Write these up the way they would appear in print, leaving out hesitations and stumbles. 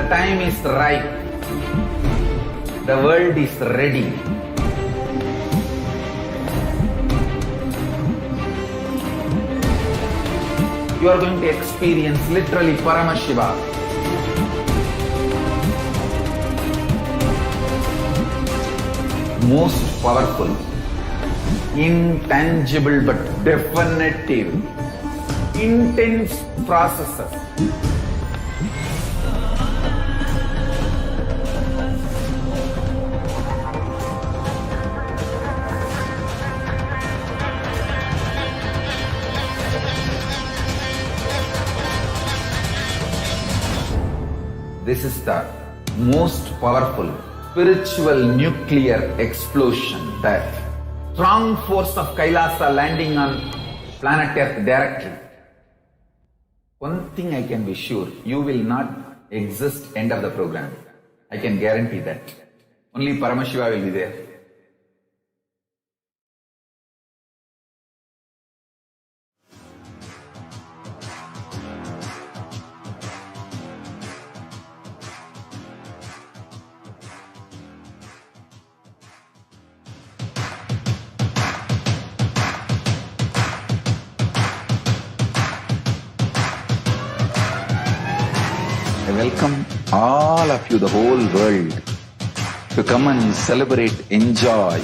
time is ripe. The world is ready. You are going to experience literally Paramashiva. Most powerful, intangible but definitive, intense processes. This is the most powerful spiritual nuclear explosion, the strong force of Kailasa landing on planet Earth directly. One thing I can be sure, you will not exist end of the program. I can guarantee that. Only Paramashiva will be there. I welcome all of you, the whole world, to come and celebrate, enjoy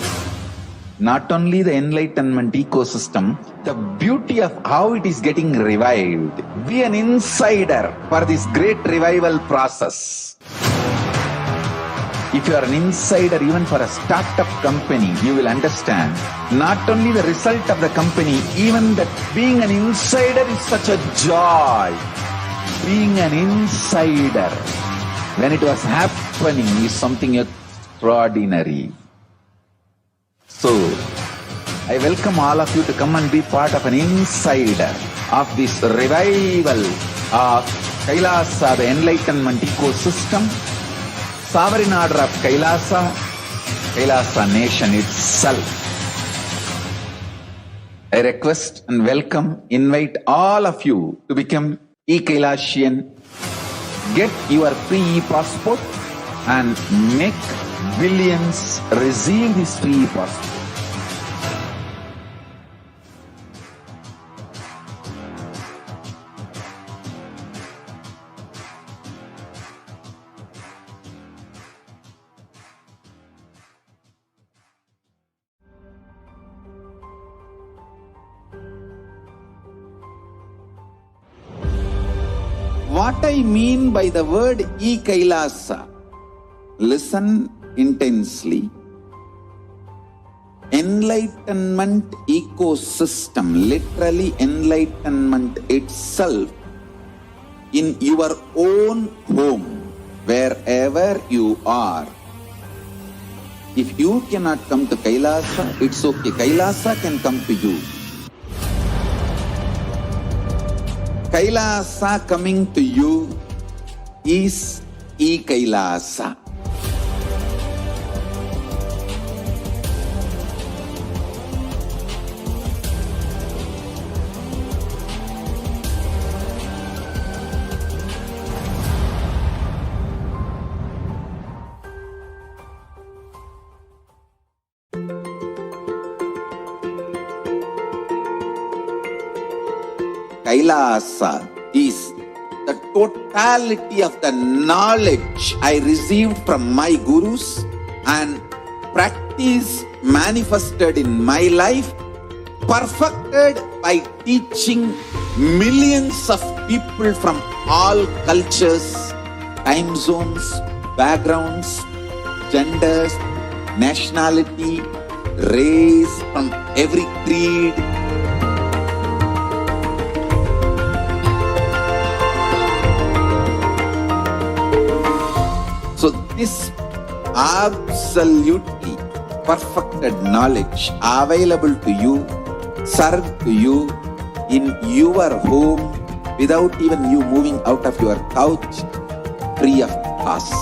not only the Enlightenment ecosystem, the beauty of how it is getting revived. Be an insider for this great revival process. If you are an insider even for a startup company, you will understand not only the result of the company, even that being an insider is such a joy. Being an insider when it was happening is something extraordinary. So, I welcome all of you to come and be part of an insider of this revival of Kailasa, the Enlightenment ecosystem, sovereign order of Kailasa, Kailasa nation itself. I request and welcome, invite all of you to become e-Kailasian, get your free e-passport and make billions receive this free e-passport. What I mean by the word e-Kailasa, listen intensely. Enlightenment ecosystem, literally enlightenment itself, in your own home, wherever you are. If you cannot come to Kailasa, it's okay. Kailasa can come to you. Kailasa coming to you is e-Kailasa. Kailasa is the totality of the knowledge I received from my gurus and practice manifested in my life, perfected by teaching millions of people from all cultures, time zones, backgrounds, genders, nationality, race, from every creed. So this absolutely perfected knowledge available to you, served to you in your home without even you moving out of your couch, free of cost.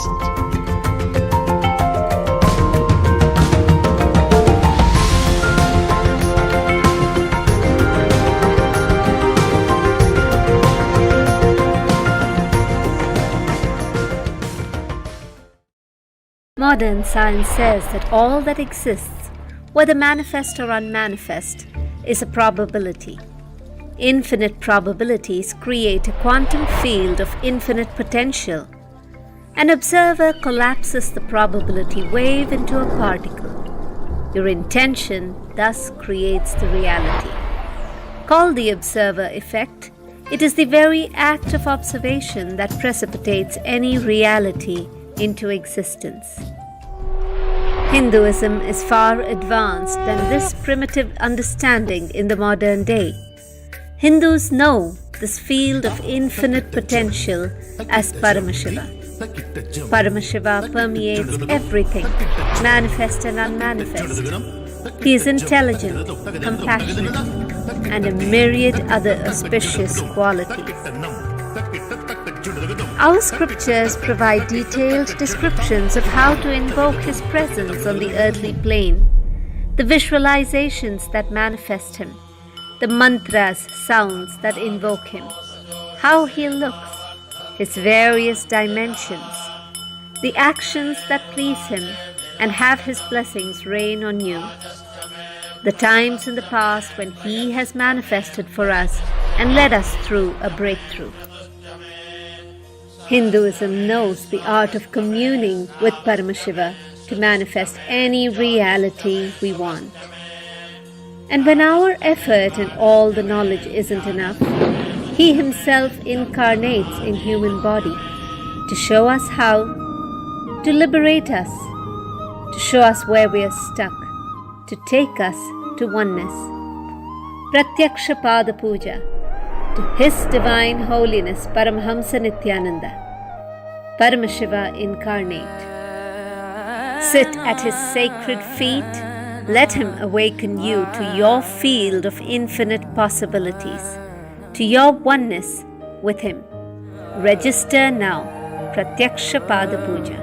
Modern science says that all that exists, whether manifest or unmanifest, is a probability. Infinite probabilities create a quantum field of infinite potential. An observer collapses the probability wave into a particle. Your intention thus creates the reality. Called the observer effect, it is the very act of observation that precipitates any reality into existence. Hinduism is far advanced than this primitive understanding in the modern day. Hindus know this field of infinite potential as Paramashiva. Paramashiva permeates everything, manifest and unmanifest. He is intelligent, compassionate, and a myriad other auspicious qualities. Our scriptures provide detailed descriptions of how to invoke His presence on the earthly plane, the visualizations that manifest Him, the mantras, sounds that invoke Him, how He looks, His various dimensions, the actions that please Him and have His blessings rain on you, the times in the past when He has manifested for us and led us through a breakthrough. Hinduism knows the art of communing with Paramashiva to manifest any reality we want. And when our effort and all the knowledge isn't enough, He Himself incarnates in human body to show us how, to liberate us, to show us where we are stuck, to take us to oneness. Pratyaksha Pada Puja to His Divine Holiness Paramahamsa Nithyananda, Paramashiva incarnate. Sit at His sacred feet. Let Him awaken you to your field of infinite possibilities, to your oneness with Him. Register now. Pratyaksha Pada Puja.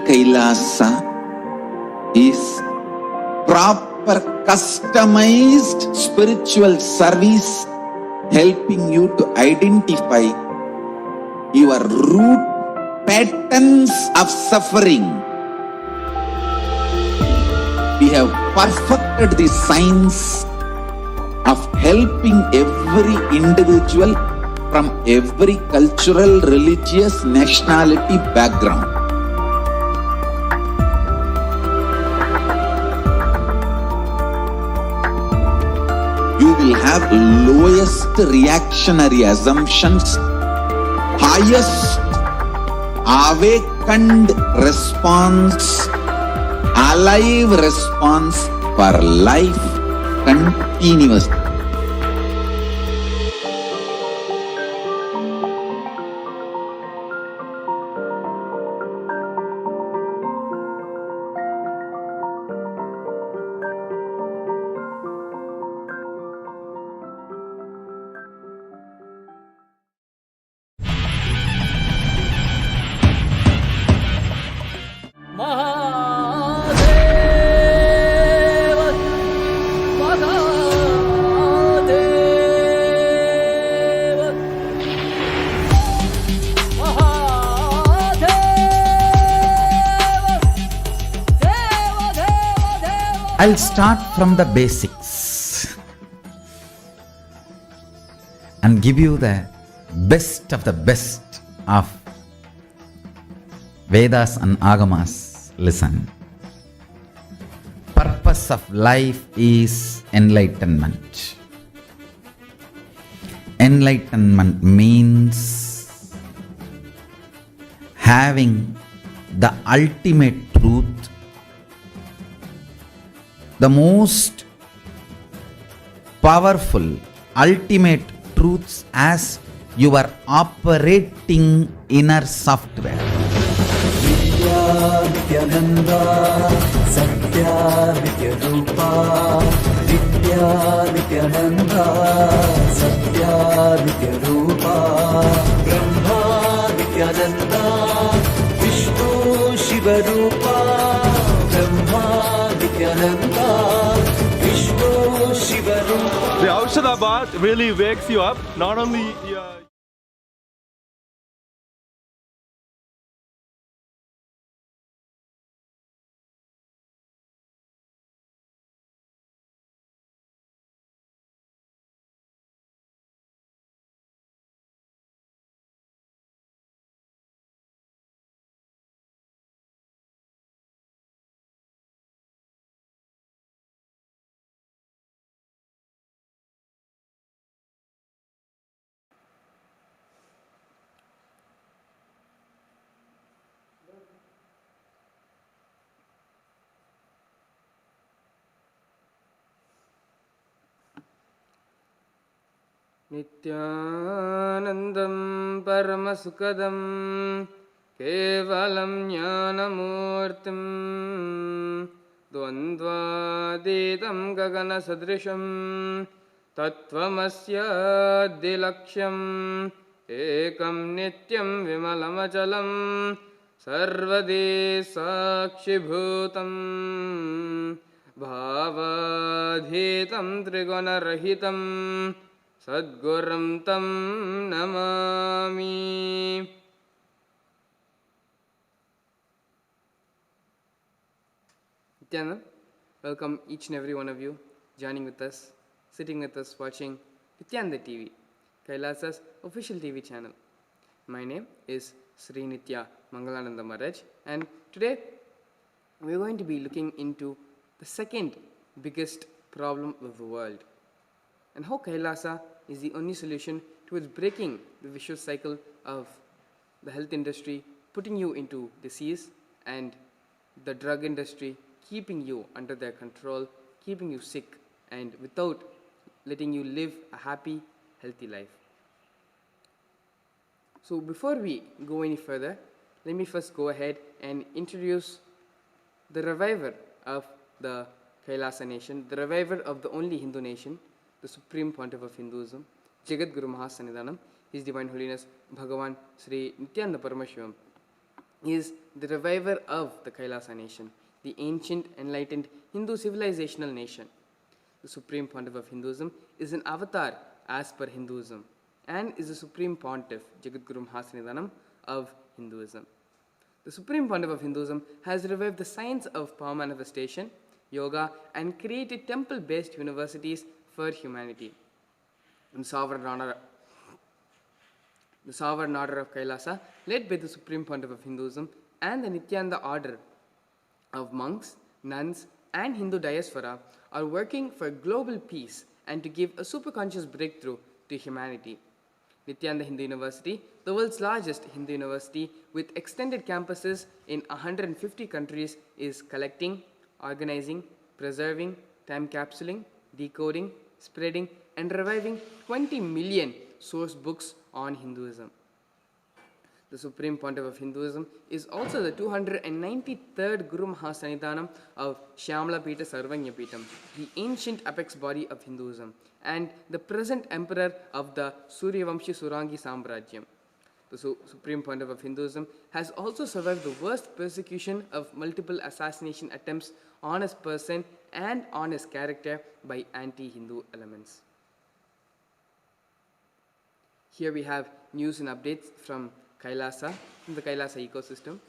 Kailasa is proper customized spiritual service helping you to identify your root patterns of suffering. We have perfected the science of helping every individual from every cultural, religious, nationality background. You will have lowest reactionary assumptions, highest awakened response, alive response for life continuously. I'll start from the basics and give you the best of the best of Vedas and Agamas. Listen. Purpose of life is enlightenment. Enlightenment means having the ultimate truth, the most powerful, ultimate truths as your operating inner software. Nithyananda Satya Nityarupa Vidya Nithyananda Satya Nityarupa Brahma Nithyananda Vishnu Shivarupa bath really wakes you up. Not only नित्यानन्दं परमसुखदं केवलं ज्ञानमूर्तिं द्वन्द्वातीतं गगनसदृशं तत्त्वमस्याद्दिलक्ष्यम् एकं नित्यं विमलमचलं सर्वदे साक्षिभूतं भावाधीतं त्रिगुणरहितं सद्गुरुं तं Namami. Nityananda, welcome each and every one of you joining with us, sitting with us, watching Nityananda TV, Kailasa's official TV channel. My name is Sri Nitya Mangalananda Maharaj, and today we're going to be looking into the second biggest problem of the world, and how Kailasa is the only solution towards breaking the vicious cycle of the health industry, putting you into disease, and the drug industry keeping you under their control, keeping you sick, and without letting you live a happy, healthy life. So before we go any further, let me first go ahead and introduce the reviver of the Kailasa nation, the reviver of the only Hindu nation, the Supreme Pontiff of Hinduism, Jagat Guru Mahasannidhanam, His Divine Holiness Bhagavan Sri Nithyananda Paramashivam. He is the reviver of the Kailasa nation, the ancient, enlightened Hindu civilizational nation. The Supreme Pontiff of Hinduism is an avatar as per Hinduism and is the Supreme Pontiff, Jagat Guru Mahasannidhanam, of Hinduism. The Supreme Pontiff of Hinduism has revived the science of power manifestation, yoga, and created temple-based universities for humanity. The sovereign order of Kailasa, led by the Supreme Pontiff of Hinduism and the Nithyananda order of monks, nuns, and Hindu diaspora, are working for global peace and to give a superconscious breakthrough to humanity. Nithyananda Hindu University, the world's largest Hindu university with extended campuses in 150 countries, is collecting, organizing, preserving, time capsuling, decoding, spreading, and reviving 20 million source books on Hinduism. The Supreme Pontiff of Hinduism is also the 293rd Guru Mahasannidhanam of Shyamala Pita Sarvanya Pitam, the ancient apex body of Hinduism, and the present emperor of the Suryavamshi Surangi Sambrajyam. The Supreme Pontiff of Hinduism has also survived the worst persecution of multiple assassination attempts on his person and on his character by anti-Hindu elements. Here we have news and updates from Kailasa, from the Kailasa ecosystem.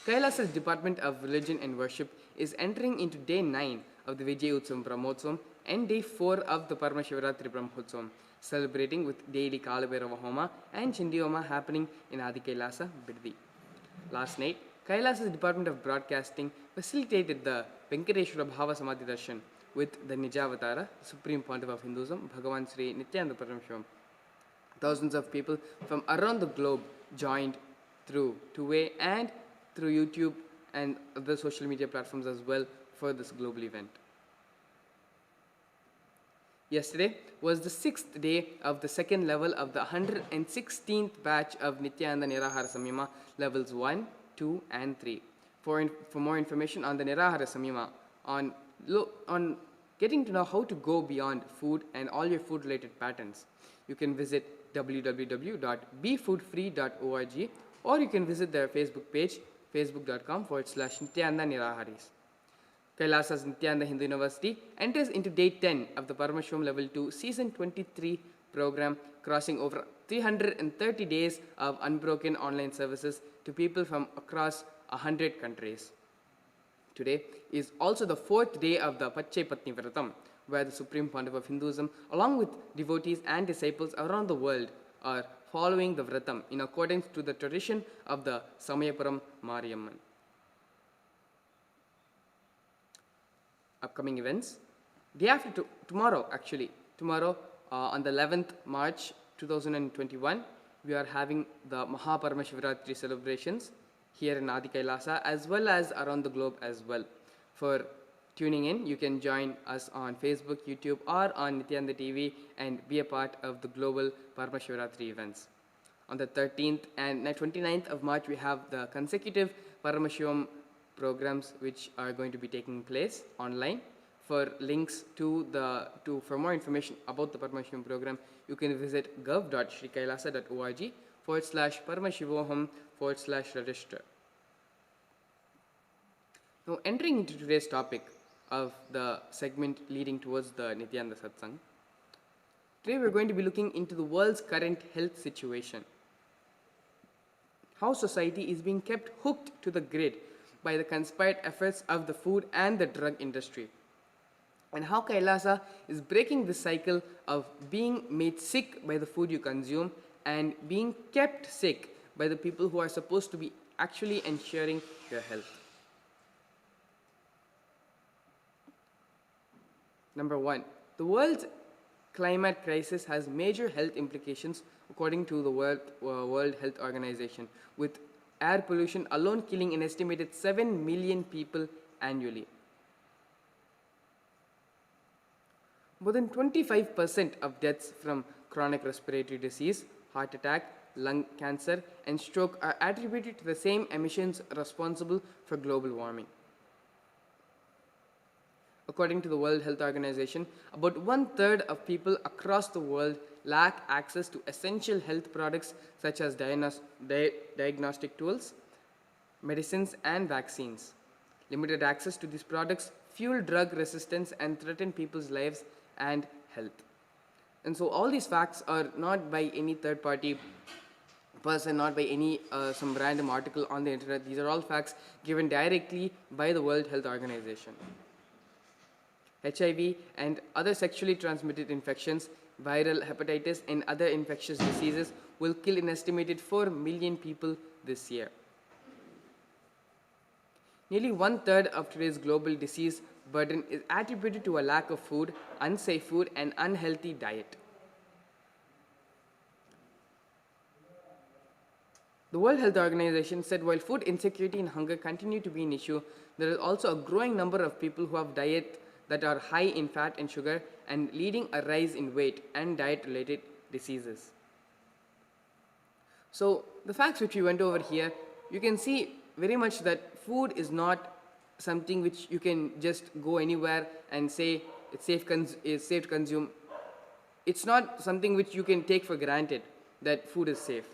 Kailasa's Department of Religion and Worship is entering into day 9 of the Vijay Utsavam Brahmotsavam and day 4 of the Paramashivoratri Brahmotsavam, celebrating with daily Kalabhairava Homa and Chandi Homa happening in Adi Kailasa, Biddi. Last night, Kailasa's Department of Broadcasting facilitated the Venkateshwara Bhava Samadhi Darshan with the Nijavatara, Supreme Pontiff of Hinduism, Bhagavan Sri Nithyananda Paramashivam. Thousands of people from around the globe joined through two-way and through YouTube and other social media platforms as well for this global event. Yesterday was the 6th day of the second level of the 116th batch of Nityananda Nirahara Samyama levels 1, 2 and 3. For more information on the Nirahara Samyama, on getting to know how to go beyond food and all your food related patterns, you can visit www.befoodfree.org, or you can visit their Facebook page, facebook.com/Nityananda Niraharis. Kailasa's Nithyananda Hindu University enters into day 10 of the Paramashivoham Level 2 Season 23 program, crossing over 330 days of unbroken online services to people from across 100 countries. Today is also the fourth day of the Pachai Patni Vratam, where the Supreme Pontiff of Hinduism, along with devotees and disciples around the world, are following the Vratam in accordance to the tradition of the Samayapuram Mariamman. Upcoming events. Day after tomorrow, on the 11th March 2021, we are having the Mahaparamashivaratri celebrations here in Adi Kailasa as well as around the globe as well. For tuning in, you can join us on Facebook, YouTube, or on Nithyananda TV and be a part of the global Paramashivaratri events. On the 13th and 29th of March, we have the consecutive Paramashivam programs which are going to be taking place online. For links for more information about the Paramashivam program, you can visit gov.shrikailasa.org/Paramashivoham/register. Now, entering into today's topic of the segment leading towards the Nithyananda Satsang, today we're going to be looking into the world's current health situation. How society is being kept hooked to the grid by the conspired efforts of the food and the drug industry, and how Kailasa is breaking this cycle of being made sick by the food you consume and being kept sick by the people who are supposed to be actually ensuring your health. Number one, the world's climate crisis has major health implications according to the World Health Organization, with air pollution alone killing an estimated 7 million people annually. More than 25% of deaths from chronic respiratory disease, heart attack, lung cancer, and stroke are attributed to the same emissions responsible for global warming. According to the World Health Organization, about 1/3 of people across the world lack access to essential health products such as diagnostic tools, medicines, and vaccines. Limited access to these products fuel drug resistance and threaten people's lives and health. And so all these facts are not by any third-party person, not by any some random article on the internet. These are all facts given directly by the World Health Organization. HIV and other sexually transmitted infections, viral hepatitis, and other infectious diseases will kill an estimated 4 million people this year. Nearly 1/3 of today's global disease burden is attributed to a lack of food, unsafe food, and unhealthy diet. The World Health Organization said while food insecurity and hunger continue to be an issue, there is also a growing number of people who have diets that are high in fat and sugar and leading a rise in weight and diet-related diseases. So the facts which we went over here, you can see very much that food is not something which you can just go anywhere and say it's safe to consume. It's not something which you can take for granted that food is safe.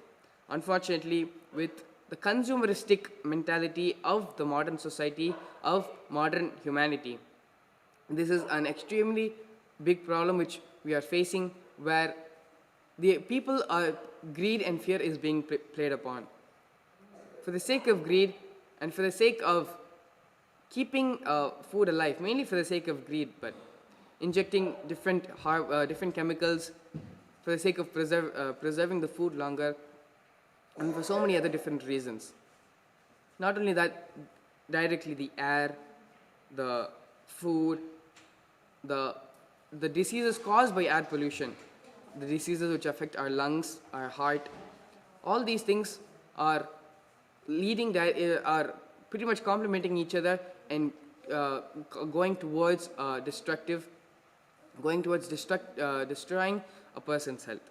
Unfortunately, with the consumeristic mentality of the modern society, of modern humanity, this is an extremely big problem which we are facing, where the people are greed and fear is being played upon. For the sake of greed and for the sake of keeping food alive, mainly for the sake of greed, but injecting different chemicals for the sake of preserving the food longer, and for so many other different reasons. Not only that, directly the air, the food, the diseases caused by air pollution, the diseases which affect our lungs, our heart, all these things are are pretty much complementing each other and going towards destroying a person's health.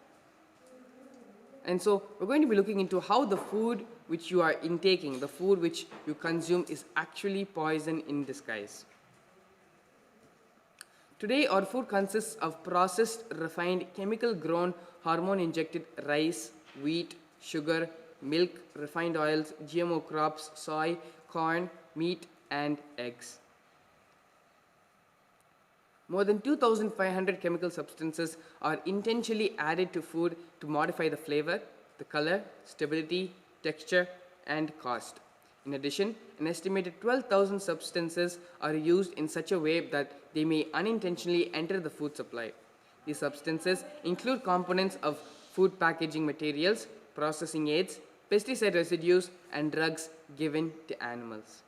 And so we're going to be looking into how the food which you are intaking, the food which you consume, is actually poison in disguise. Today, our food consists of processed, refined, chemical-grown, hormone-injected rice, wheat, sugar, milk, refined oils, GMO crops, soy, corn, meat, and eggs. More than 2,500 chemical substances are intentionally added to food to modify the flavor, the color, stability, texture, and cost. In addition, an estimated 12,000 substances are used in such a way that they may unintentionally enter the food supply. These substances include components of food packaging materials, processing aids, pesticide residues, and drugs given to animals.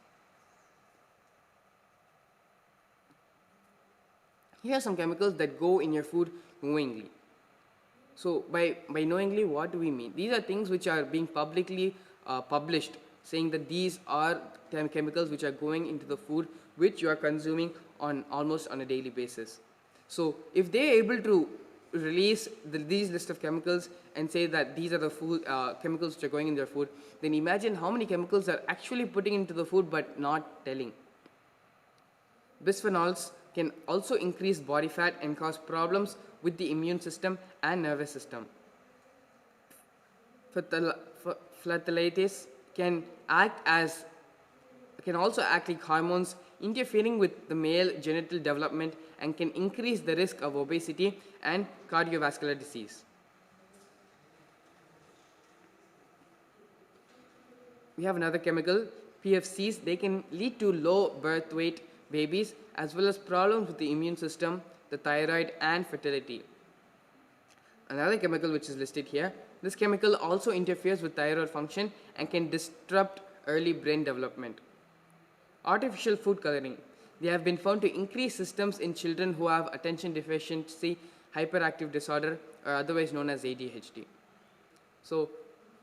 Here are some chemicals that go in your food knowingly. So, by knowingly, what do we mean? These are things which are being publicly published, saying that these are chemicals which are going into the food which you are consuming on almost on a daily basis. So, if they are able to release these list of chemicals and say that these are the food chemicals which are going in their food, then imagine how many chemicals are actually putting into the food but not telling. Bisphenols can also increase body fat and cause problems with the immune system and nervous system. Phthalates can also act like hormones, interfering with the male genital development and can increase the risk of obesity and cardiovascular disease. We have another chemical, PFCs. They can lead to low birth weight babies as well as problems with the immune system, the thyroid, and fertility. Another chemical which is listed here, this chemical also interferes with thyroid function and can disrupt early brain development. Artificial food coloring. They have been found to increase symptoms in children who have attention deficiency hyperactive disorder, or otherwise known as ADHD. So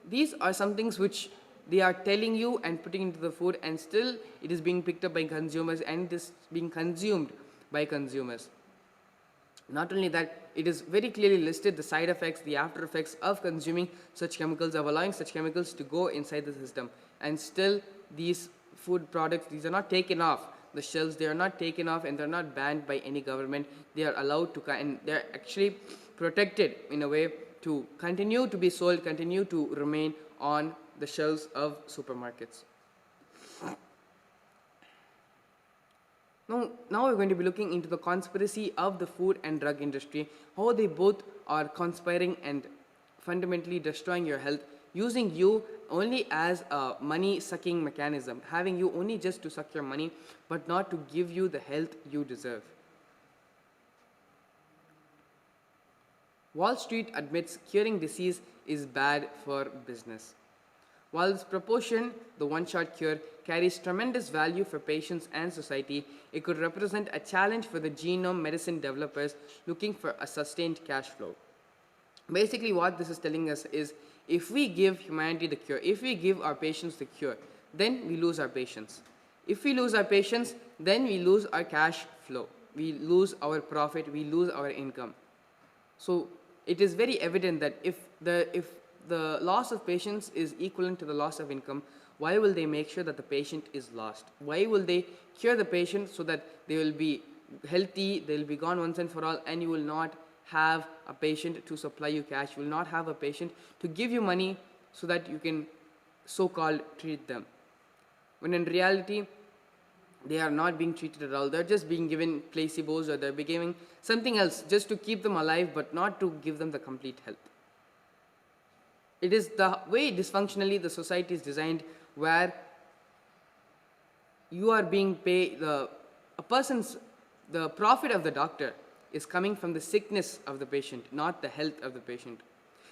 these are some things which they are telling you and putting into the food, and still it is being picked up by consumers and it is being consumed by consumers. Not only that, it is very clearly listed the side effects, the after effects of consuming such chemicals, of allowing such chemicals to go inside the system, and still these food products, these are not taken off the shelves, they are not taken off, and they are not banned by any government. They are allowed to, and they are actually protected in a way to continue to be sold, continue to remain on the shelves of supermarkets. Now we're going to be looking into the conspiracy of the food and drug industry, how they both are conspiring and fundamentally destroying your health, using you only as a money sucking mechanism, having you only just to suck your money but not to give you the health you deserve. Wall Street admits curing disease is bad for business. While this proportion, the one-shot cure, carries tremendous value for patients and society, it could represent a challenge for the genome medicine developers looking for a sustained cash flow. Basically, what this is telling us is, if we give humanity the cure, if we give our patients the cure, then we lose our patients. If we lose our patients, then we lose our cash flow. We lose our profit, we lose our income. So it is very evident that if the loss of patients is equivalent to the loss of income, why will they make sure that the patient is lost? Why will they cure the patient so that they will be healthy, they will be gone once and for all, and you will not have a patient to supply you cash, you will not have a patient to give you money so that you can so-called treat them. When in reality, they are not being treated at all. They're just being given placebos, or they're being given something else just to keep them alive but not to give them the complete health. It is the way dysfunctionally the society is designed, where you are being paid, the profit of the doctor is coming from the sickness of the patient, not the health of the patient.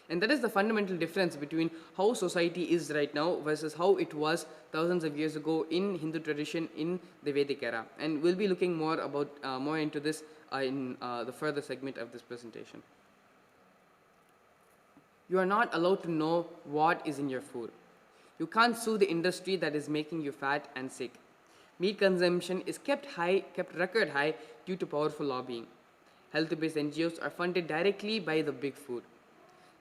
And that is the fundamental difference between how society is right now versus how it was thousands of years ago in Hindu tradition in the Vedic era. And we'll be looking more into this in the further segment of this presentation. You are not allowed to know what is in your food. You can't sue the industry that is making you fat and sick. Meat consumption is kept record high due to powerful lobbying. Health-based NGOs are funded directly by the big food.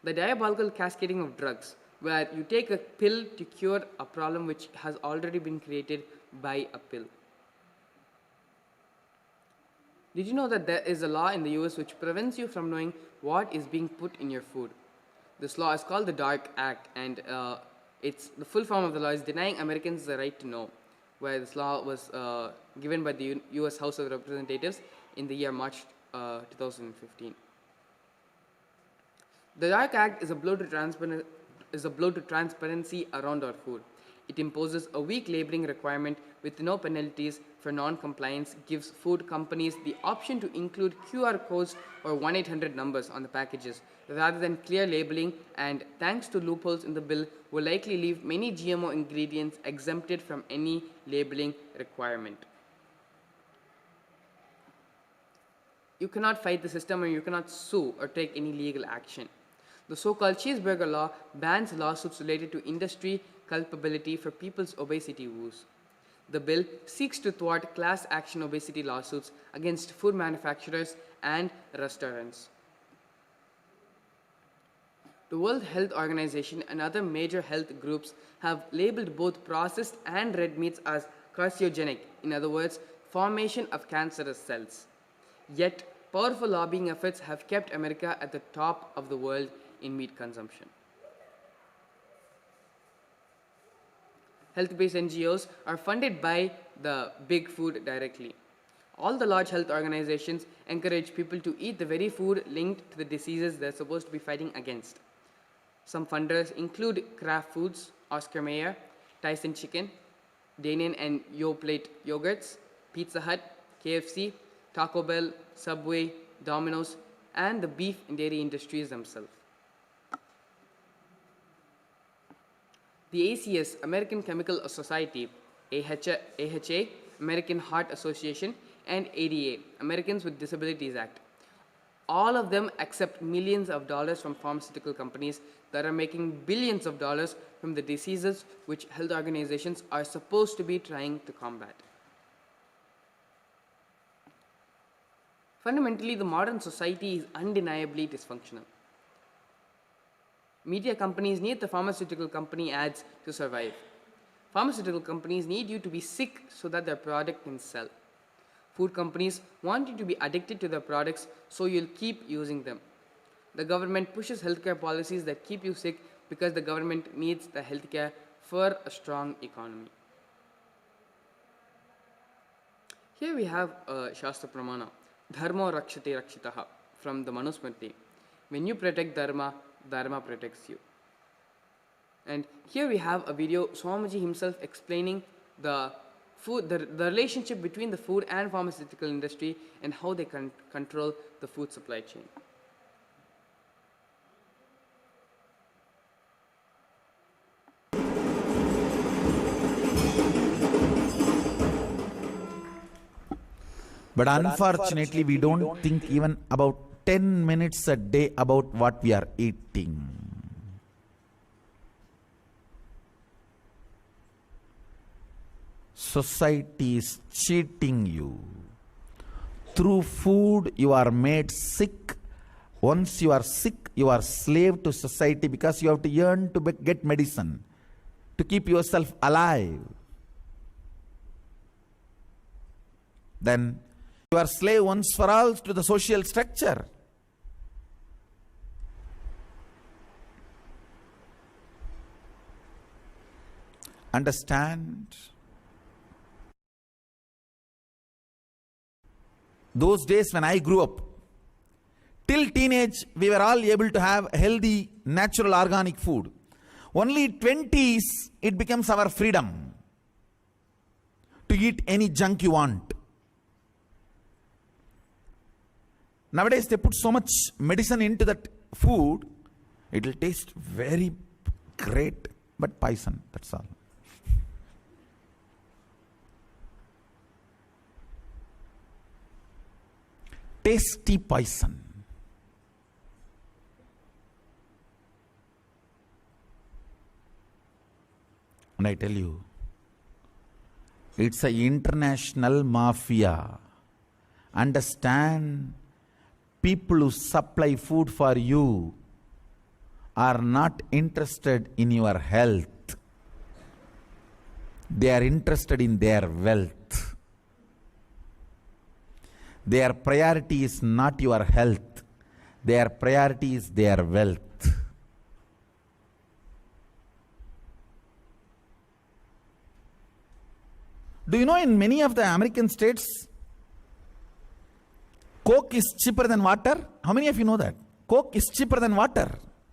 The diabolical cascading of drugs, where you take a pill to cure a problem which has already been created by a pill. Did you know that there is a law in the US which prevents you from knowing what is being put in your food? This law is called the Dark Act, and it's the full form of the law is denying Americans the right to know, where this law was given by the US House of Representatives in the year March 2015. The Dark Act is a blow to transparency around our food. It imposes a weak labeling requirement with no penalties for non-compliance, gives food companies the option to include QR codes or 1-800 numbers on the packages rather than clear labeling, and thanks to loopholes in the bill, will likely leave many GMO ingredients exempted from any labeling requirement. You cannot fight the system, or you cannot sue or take any legal action. The so-called cheeseburger law bans lawsuits related to industry culpability for people's obesity woes. The bill seeks to thwart class action obesity lawsuits against food manufacturers and restaurants. The World Health Organization and other major health groups have labeled both processed and red meats as carcinogenic, in other words, formation of cancerous cells. Yet, powerful lobbying efforts have kept America at the top of the world in meat consumption. Health-based NGOs are funded by the big food directly. All the large health organizations encourage people to eat the very food linked to the diseases they're supposed to be fighting against. Some funders include Kraft Foods, Oscar Mayer, Tyson Chicken, Danone and Yoplait Yogurts, Pizza Hut, KFC, Taco Bell, Subway, Domino's, and the beef and dairy industries themselves. The ACS, American Chemical Society, AHA, American Heart Association, and ADA, Americans with Disabilities Act. All of them accept millions of dollars from pharmaceutical companies that are making billions of dollars from the diseases which health organizations are supposed to be trying to combat. Fundamentally, the modern society is undeniably dysfunctional. Media companies need the pharmaceutical company ads to survive. Pharmaceutical companies need you to be sick so that their product can sell. Food companies want you to be addicted to their products so you'll keep using them. The government pushes healthcare policies that keep you sick because the government needs the healthcare for a strong economy. Here we have a Shastra Pramana, Dharma Rakshate Rakshitaha, from the Manusmriti. When you protect Dharma, Dharma protects you. And here we have a video, Swamiji himself explaining the relationship between the food and pharmaceutical industry and how they control the food supply chain. But unfortunately, we don't think even about 10 minutes a day about what we are eating. Society is cheating you. Through food, you are made sick. Once you are sick, you are slave to society because you have to yearn to get medicine to keep yourself alive. Then you are slave once for all to the social structure. Understand? Those days when I grew up, till teenage, we were all able to have healthy, natural, organic food. Only 20s, it becomes our freedom to eat any junk you want. Nowadays, they put so much medicine into that food, it will taste very great, but poison, that's all. Tasty poison. And I tell you, it's an international mafia. Understand? People who supply food for you are not interested in your health. They are interested in their wealth. Their priority is not your health. Their priority is their wealth. Do you know in many of the American states, Coke is cheaper than water. How many of you know that? Coke is cheaper than water.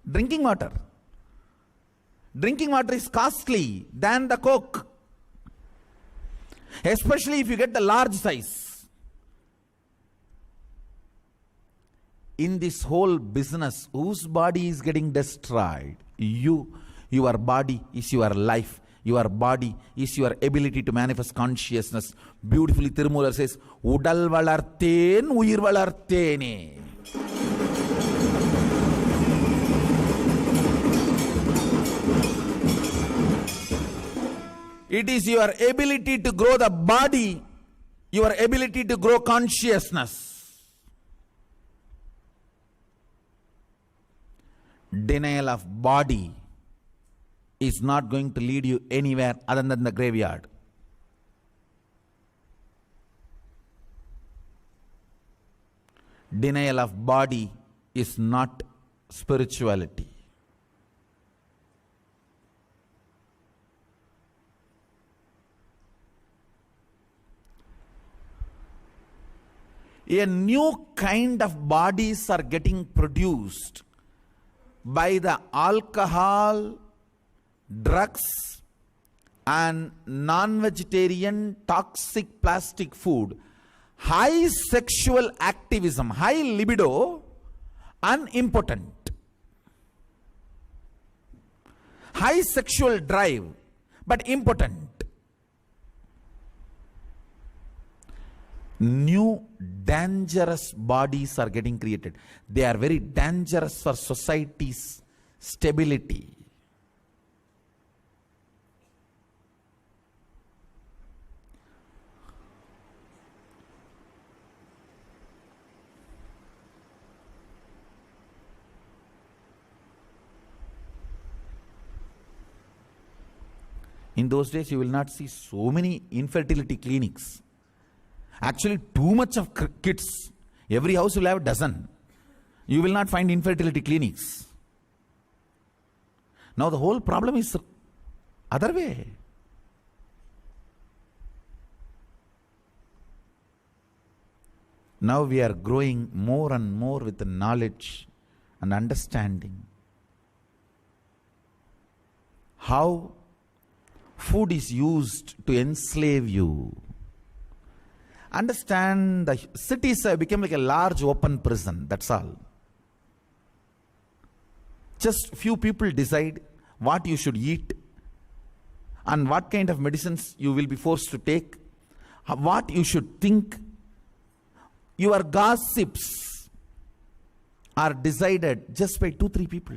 Drinking water. Drinking water is costly than the Coke. Especially if you get the large size. In this whole business, whose body is getting destroyed? You. Your body is your life. Your body is your ability to manifest consciousness. Beautifully Tirumular says, Udal valarthen, uyir valarthene. It is your ability to grow the body, your ability to grow consciousness. Denial of body is not going to lead you anywhere other than the graveyard. Denial of body is not spirituality. A new kind of bodies are getting produced by the alcohol, drugs, and non-vegetarian toxic plastic food. High sexual activism, high libido, unimpotent. High sexual drive, but impotent. New dangerous bodies are getting created. They are very dangerous for society's stability. In those days, you will not see so many infertility clinics. Actually, too much of kids. Every house will have a dozen. You will not find infertility clinics. Now the whole problem is other way. Now we are growing more and more with the knowledge and understanding how food is used to enslave you. Understand, the cities have become like a large open prison, that's all. Just few people decide what you should eat and what kind of medicines you will be forced to take, what you should think. Your gossips are decided just by 2-3 people.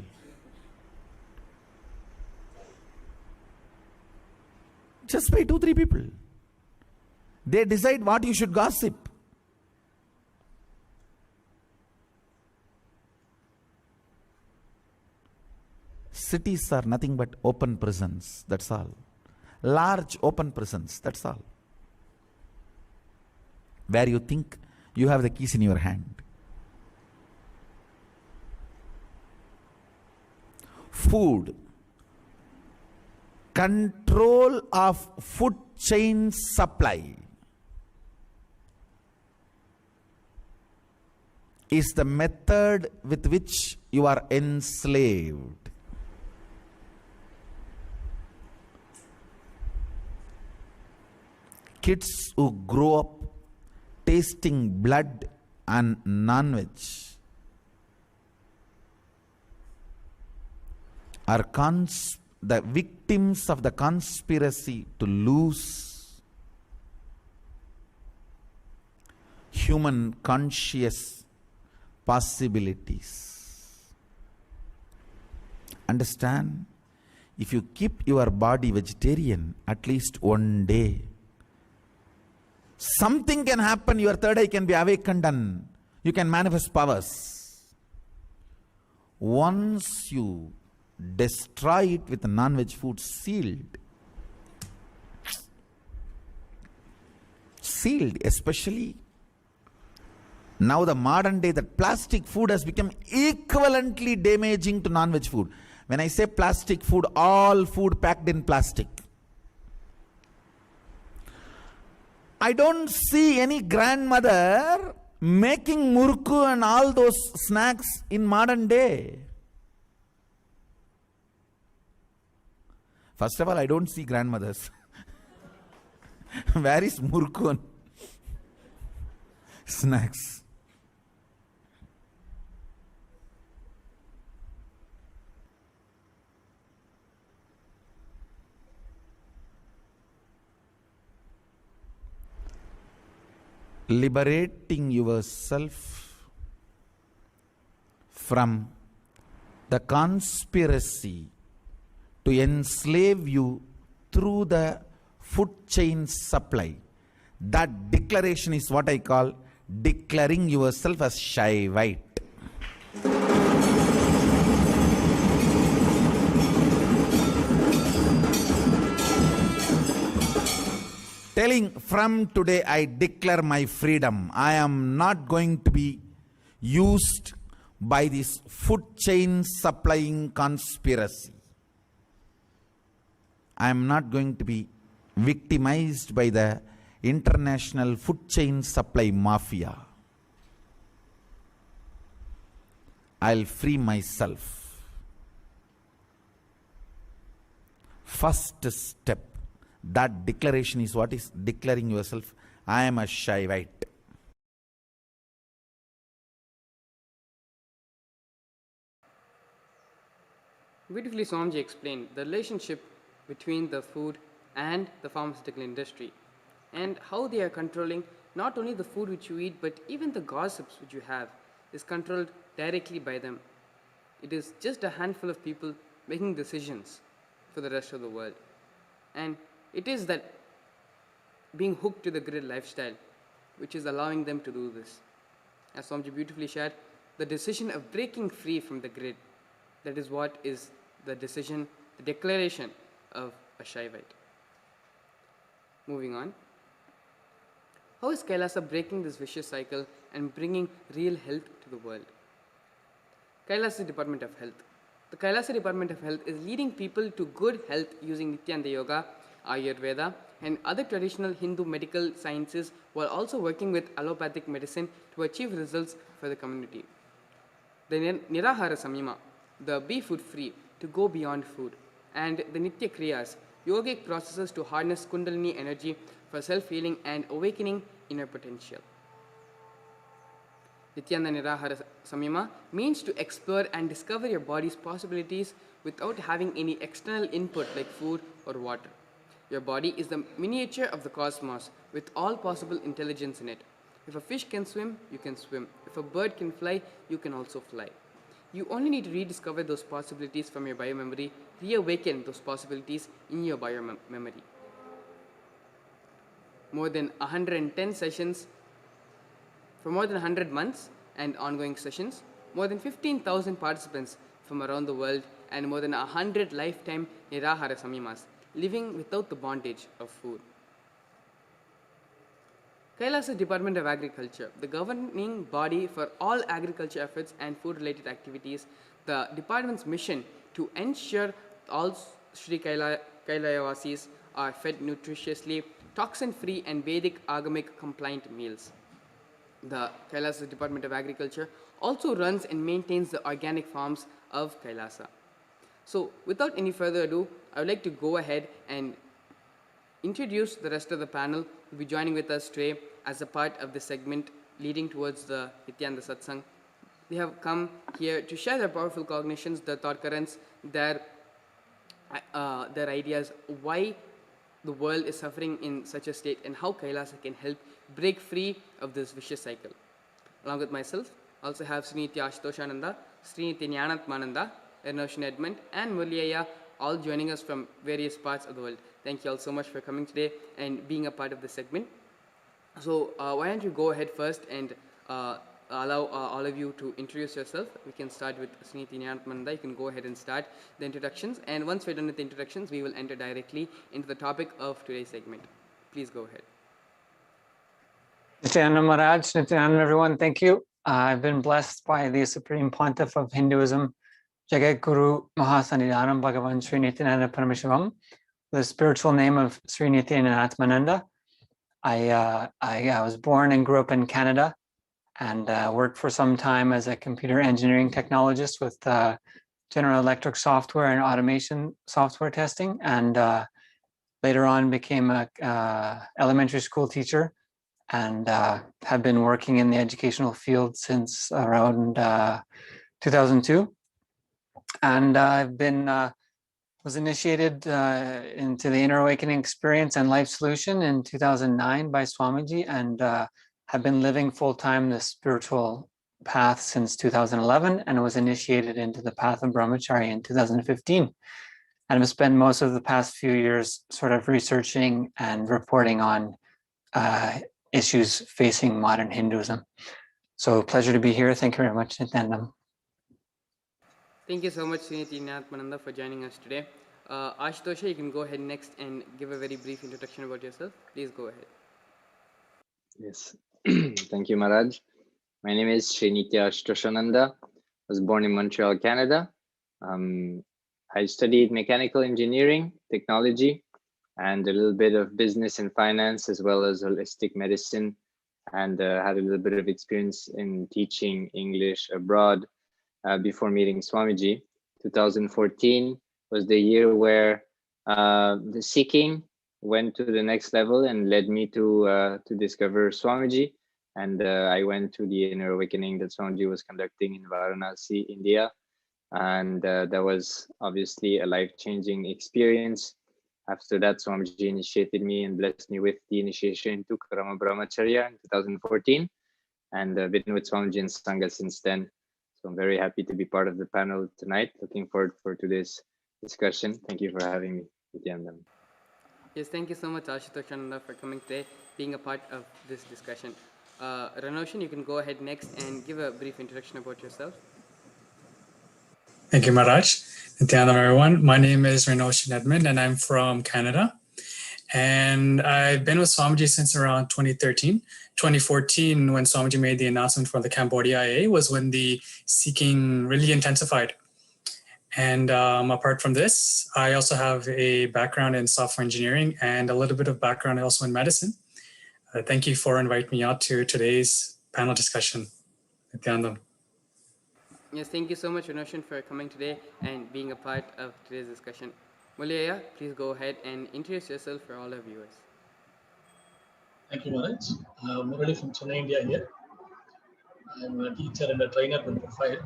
Just by 2-3 people. They decide what you should gossip. Cities are nothing but open prisons, that's all. Large open prisons, that's all. Where you think you have the keys in your hand. Food. Control of food chain supply is the method with which you are enslaved. Kids who grow up tasting blood and non-veg are the victims of the conspiracy to lose human conscious possibilities. Understand? If you keep your body vegetarian at least one day, something can happen, your third eye can be awakened and you can manifest powers. Once you destroy it with non-veg food, sealed, especially now the modern day, that plastic food has become equivalently damaging to non-veg food. When I say plastic food, all food packed in plastic. I don't see any grandmother making murku and all those snacks in modern day? First of all, I don't see grandmothers. Where is murku and snacks? Liberating yourself from the conspiracy to enslave you through the food chain supply. That declaration is what I call declaring yourself as Shaivite. Telling, from today I declare my freedom. I am not going to be used by this food chain supplying conspiracy. I am not going to be victimized by the international food chain supply mafia. I'll free myself. First step. That declaration is what is declaring yourself, I am a Shaivite. Beautifully, Swamiji explained the relationship between the food and the pharmaceutical industry and how they are controlling not only the food which you eat but even the gossips which you have is controlled directly by them. It is just a handful of people making decisions for the rest of the world. And it is that being hooked to the grid lifestyle which is allowing them to do this. As Swamiji beautifully shared, the decision of breaking free from the grid, that is what is the decision, the declaration of a Shaivite. Moving on. How is Kailasa breaking this vicious cycle and bringing real health to the world? Kailasa Department of Health. The Kailasa Department of Health is leading people to good health using Nithyananda Yoga, Ayurveda, and other traditional Hindu medical sciences while also working with allopathic medicine to achieve results for the community. The Nirahara Samyama, the be food free, to go beyond food, and the Nitya Kriyas, yogic processes to harness Kundalini energy for self-healing and awakening inner potential. Nithyananda Nirahara Samyama means to explore and discover your body's possibilities without having any external input like food or water. Your body is the miniature of the cosmos with all possible intelligence in it. If a fish can swim, you can swim. If a bird can fly, you can also fly. You only need to rediscover those possibilities from your biomemory, reawaken those possibilities in your biomemory. More than 110 sessions for more than 100 months and ongoing sessions, more than 15,000 participants from around the world, and more than 100 lifetime Nirahara Samyamas, living without the bondage of food. Kailasa Department of Agriculture, the governing body for all agriculture efforts and food-related activities, the department's mission to ensure all Sri Kailavasis are fed nutritiously, toxin-free and Vedic Agamic compliant meals. The Kailasa Department of Agriculture also runs and maintains the organic farms of Kailasa. So without any further ado, I would like to go ahead and introduce the rest of the panel who will be joining with us today as a part of the segment leading towards the Nithyananda Satsang. They have come here to share their powerful cognitions, their thought currents, their ideas, why the world is suffering in such a state and how Kailasa can help break free of this vicious cycle. Along with myself, I also have Srinitya Ashtoshananda, Srinitya Jnanatmananda, Enlightenment, and Muliaya, all joining us from various parts of the world. Thank you all so much for coming today and being a part of this segment. So why don't you go ahead first and allow all of you to introduce yourself. We can start with Srinitya Jnanatmananda. You can go ahead and start the introductions, and once we're done with the introductions, we will enter directly into the topic of today's segment. Please go ahead. Nithyananda Maharaj, Nithyananda everyone, thank you. I've been blessed by the Supreme Pontiff of Hinduism, Jagat Guru Mahasannidhanam Bhagavan Sri Nithyananda Paramashivam, the spiritual name of Sri Nithyananda Atmananda. I was born and grew up in Canada, and worked for some time as a computer engineering technologist with General Electric software and automation software testing, and later on became a elementary school teacher, and have been working in the educational field since around 2002. And I've been was initiated into the Inner Awakening Experience and Life Solution in 2009 by Swamiji, and have been living full-time the spiritual path since 2011, and was initiated into the path of brahmacharya in 2015. And have spent most of the past few years sort of researching and reporting on issues facing modern Hinduism. So pleasure to be here. Thank you very much, Nithyanandam. Thank you so much, Sriniti Nithyananda, for joining us today. Ashtosha, you can go ahead next and give a very brief introduction about yourself. Please go ahead. Yes, thank you, Maharaj. My name is Srinitya Ashtoshananda. I was born in Montreal, Canada. I studied mechanical engineering, technology, and a little bit of business and finance, as well as holistic medicine, and had a little bit of experience in teaching English abroad before meeting Swamiji. 2014 was the year where the seeking went to the next level and led me to discover Swamiji. And I went to the Inner Awakening that Swamiji was conducting in Varanasi, India. And that was obviously a life-changing experience. After that, Swamiji initiated me and blessed me with the initiation into Karama Brahmacharya in 2014. And I've been with Swamiji and Sangha since then. So I'm very happy to be part of the panel tonight. Looking forward for today's discussion. Thank you for having me, Nithyanandam. Yes, thank you so much, Ashtoshananda, for coming today, being a part of this discussion. Ranoshan, you can go ahead next and give a brief introduction about yourself. Thank you, Maharaj. Nithyanandam, everyone. My name is Renoshan Edmund, and I'm from Canada. And I've been with Swamiji since around 2013. 2014, when Swamiji made the announcement for the Cambodia IA, was when the seeking really intensified. And apart from this, I also have a background in software engineering and a little bit of background also in medicine. Thank you for inviting me out to today's panel discussion. Nithyanandam. Yes, thank you so much, Renoshan, for coming today and being a part of today's discussion. Mulayya, please go ahead and introduce yourself for all our viewers. Thank you, Maharaj. Murali from Chennai, India here. I'm a teacher and a trainer by profile.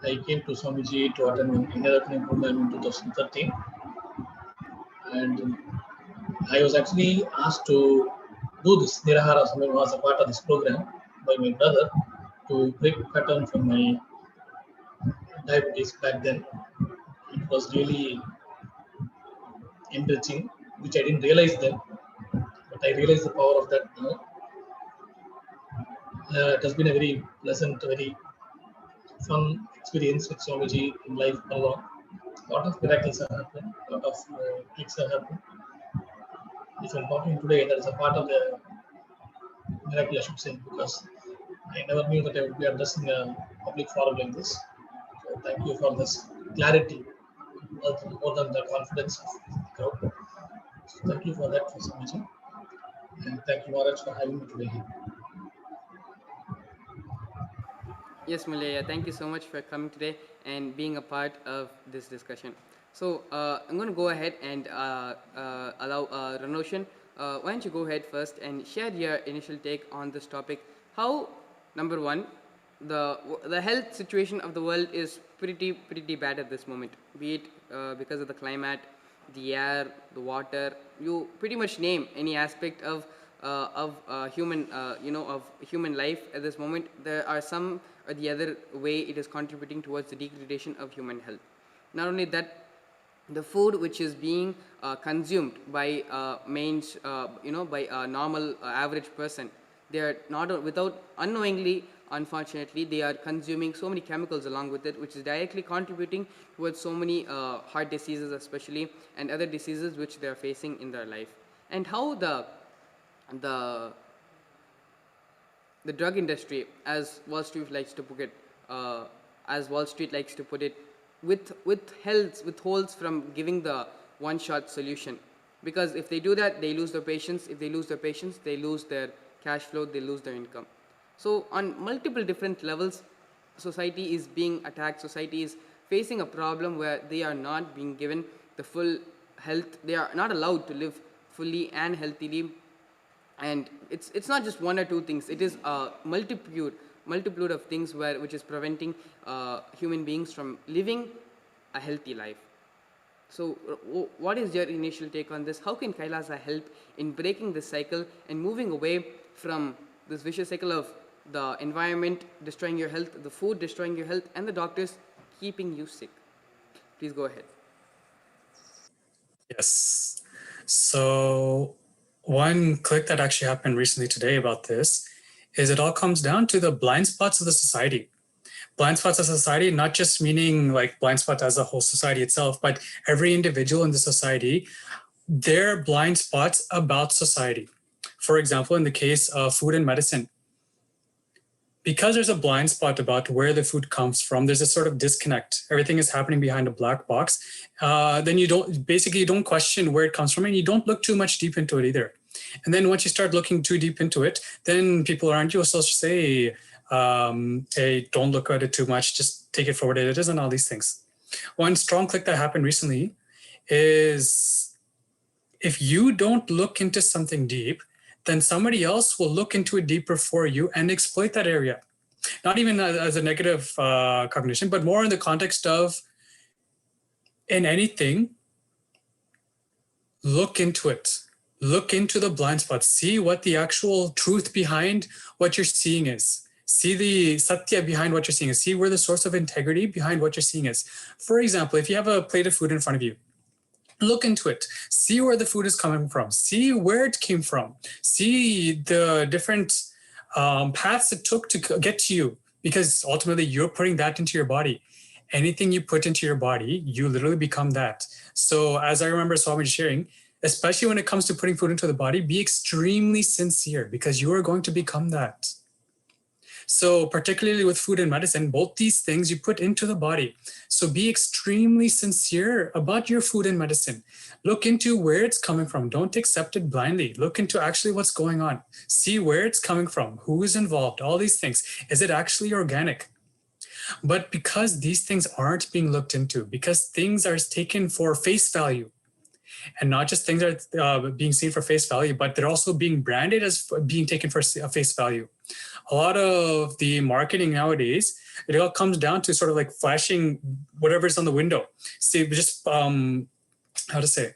I came to Swamiji to attend an Inner Awakening program in 2013. And I was actually asked to do this Nirahara Samyam as a part of this program by my brother to break the pattern from my diabetes back then. It was really enriching, which I didn't realize then, but I realized the power of that now. It has been a very pleasant, very fun experience with Swamiji in life along. A lot of miracles have happened, a lot of clicks have happened. If I'm talking today, that is a part of the miracle, I should say, because I never knew that I would be addressing a public forum like this. So thank you for this clarity, more than the confidence of the crowd. So thank you for that, for Swamiji. And thank you, Maharaj, for having me today here. Yes, Mulayya, thank you so much for coming today and being a part of this discussion. So I'm going to go ahead and allow Ranoshan. Why don't you go ahead first and share your initial take on this topic? How, number one, the health situation of the world is pretty bad at this moment, be it because of the climate, the air, the water. You pretty much name any aspect of human life at this moment. There are some or the other way it is contributing towards the degradation of human health. Not only that, the food which is being consumed by by a normal average person, they are not without unknowingly, unfortunately, they are consuming so many chemicals along with it, which is directly contributing towards so many heart diseases especially, and other diseases which they are facing in their life. And how the drug industry, as Wall Street likes to put it, withholds from giving the one-shot solution, because if they do that, they lose their patients. If they lose their patients, they lose their cash flow, they lose their income. So on multiple different levels, society is being attacked, society is facing a problem where they are not being given the full health, they are not allowed to live fully and healthily. And it's not just one or two things, it is a multitude of things which is preventing human beings from living a healthy life. So what is your initial take on this? How can Kailasa help in breaking this cycle and moving away from this vicious cycle of the environment destroying your health, the food destroying your health, and the doctors keeping you sick? Please go ahead. Yes. So one click that actually happened recently today about this is it all comes down to the blind spots of the society. Blind spots of society, not just meaning like blind spots as a whole society itself, but every individual in the society, their blind spots about society. For example, in the case of food and medicine, because there's a blind spot about where the food comes from, there's a sort of disconnect. Everything is happening behind a black box. Then you don't question where it comes from, and you don't look too much deep into it either. And then once you start looking too deep into it, then people around you will still say, hey, don't look at it too much, just take it for what it is and all these things. One strong click that happened recently is if you don't look into something deep, then somebody else will look into it deeper for you and exploit that area. Not even as a negative cognition, but more in the context of in anything, look into it. Look into the blind spots. See what the actual truth behind what you're seeing is. See the satya behind what you're seeing is. See where the source of integrity behind what you're seeing is. For example, if you have a plate of food in front of you, look into it. See where the food is coming from. See where it came from. See the different paths it took to get to you, because ultimately you're putting that into your body. Anything you put into your body, you literally become that. So as I remember Swami sharing, especially when it comes to putting food into the body, be extremely sincere because you are going to become that. So particularly with food and medicine, both these things you put into the body. So be extremely sincere about your food and medicine. Look into where it's coming from. Don't accept it blindly. Look into actually what's going on. See where it's coming from, who is involved, all these things. Is it actually organic? But because these things aren't being looked into, because things are taken for face value, and not just things are being seen for face value, but they're also being branded as being taken for face value. A lot of the marketing nowadays, it all comes down to sort of like flashing whatever's on the window. See, just how to say,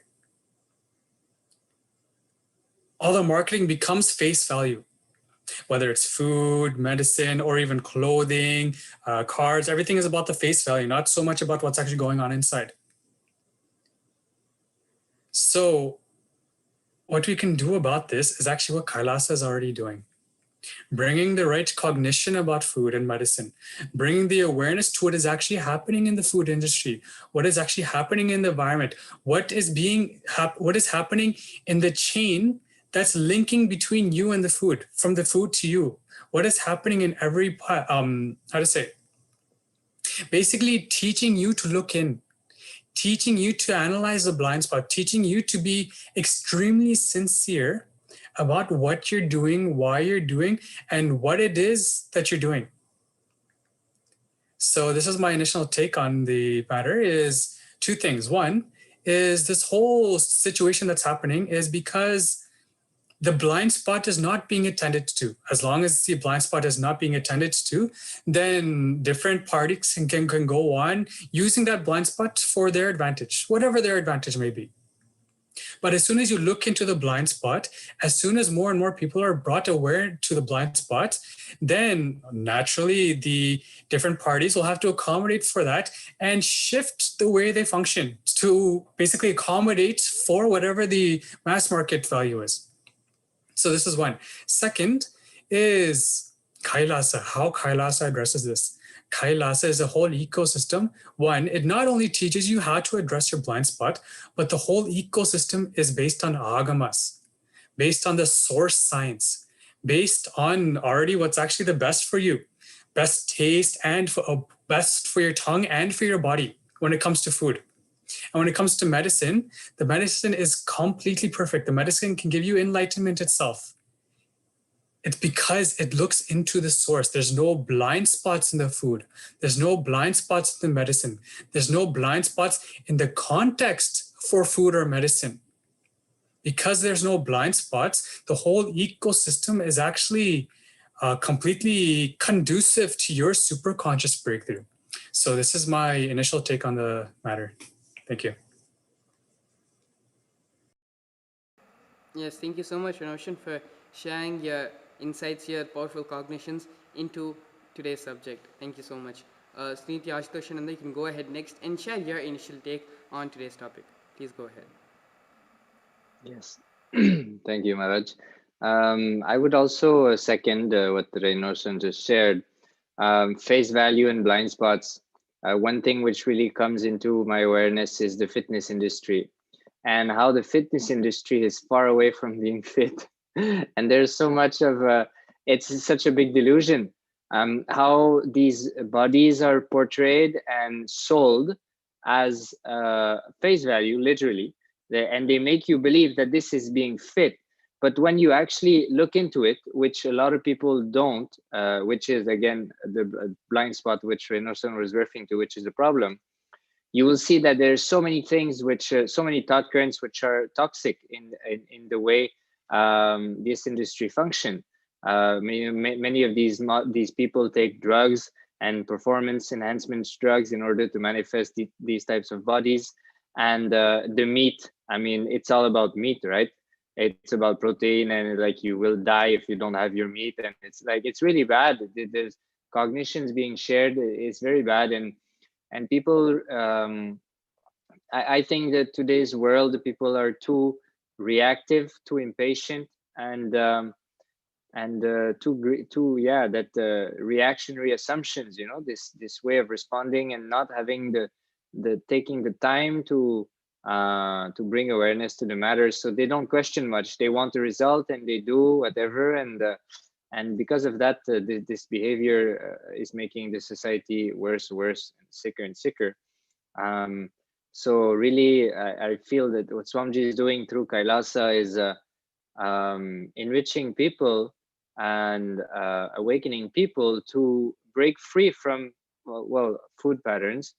all the marketing becomes face value, whether it's food, medicine, or even clothing, cars, everything is about the face value, not so much about what's actually going on inside. So what we can do about this is actually what Kailasa is already doing. Bringing the right cognition about food and medicine, bringing the awareness to what is actually happening in the food industry, what is actually happening in the environment, what is happening in the chain that's linking between you and the food, from the food to you, what is happening in every part, basically teaching you to look in, teaching you to analyze the blind spot, teaching you to be extremely sincere about what you're doing, why you're doing, and what it is that you're doing. So this is my initial take on the matter is two things. One is this whole situation that's happening is because the blind spot is not being attended to. As long as the blind spot is not being attended to, then different parties can go on using that blind spot for their advantage, whatever their advantage may be. But as soon as you look into the blind spot, as soon as more and more people are brought aware to the blind spot, then naturally the different parties will have to accommodate for that and shift the way they function to basically accommodate for whatever the mass market value is. So this is one. Second is Kailasa, how Kailasa addresses this. Kailasa is a whole ecosystem. One, it not only teaches you how to address your blind spot, but the whole ecosystem is based on agamas, based on the source science, based on already what's actually the best for you, best taste and best for your tongue and for your body when it comes to food. And when it comes to medicine, the medicine is completely perfect. The medicine can give you enlightenment itself. It's because it looks into the source. There's no blind spots in the food. There's no blind spots in the medicine. There's no blind spots in the context for food or medicine. Because there's no blind spots, the whole ecosystem is actually completely conducive to your superconscious breakthrough. So this is my initial take on the matter. Thank you. Yes, thank you so much, Renoshan, for sharing your insights, your powerful cognitions into today's subject. Thank you so much. Srinitya Ashtoshananda, you can go ahead next and share your initial take on today's topic. Please go ahead. Yes, thank you, Maharaj. I would also second what Renoshan just shared. Face value and blind spots. One thing which really comes into my awareness is the fitness industry and how the fitness industry is far away from being fit. And there's so much of, it's such a big delusion. How these bodies are portrayed and sold as face value, literally, and they make you believe that this is being fit. But when you actually look into it, which a lot of people don't, which is again the blind spot which Renoshan was referring to, which is the problem, you will see that there's so many things which, so many thought currents which are toxic in the way this industry function. Many of these people take drugs and performance enhancement drugs in order to manifest these types of bodies. And the meat, I mean, it's all about meat, right? It's about protein, and like you will die if you don't have your meat, and it's like it's really bad. There's cognitions being shared. It's very bad, and people. I think that today's world, people are too reactive, too impatient, and reactionary assumptions. You know, this way of responding and not having the taking the time to bring awareness to the matter, so they don't question much. They want the result and they do whatever, and because of that, this behavior is making the society worse, and sicker. So really, I feel that what Swamiji is doing through Kailasa is enriching people and awakening people to break free from food patterns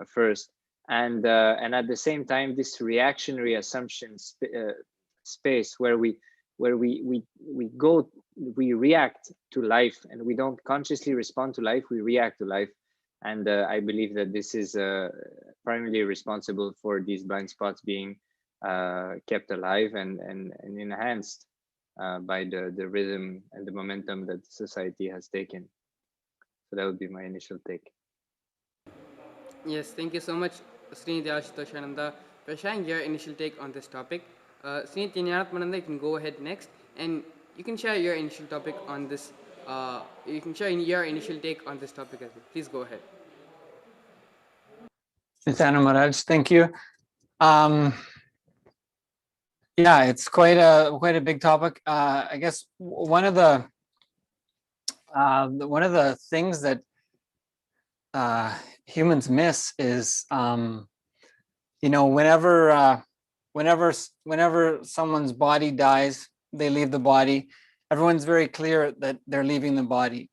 first. And at the same time, this reactionary assumption space where we react to life, and we don't consciously respond to life, we react to life. And I believe that this is primarily responsible for these blind spots being kept alive and enhanced by the rhythm and the momentum that society has taken. So that would be my initial take. Yes, thank you so much, Srinitya Ashtoshananda, for sharing your initial take on this topic. Srinitya Nyanatmananda, you can go ahead next, and you can share your initial topic on this. You can share your initial take on this topic as well. Please go ahead. Nithyananda Maharaj, thank you. Yeah, it's quite a big topic. I guess one of the things that humans miss is, you know, whenever someone's body dies, they leave the body. Everyone's very clear that they're leaving the body.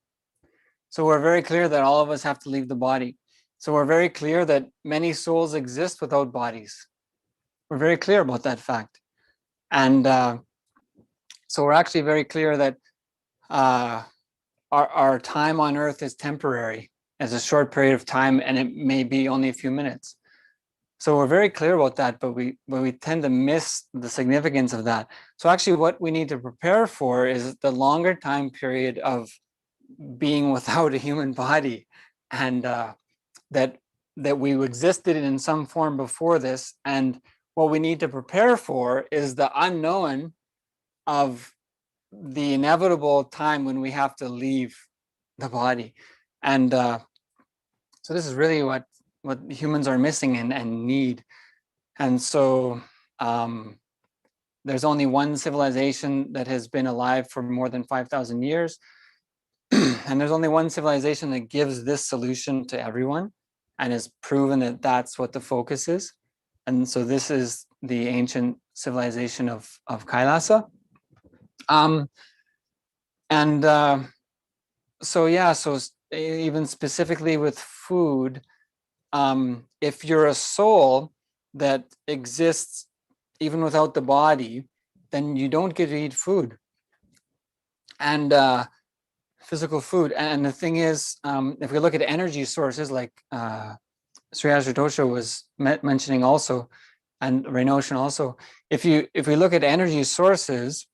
So we're very clear that all of us have to leave the body. So we're very clear that many souls exist without bodies. We're very clear about that fact. And so we're actually very clear that our time on earth is temporary. It's a short period of time, and it may be only a few minutes. So we're very clear about that, but we tend to miss the significance of that. So actually what we need to prepare for is the longer time period of being without a human body, and that we existed in some form before this. And what we need to prepare for is the unknown of the inevitable time when we have to leave the body. And so this is really what humans are missing and need. And so there's only one civilization that has been alive for more than 5,000 years. And there's only one civilization that gives this solution to everyone and has proven that that's what the focus is. And so this is the ancient civilization of Kailasa. And And so even specifically with food, if you're a soul that exists even without the body, then you don't get to eat food and physical food. And the thing is, if we look at energy sources like Sri Ashutosh was mentioning also, and Rainoshan also, if we look at energy sources,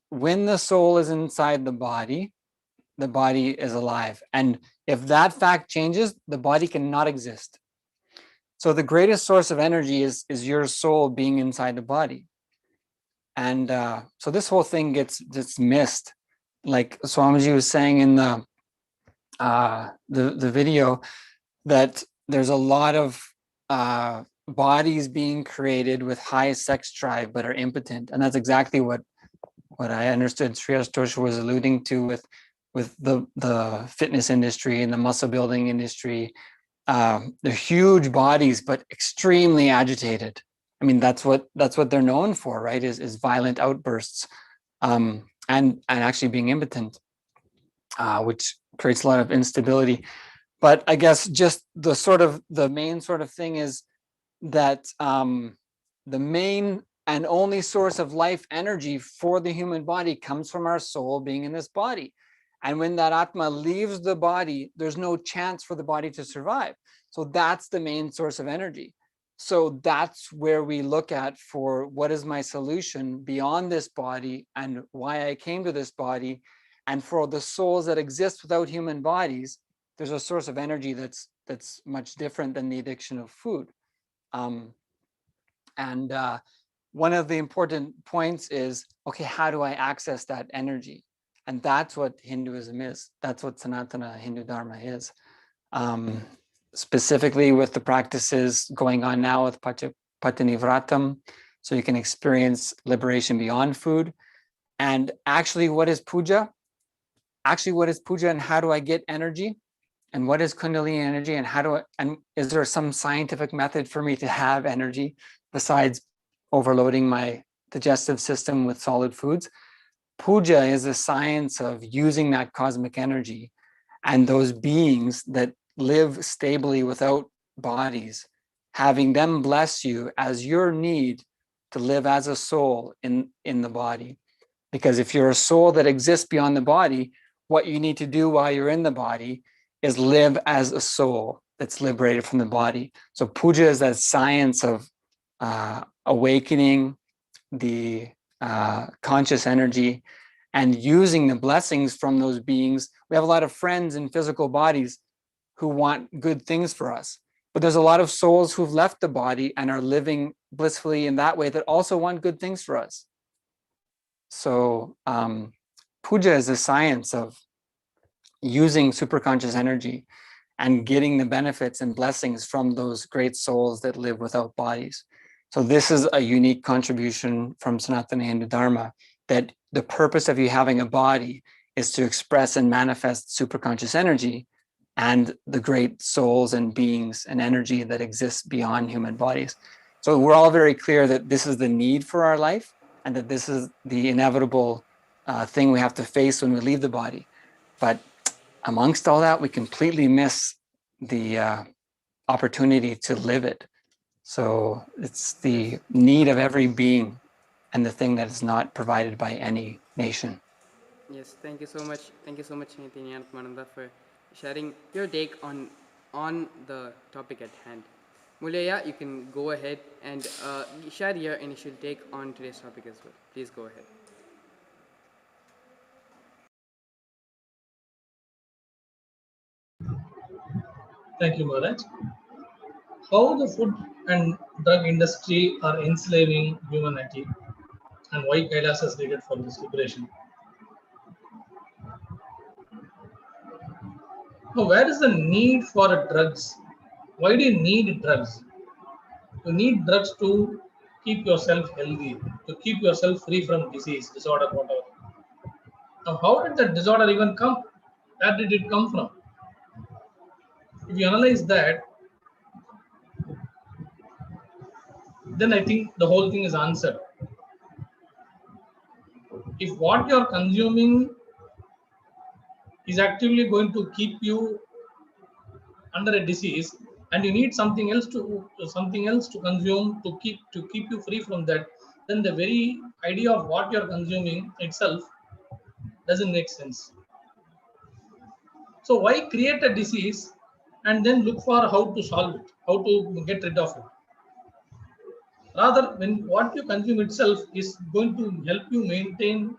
when the soul is inside the body is alive. And if that fact changes, the body cannot exist. So the greatest source of energy is your soul being inside the body. And so this whole thing gets missed. Like Swamiji was saying in the video, that there's a lot of bodies being created with high sex drive but are impotent. And that's exactly what I understood Sri Ashutosh was alluding to with the fitness industry and the muscle building industry. They're huge bodies, but extremely agitated. I mean, that's what they're known for, right? Is violent outbursts, and actually being impotent, which creates a lot of instability. But I guess just the main sort of thing is that the main and only source of life energy for the human body comes from our soul being in this body. And when that Atma leaves the body, there's no chance for the body to survive. So that's the main source of energy. So that's where we look at for what is my solution beyond this body and why I came to this body. And for the souls that exist without human bodies, there's a source of energy that's much different than the addiction of food. One of the important points is, okay, how do I access that energy? And that's what Hinduism is. That's what Sanatana Hindu Dharma is. Specifically with the practices going on now with Patanivratam, so you can experience liberation beyond food. And actually, what is puja? Actually, what is puja and how do I get energy? And what is Kundalini energy and is there some scientific method for me to have energy besides overloading my digestive system with solid foods? Puja is a science of using that cosmic energy and those beings that live stably without bodies, having them bless you as your need to live as a soul in the body. Because if you're a soul that exists beyond the body, what you need to do while you're in the body is live as a soul that's liberated from the body. So puja is that science of awakening the conscious energy and using the blessings from those beings. We have a lot of friends in physical bodies who want good things for us, but there's a lot of souls who've left the body and are living blissfully in that way that also want good things for us. So puja is a science of using superconscious energy and getting the benefits and blessings from those great souls that live without bodies. So this is a unique contribution from Sanatana Hindu Dharma, that the purpose of you having a body is to express and manifest superconscious energy and the great souls and beings and energy that exists beyond human bodies. So we're all very clear that this is the need for our life and that this is the inevitable thing we have to face when we leave the body. But amongst all that, we completely miss the opportunity to live it. So it's the need of every being and the thing that is not provided by any nation. Yes, thank you so much. Thank you so much, Nithyananda, for sharing your take on the topic at hand. Mulaya, you can go ahead and share your initial take on today's topic as well. Please go ahead. Thank you, Maharaj. How the food and drug industry are enslaving humanity and why Kailasa is needed for this liberation. Now, where is the need for drugs? Why do you need drugs? You need drugs to keep yourself healthy, to keep yourself free from disease, disorder, whatever. Now, how did that disorder even come? Where did it come from? If you analyze that, then I think the whole thing is answered. If what you're consuming is actively going to keep you under a disease, and you need something else to consume to keep you free from that, then the very idea of what you're consuming itself doesn't make sense. So why create a disease and then look for how to solve it, how to get rid of it? Rather, when what you consume itself is going to help you maintain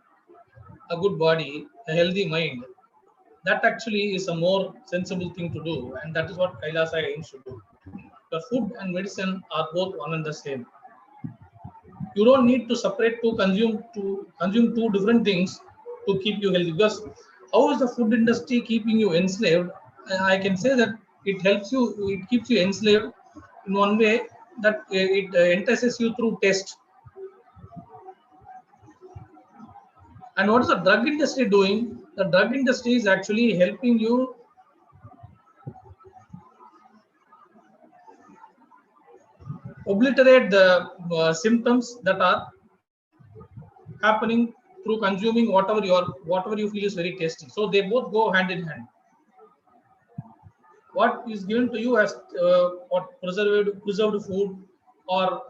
a good body, a healthy mind, that actually is a more sensible thing to do, and that is what Kailasa aims to do. The food and medicine are both one and the same. You don't need to separate to consume two different things to keep you healthy. Because how is the food industry keeping you enslaved? I can say that it keeps you enslaved in one way, that it entices you through taste. And what is the drug industry doing? The drug industry is actually helping you obliterate the symptoms that are happening through consuming whatever you feel is very tasty. So they both go hand in hand. What is given to you as what preserved food or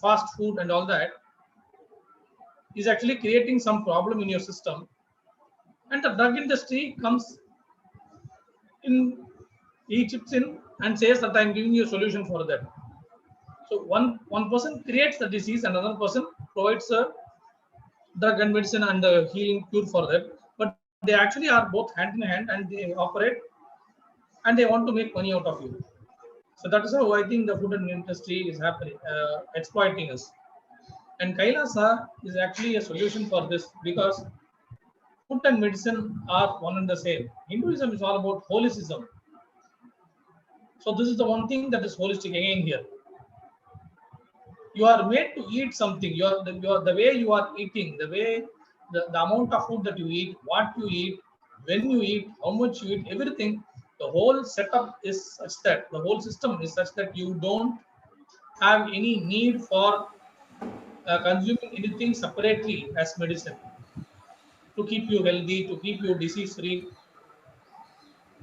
fast food and all that is actually creating some problem in your system, and the drug industry comes in, he chips in and says that I'm giving you a solution for that. So one person creates the disease, another person provides a drug and medicine and healing cure for that. But they actually are both hand in hand, and they operate, and they want to make money out of you. So that is how I think the food and industry is happening, exploiting us. And Kailasa is actually a solution for this, because food and medicine are one and the same. Hinduism is all about holicism. So this is the one thing that is holistic again here. You are made to eat something. The way you are eating, the amount of food that you eat, what you eat, when you eat, how much you eat, everything. The whole setup is such that the whole system is such that you don't have any need for consuming anything separately as medicine to keep you healthy, to keep you disease free,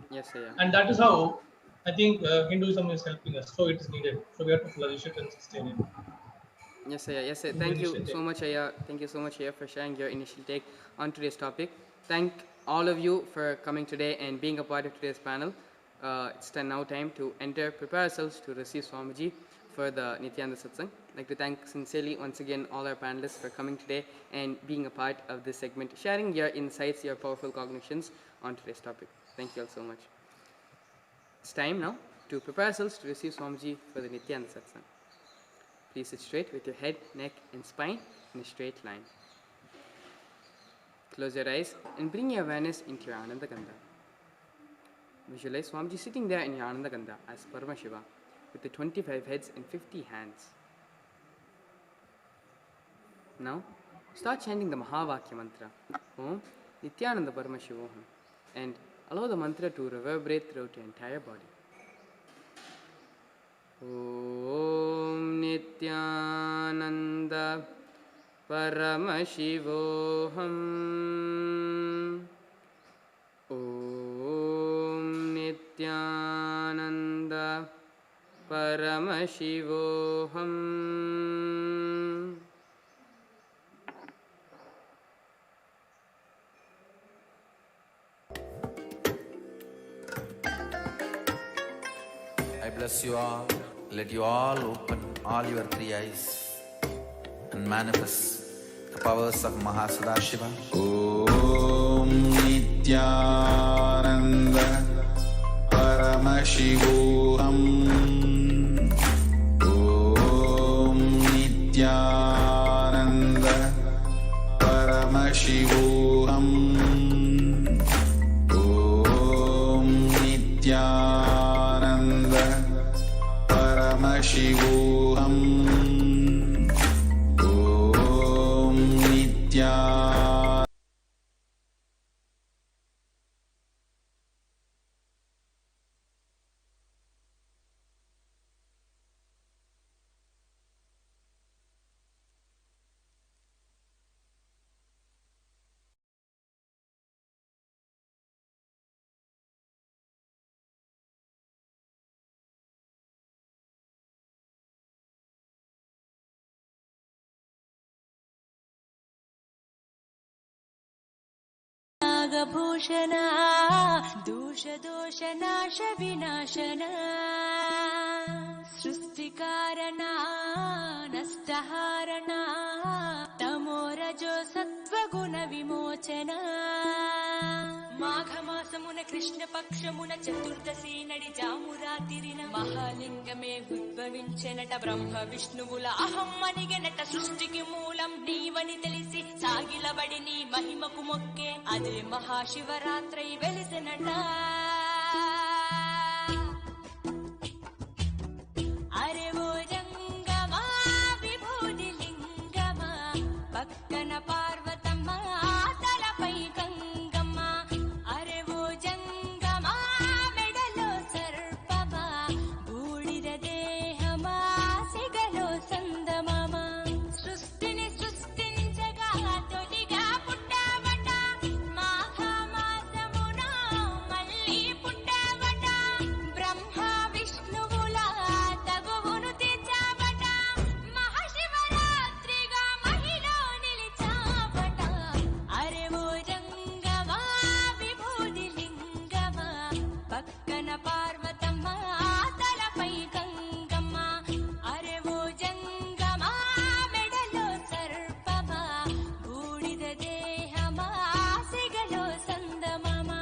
Yes, yeah. and that is how I think Hinduism is helping us. So it is needed. So we have to flourish it and sustain it. Yes, Aya. Yes, Aya. Your Thank you initial so take. much, Aya. Thank you so much, Aya, for sharing your initial take on today's topic. Thank all of you for coming today and being a part of today's panel. It's now time to prepare ourselves to receive Swamiji for the Nityananda Satsang. I'd like to thank sincerely once again all our panelists for coming today and being a part of this segment, sharing your insights, your powerful cognitions on today's topic. Thank you all so much. It's time now to prepare ourselves to receive Swamiji for the Nityananda Satsang. Please sit straight with your head, neck and spine in a straight line. Close your eyes and bring your awareness into your Ananda Gandha. Visualize Swamiji sitting there in your Ananda Gandha as Paramashiva with the 25 heads and 50 hands. Now, start chanting the Mahavakya mantra, Om Nithyananda Paramashivoham, and allow the mantra to reverberate throughout your entire body. Om Nithyananda Paramashivoham. Om Nithyananda Paramashivoham. I bless you all. Let you all open all your three eyes and manifest the powers of Mahasadashiva. Om Nithyananda Paramashivoham. Om Nithyananda Paramashivoham. Om Nithyananda Paramashivoham. Om Nithyananda Nagabhushana दोष विनाशना सृष्टिकारणा नष्टहारणा तमोरजो सत्त्वगुण विमोचना మాఘమాసమున కృష్ణ పక్షమున చతుర్దశి నడి జామురాతిరిన మహాలింగమే ఉద్భవించెనట బ్రహ్మ విష్ణువుల అహం అనిగెనట సృష్టికి మూలం నీవని తెలిసి సాగిలబడి నీ మహిమకు మొక్కే అదే మహాశివరాత్రి వెలిసెనట అరే ఓ రంగమా విభూది లింగమా పక్కన పార్వతమ్మ తలపై గంగమ్మ అరే ఓ జంగమా మెడలో సర్పమా బూడిద దేహమా సిగలో సందమమా సృష్టిని సృష్టించగా తొలిగా పుట్టావట మాఘమాసమున మళ్ళీ పుట్టావట బ్రహ్మ విష్ణువుల తగువును తీర్చావట మహాశివరాత్రిగా మహిలో నిలిచావట అరే ఓ రంగమా విభూది లింగమా పక్కన పార్వతమ్మ తలపై గంగమ్మ అరే ఓ జంగమా మెడలో సర్పమా బూడిద దేహమా సిగలో సందమమా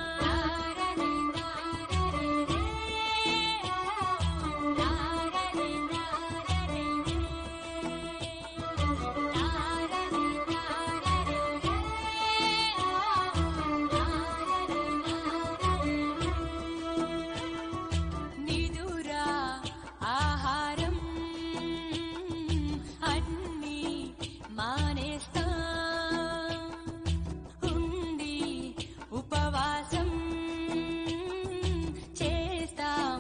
నిదురా ఆహారం అన్నీ మానేస్తా ఉండి ఉపవాసం చేస్తాం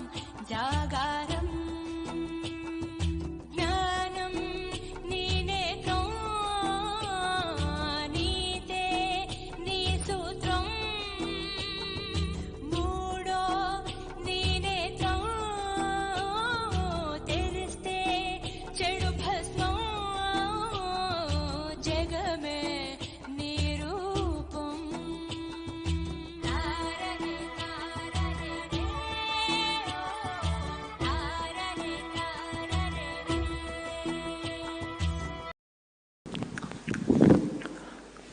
జాగారం జ్ఞానం నీ నేత్రం నీతే నీ సూత్రం మూడో నీ నేత్రం తెరిస్తే చెడు భస్మం జగమే నీ రూపం తారని తారని రే తారని తారని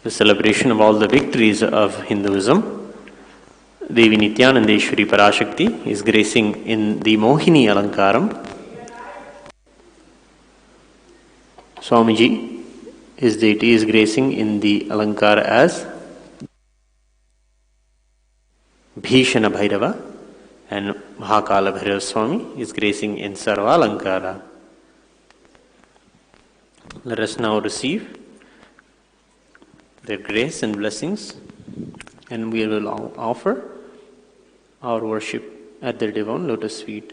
The celebration of all the victories of Hinduism, Devi Nithyanandeshwari Parashakti is gracing in the Mohini Alankaram. Swamiji, his deity, is gracing in the Alankara as Bhishana Bhairava, and Mahakala Bhairava Swami is gracing in Sarva Alankara. Let us now receive their grace and blessings, and we will offer our worship at their divine lotus feet.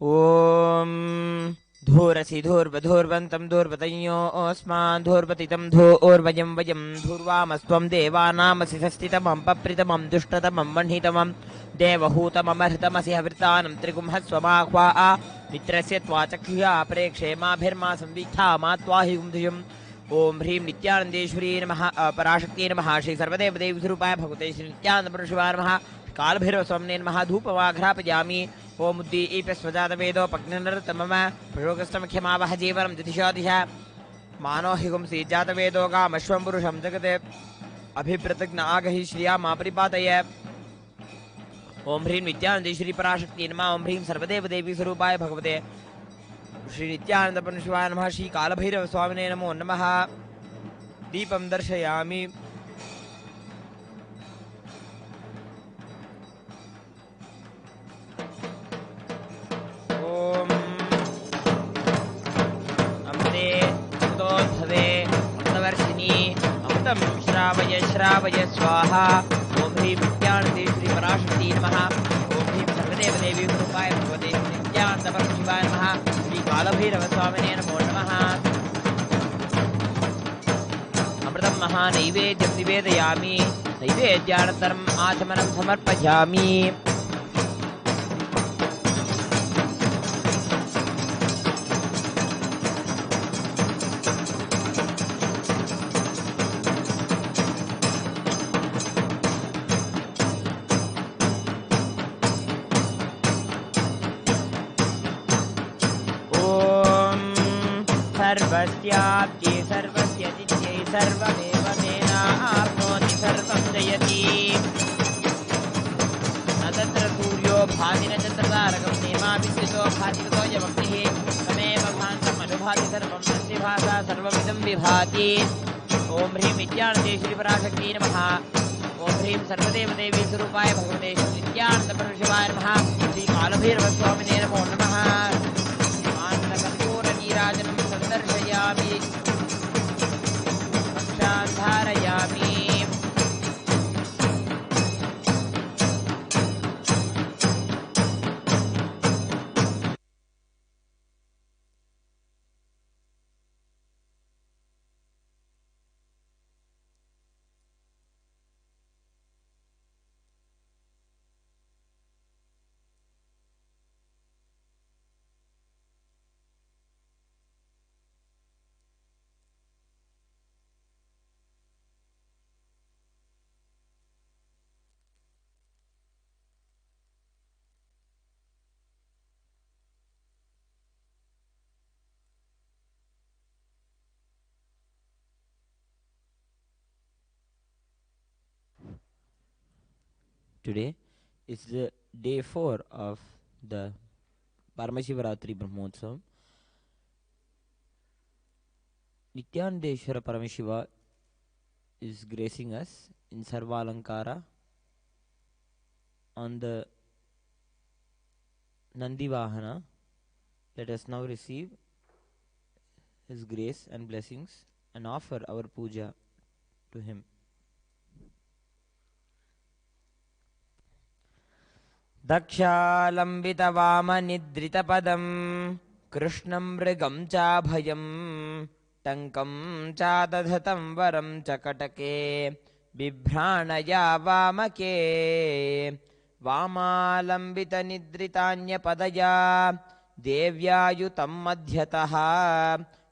ॐ धूरसि धूर्वधूर्वन्तं धूर्वतयोऽस्मान् धूर्वतितं धूर्वयं वयं धूर्वामस्त्वं देवानामसि षष्टितमं पप्रितमं दुष्टतमं वह्नितमं देवहूतममहृतमसि हवृतानं त्रिगुंहस्वमाह्वा मित्रस्य त्वा चक्षुषा प्रेक्षेमाभिर्मा संवीक्षा मा त्वाहि गुंधियम् ओम ह्रीं नित्यानंदेश्वरी नमः पराशक्ति नमः श्री सर्वदेवदेवी स्वरूपाय भगवते श्री नित्यानंदपरमेश्वराय नमः कालभैरव स्वामिने नमः धूपमाघ्रापयामि ओम उद्दीपस्वजातवेदो पग्ननरतमम प्रयोगस्तमख्यमावह जीवनं दिदिशादिशा मानो हिगुंसि जातवेदो गामश्वं पुरुषं जगते अभिप्रतिज्ञ आगहि श्रिया मा परिपातय ओम ह्रीं नित्यानंदेश्वरी पराशक्ति नमः ओम ह्रीं सर्वदेवदेवी स्वरूपाय भगवते श्री नित्यानंदपरमेश्वराय नमः श्री कालभैरव स्वामिने नमो नमः दीपं दर्शयामि ओम अम्बे श्रावय स्वाहा ओम ह्रीं नित्यानन्दे श्री पराशक्ति नमः ओम ह्रीं सर्वदेव देवी रूपाय भगवते नित्यानन्द परमशिवाय नमः श्री कालभैरव स्वामिने नमो नमः अमृतं महानैवेद्यं निवेदयामि नैवेद्यानन्तरम् आचमनं समर्पयामि सर्वस्याप्त्यै सर्वस्य जित्यै सर्वमेव तेनाप्नोति सर्वं जयति न तत्र सूर्यो भाति न तत्र तारकं नेमा विद्युतो भाति ततो यमग्निः तमेव भान्तम् अनुभाति सर्वं तस्य भासा सर्वमिदं विभाति ॐ ह्रीं नित्यानन्दे श्रीपराशक्ति नमः ॐ ह्रीं सर्वदेवदेवी स्वरूपाय भगवते नित्यानन्दपरमशिवाय नमः श्रीकालभैरवस्वामिने नमो नमः मानकर्पूरनीराजनं दर्शयामि कक्षान् धारयामि Today is the day 4 of the Paramashivaratri Brahmotsavam. Nithyanandeshwara Paramashiva is gracing us in Sarvalankara on the Nandi Vahana. Let us now receive his grace and blessings and offer our puja to him. दक्षालम्बितवामनिद्रितपदं कृष्णं मृगं चाभयं टङ्कं चादधतं वरं च कटके बिभ्राणया वामके वामालम्बितनिद्रितान्यपदया देव्यायुतं मध्यतः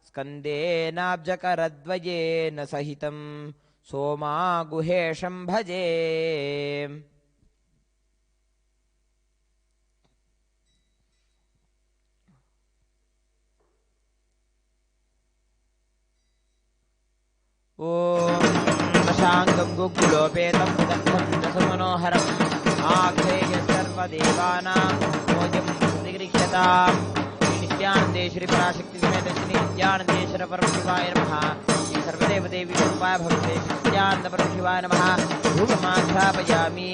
स्कन्देनाब्जकरद्वयेन सहितं सोमागुहेशं भजे ॐ शाङ्गं गुग्गुलोपेतं दग्धं दशमनोहरम् आख्येय सर्वदेवानां मोजं प्रतिगृह्यतां श्रीनित्यानन्दे श्रीपराशक्ति समेत श्रीनित्यानन्देश्वर परमशिवाय नमः श्री सर्वदेवदेवी रूपाय भगवते नित्यानन्द परमशिवाय नमः धूपमाघ्रापयामि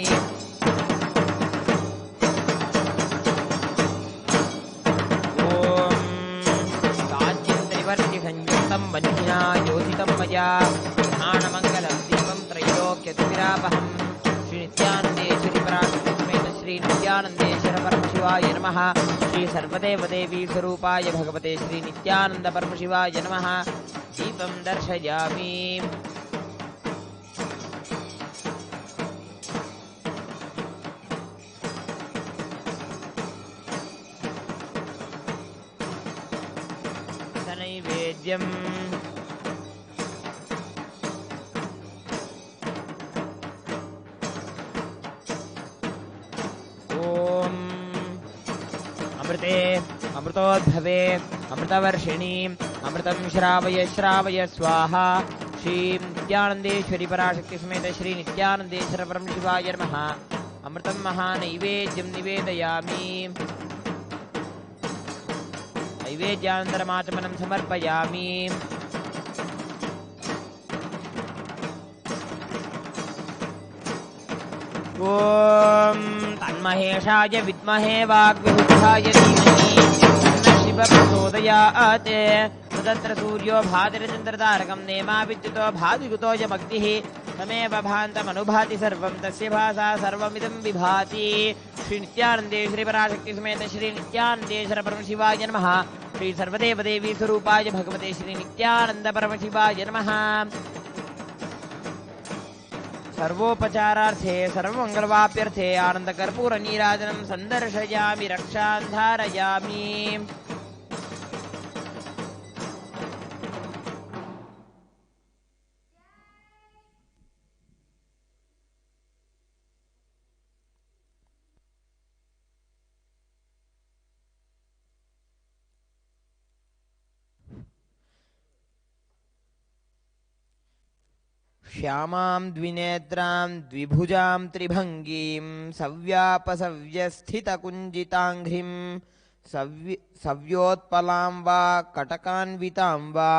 संयुक्तं वह्निना योजितं मया ध्यानमङ्गलं दीपं त्रैलोक्यतिविरापहं श्रीनित्यानन्देश्वरि पराशक्ति समेत श्रीनित्यानन्देश्वर परमशिवाय नमः श्री सर्वदेवदेवी स्वरूपाय भगवते श्रीनित्यानन्द परमशिवाय नमः दीपं दर्शयामि नैवेद्यम् ॐ अमृते अमृतोद्भवे अमृतवर्षिणीम् अमृतं श्रावय श्रावय स्वाहा श्रीं नित्यानन्देश्वरि पराशक्ति समेत श्री नित्यानन्देश्वर परमशिवाय नमः अमृतं महानैवेद्यं निवेदयामि नैवेद्यानन्तरमाचमनं समर्पयामि ॐ तन्महेशाय विद्महे वाग्विरुद्धाय धीमहि तन्नः शिवः प्रचोदयात् न तत्र सूर्यो भातिरचन्द्रतारकं नेमा विद्युतो भाति कुतो च भक्तिः तमेव भान्तमनुभाति सर्वं तस्य भासा सर्वमिदं विभाति। श्री नित्यानंदेश्वरी पराशक्ति समेत श्री नित्यानंदेश्वर परमशिवाय नमः। श्री सर्वदेव देवी स्वरूपाय भगवते श्री नित्यानंद परमशिवाय नमः। सर्वोपचारार्थे सर्वमंगलवाप्यर्थे आनंद कर्पूर नीराजनं संदर्शयामि रक्षां धारयामि। श्यामां द्विनेत्रां द्विभुजां त्रिभंगीं सव्यापसव्यस्थितकुञ्जिताङ्घ्रिं सव्योत्पलां वा कटकान्वितां वा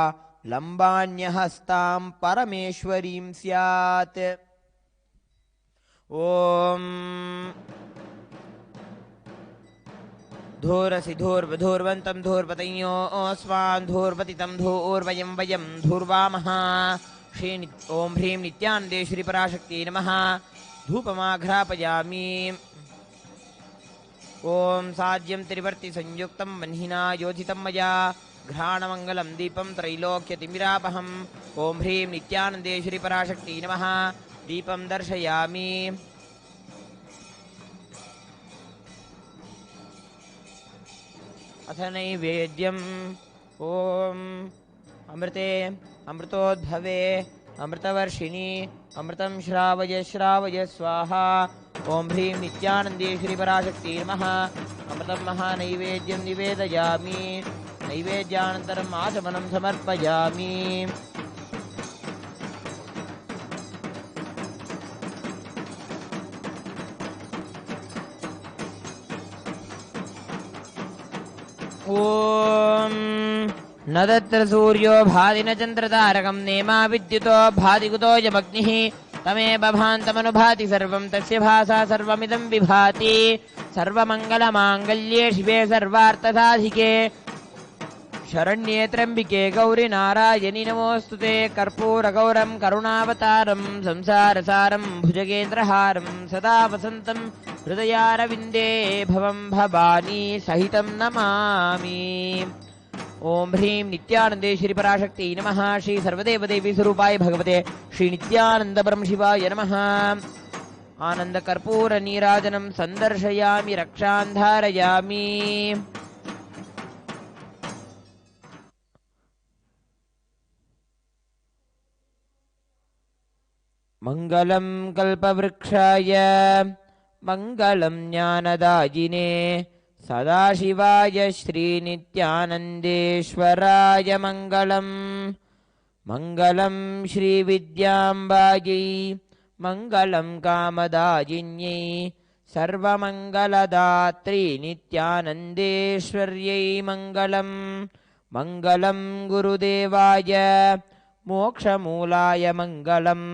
लम्बान्यहस्तां परमेश्वरीं स्यात्। ॐ धूरसि धूर्वधूर्वन्तं धूर्वतयो अस्मान् धूर्वतितं धूर्वयं वयं धूर्वामः। ओम ह्रीं नित्यानंदेश्वरी पराशक्ति नमः। धूपमाघ्रापयामि। ओम साज्यं त्रिवर्ति संयुक्तं वह्निना योजितं मया घ्राणमंगलं दीपं त्रैलोक्यतिमिरापहम्। ओम ह्रीं नित्यानंदेश्वरी पराशक्ति नमः। दीपं दर्शयामि। अथ नैवेद्यम्। ओम अमृते अमृतोद्भवे अमृतवर्षिणी अमृतं श्रावय श्रावय स्वाहा। ओम ह्रीं नित्यानंदेश्वरी पराशक्ति नमः। अमृतं महानैवेद्यं निवेदयामि। नैवेद्यानन्तरम् आचमनं समर्पयामि। ओम न तत्र सूर्यो भाति न चन्द्रतारकं नेमा विद्युतो भाति कुतोऽयमग्निः तमेव भान्तमनुभाति सर्वं तस्य भासा सर्वमिदं विभाति। सर्वमङ्गलमाङ्गल्ये शिवे सर्वार्थसाधिके शरण्ये त्र्यम्बिके गौरि नारायणि नमोऽस्तुते। कर्पूरगौरं करुणावतारं संसारसारं भुजगेन्द्रहारं सदा वसन्तं हृदयारविन्दे भवं भवानी सहितं नमामि। ओम ह्रीं नित्यानंदेश्वरी पराशक्ति नमः। श्री सर्वदेव देवी स्वरूपाय भगवते श्री नित्यानंद परमशिवाय नमः। आनंद कर्पूर नीराजनं संदर्शयामि रक्षां धारयामि। मंगलं कल्पवृक्षाय मंगलं ज्ञानदायिने सदाशिवाय श्रीनित्यानन्देश्वराय मङ्गलम्। मङ्गलं श्रीविद्याम्बायै मङ्गलं कामदायिन्यै सर्वमङ्गलदात्री नित्यानन्देश्वर्यै मङ्गलम्। मङ्गलं गुरुदेवाय मोक्षमूलाय मङ्गलम्।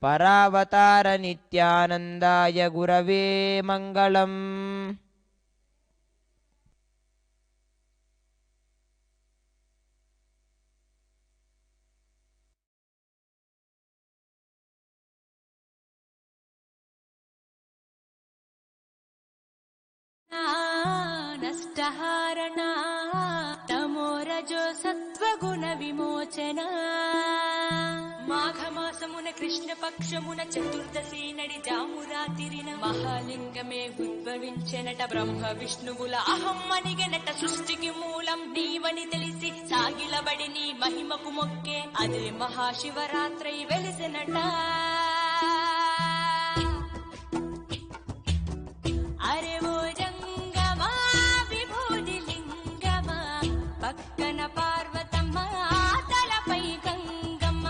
परावतार नित्यानन्दाय गुरवे मङ्गलम्। नष्टहारणा तमोरजो सत्त्वगुण विमोचना माघमासमुन कृष्णपक्षमुन चतुर्दशी नडि जामुरातिरिन महालिंगमे उद्भविంచెనట బ్రహ్మ విష్ణువుల అహం అనిగెనట సృష్టికి మూలం నీవని తెలిసి సాగిలబడి నీ మహిమకు మొక్కే అదే మహాశివరాత్రి వెలిసెనట అరే ఓ జంగమా విభూది లింగమా పక్కన పార్వతమ్మ తలపై గంగమ్మ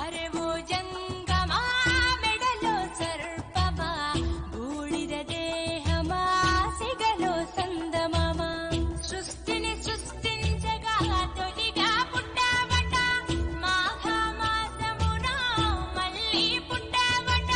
అరే ఓ జంగమా మెడలో సర్పమా బూడిద దేహమా సిగలో సందమమా సృష్టిని సృష్టించగా తొలిగా పుట్టావట మాఘమాసమున మళ్ళీ పుట్టావట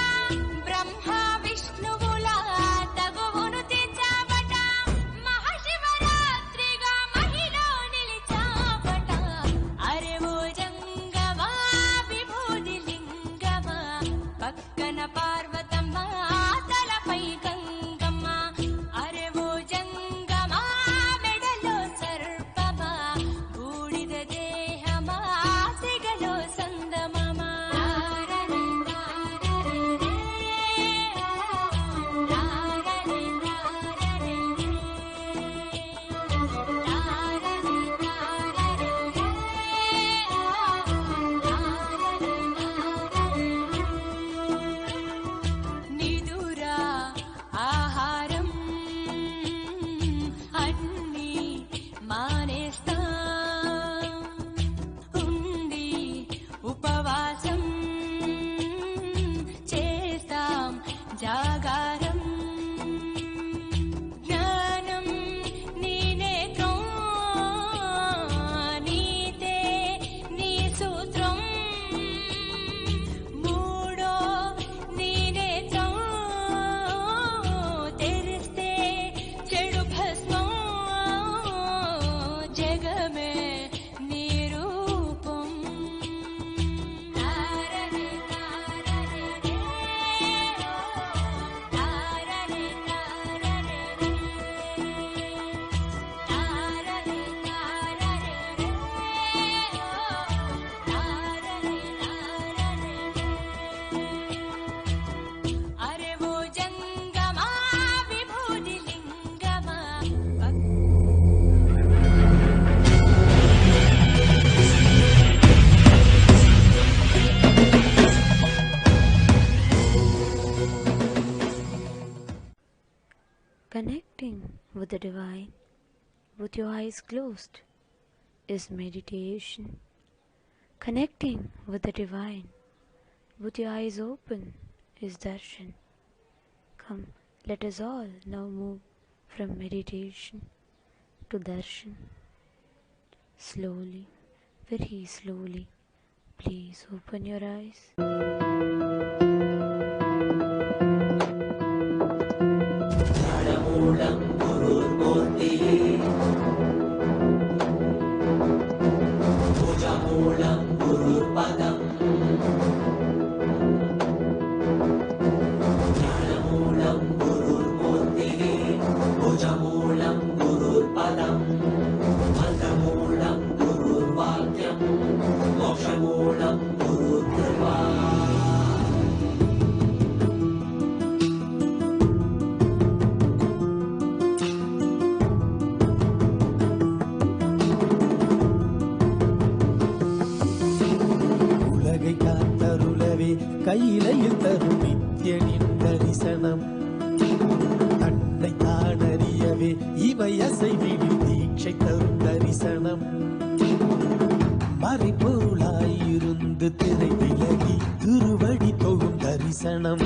with the divine with your eyes closed is meditation. Connecting with the divine with your eyes open is darshan. Come, let us all now move from meditation to darshan. Slowly, very slowly, please open your eyes. உலகை காத்தருளவே கையிலையில் தரும் நித்யனின் தரிசனம் தன்னை தானறியவே இவை அசைவிடில் தீட்சை தரும் தரிசனம் மறைப்பொருளாயிருந்து திரை விலகி திருவடி தொழும் தரிசனம்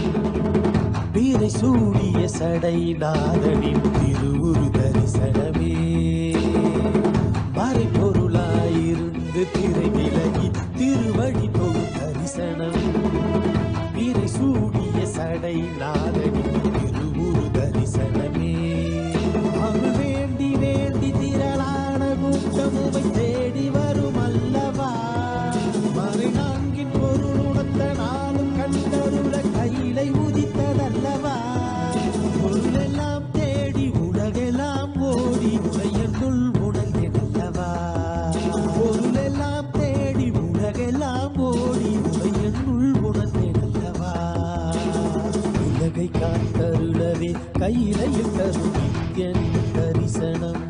வீரை சூடிய சடை நாதனின் திருவுரு தரிசனமே மறைப்பொருளாயிருந்து திரை விலகி திருவடி தொழும் தரிசனம் வீரை சூடிய சடை நாதனின் திருவுரு தரிசனமே அருள் வேண்டி வேண்டி திரளான கூட்டமுவை தேடி வரும் அல்லவா மறை நான்கின் பொருள் உணர்த்த நாளும் கண்டருள கையிலை உதித்ததல்லவா பொருளெல்லாம் தேடி உலகெல்லாம் ஓடி உடையனுள் உணர்ந்ததல்லவா பொருளெல்லாம் தேடி உலகெல்லாம் ஓடி உடையனுள் உணர்ந்ததல்லவா உலகை காத்தருளவே கையிலையில் தரும் நித்யன் தரிசனம்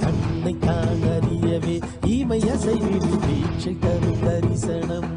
தன்னை தான் அறியவே இமை அசைவிடு தீட்சை தரும் தரிசனம்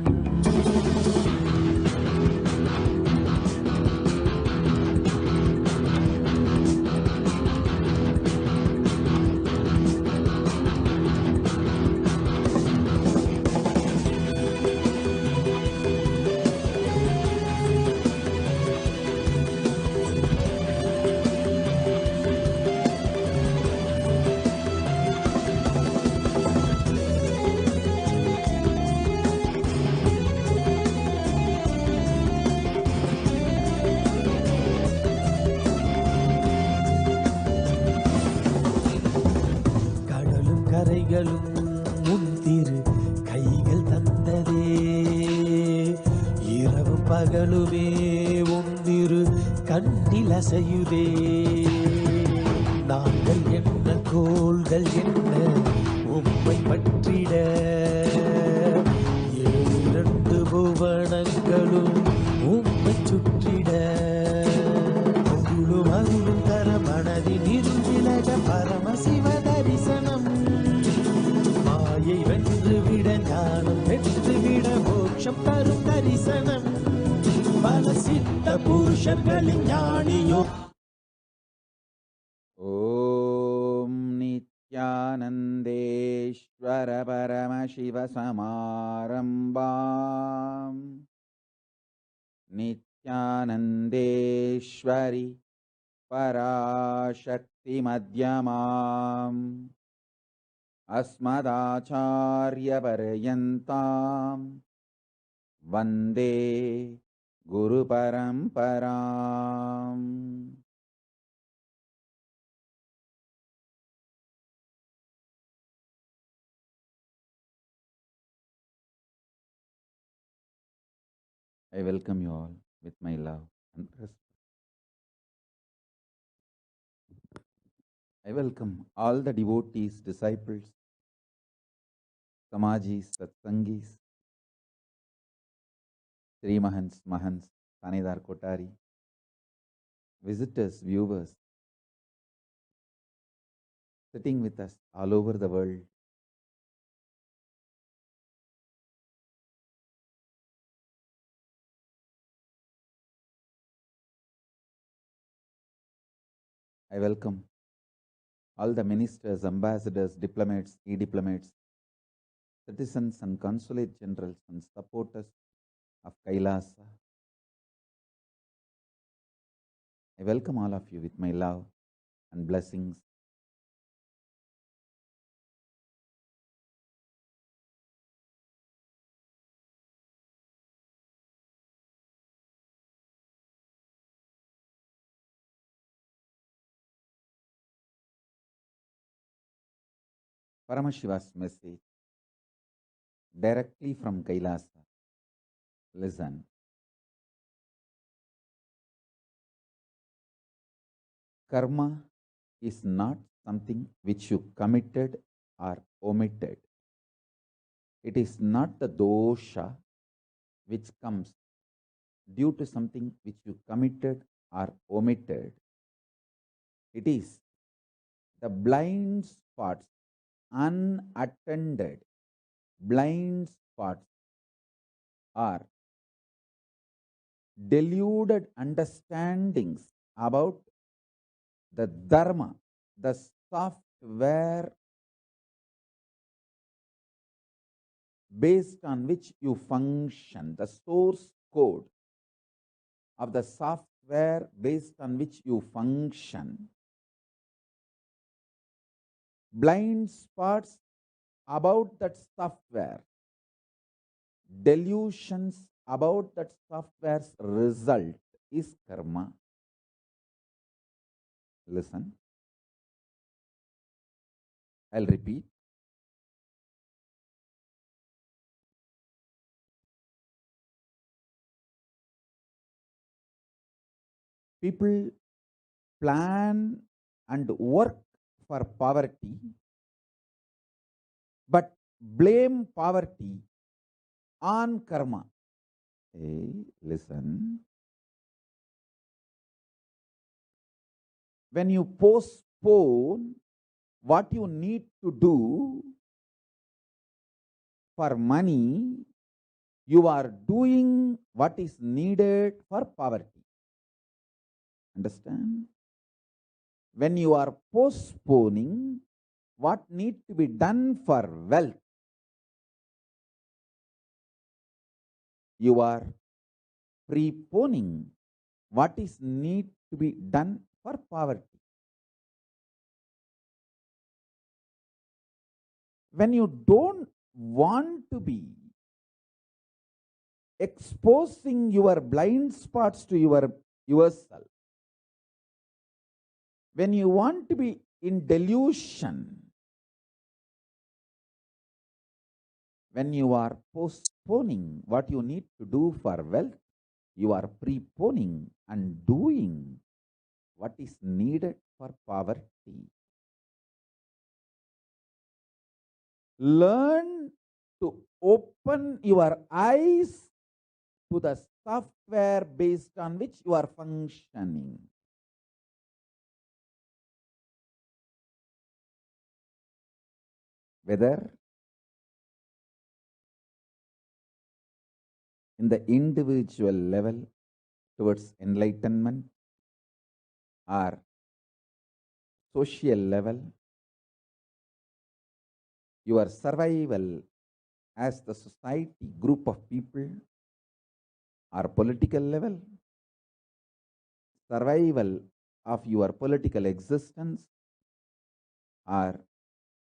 கடலும் கரைகளும் உன் திரு கைகள் தந்ததே இரவும் பகலுமே உன் திரு கண்ணில் அசையுதே நாங்கள் என்ன கோள்கள் என்ன உம்மை பற்றிட இரண்டு புவனங்களும் உம்மை சுற்றிட பொருளும் அருளும் தர மனதின் இருள் விலக பரமசிவ தரிசனம் மாயை வென்றுவிட ஞானம் பெற்றுவிட மோட்சம் தரும் தரிசனம் பல சித்த புருஷர்களின் ஞானியோ ॐ नित्यानन्देश्वर परमशिवसमारम्भाम् नित्यानन्देश्वरि पराशक्तिमध्यमाम् अस्मदाचार्यपर्यन्ताम् वन्दे गुरुपरम्पराम् I welcome you all with my love and respect. I welcome all the devotees, disciples, Samajis, Satsangis, Sri Mahants, Mahants, Tanidar Kotari, visitors, viewers, sitting with us all over the world. I welcome all the ministers, ambassadors, diplomats, e-diplomats, citizens and consulate generals and supporters of Kailasa. I welcome all of you with my love and blessings. Paramashiva's message directly from Kailasa. Listen. Karma is not something which you committed or omitted. It is not the dosha which comes due to something which you committed or omitted. It is the blind spots, unattended blind spots, are deluded understandings about the dharma, the software based on which you function, the source code of the software based on which you function. Blind spots about that software, delusions about that software's result is karma. Listen, I'll repeat. People plan and work for poverty, but blame poverty on karma. Hey, listen. When you postpone what you need to do for money, you are doing what is needed for poverty. Understand? When you are postponing what needs to be done for wealth, you are preponing what is need to be done for poverty. When you don't want to be exposing your blind spots to yourself, when you want to be in delusion, when you are postponing what you need to do for wealth, you are preponing and doing what is needed for poverty. Learn to open your eyes to the software based on which you are functioning. Whether in the individual level towards enlightenment or social level, your survival as the society, group of people, or political level, survival of your political existence, or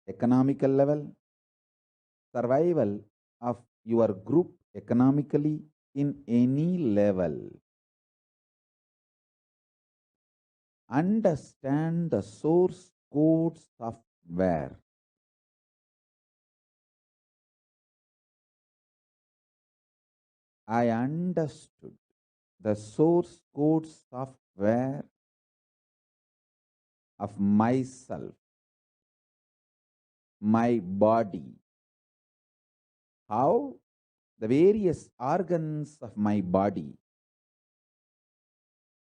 economical level, survival of your group economically in any level. Understand the source code software. I understood the source code software of myself, my body, how the various organs of my body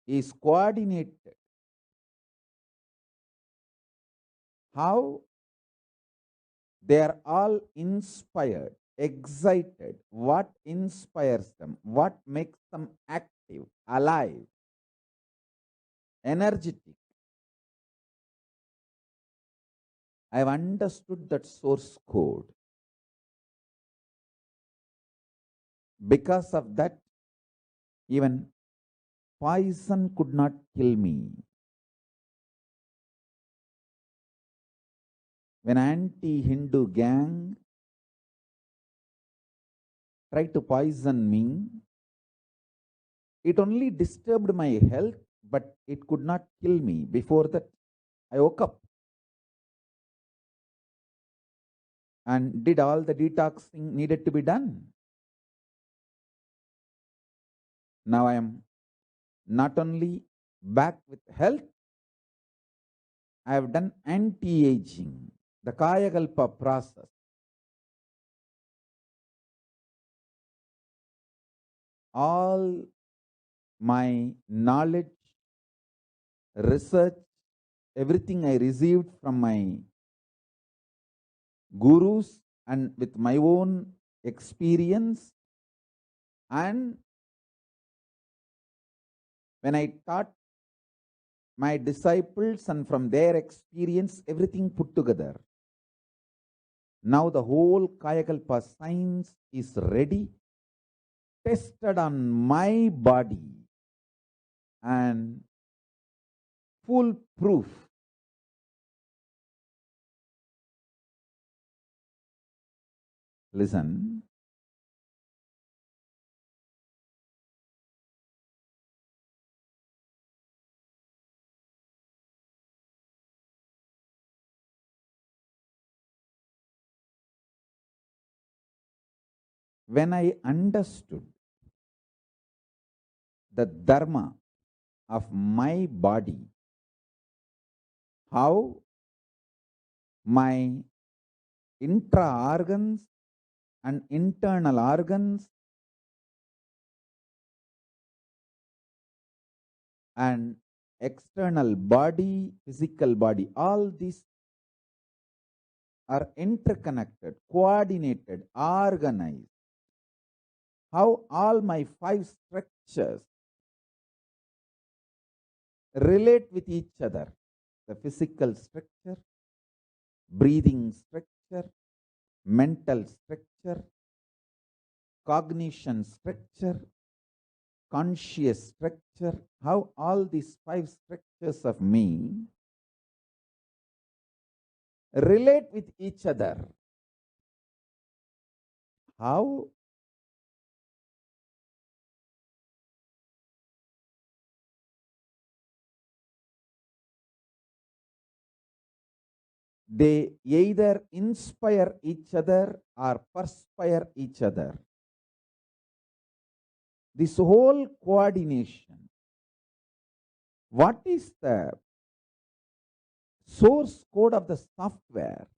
is coordinated, how they are all inspired, excited, what inspires them, what makes them active, alive, energetic, I have understood that source code. Because of that, even poison could not kill me. When anti-Hindu gang tried to poison me, it only disturbed my health, but it could not kill me. Before that, I woke up and did all the detoxing needed to be done. Now I am not only back with health, I have done anti-aging, the Kayakalpa process. All my knowledge, research, everything I received from my gurus and with my own experience, and when I taught my disciples and from their experience, everything put together. Now the whole Kayakalpa science is ready, tested on my body, and full proof. Listen. When I understood the dharma of my body, how my intra organs and internal organs and external body, physical body, all these are interconnected, coordinated, organized. How all my 5 structures relate with each other. The physical structure, breathing structure, mental structure, cognition structure, conscious structure, how all these 5 structures of me relate with each other. How they either inspire each other or perspire each other. This whole coordination, what is the source code of the software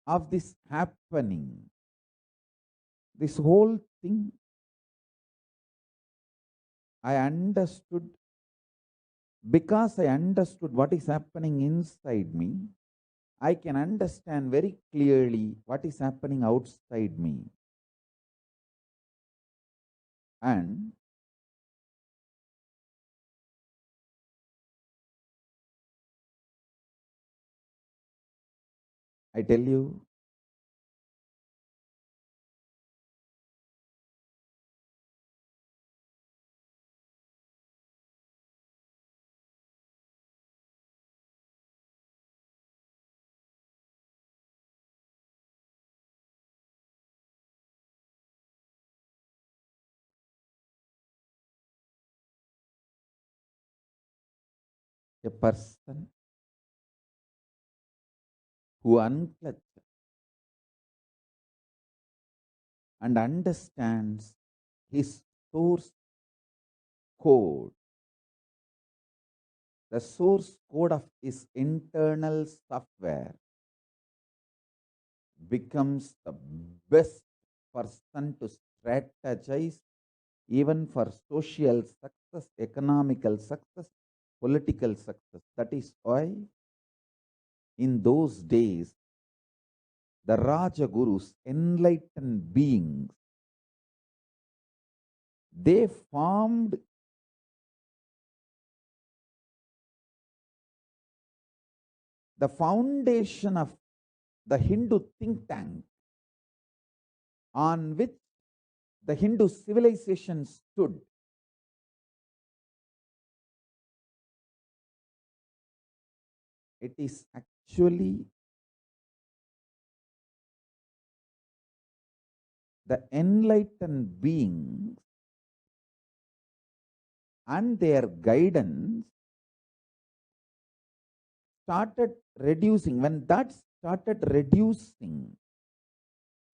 of this happening? This whole thing I understood. Because I understood what is happening inside me, I can understand very clearly what is happening outside me. And I tell you, a person who unclutches and understands his source code, the source code of his internal software, becomes the best person to strategize even for social success, economical success, political success. That is why in those days, the Raja Gurus, enlightened beings, they formed the foundation of the Hindu think tank on which the Hindu civilization stood. It is actually the enlightened beings and their guidance started reducing. When that started reducing,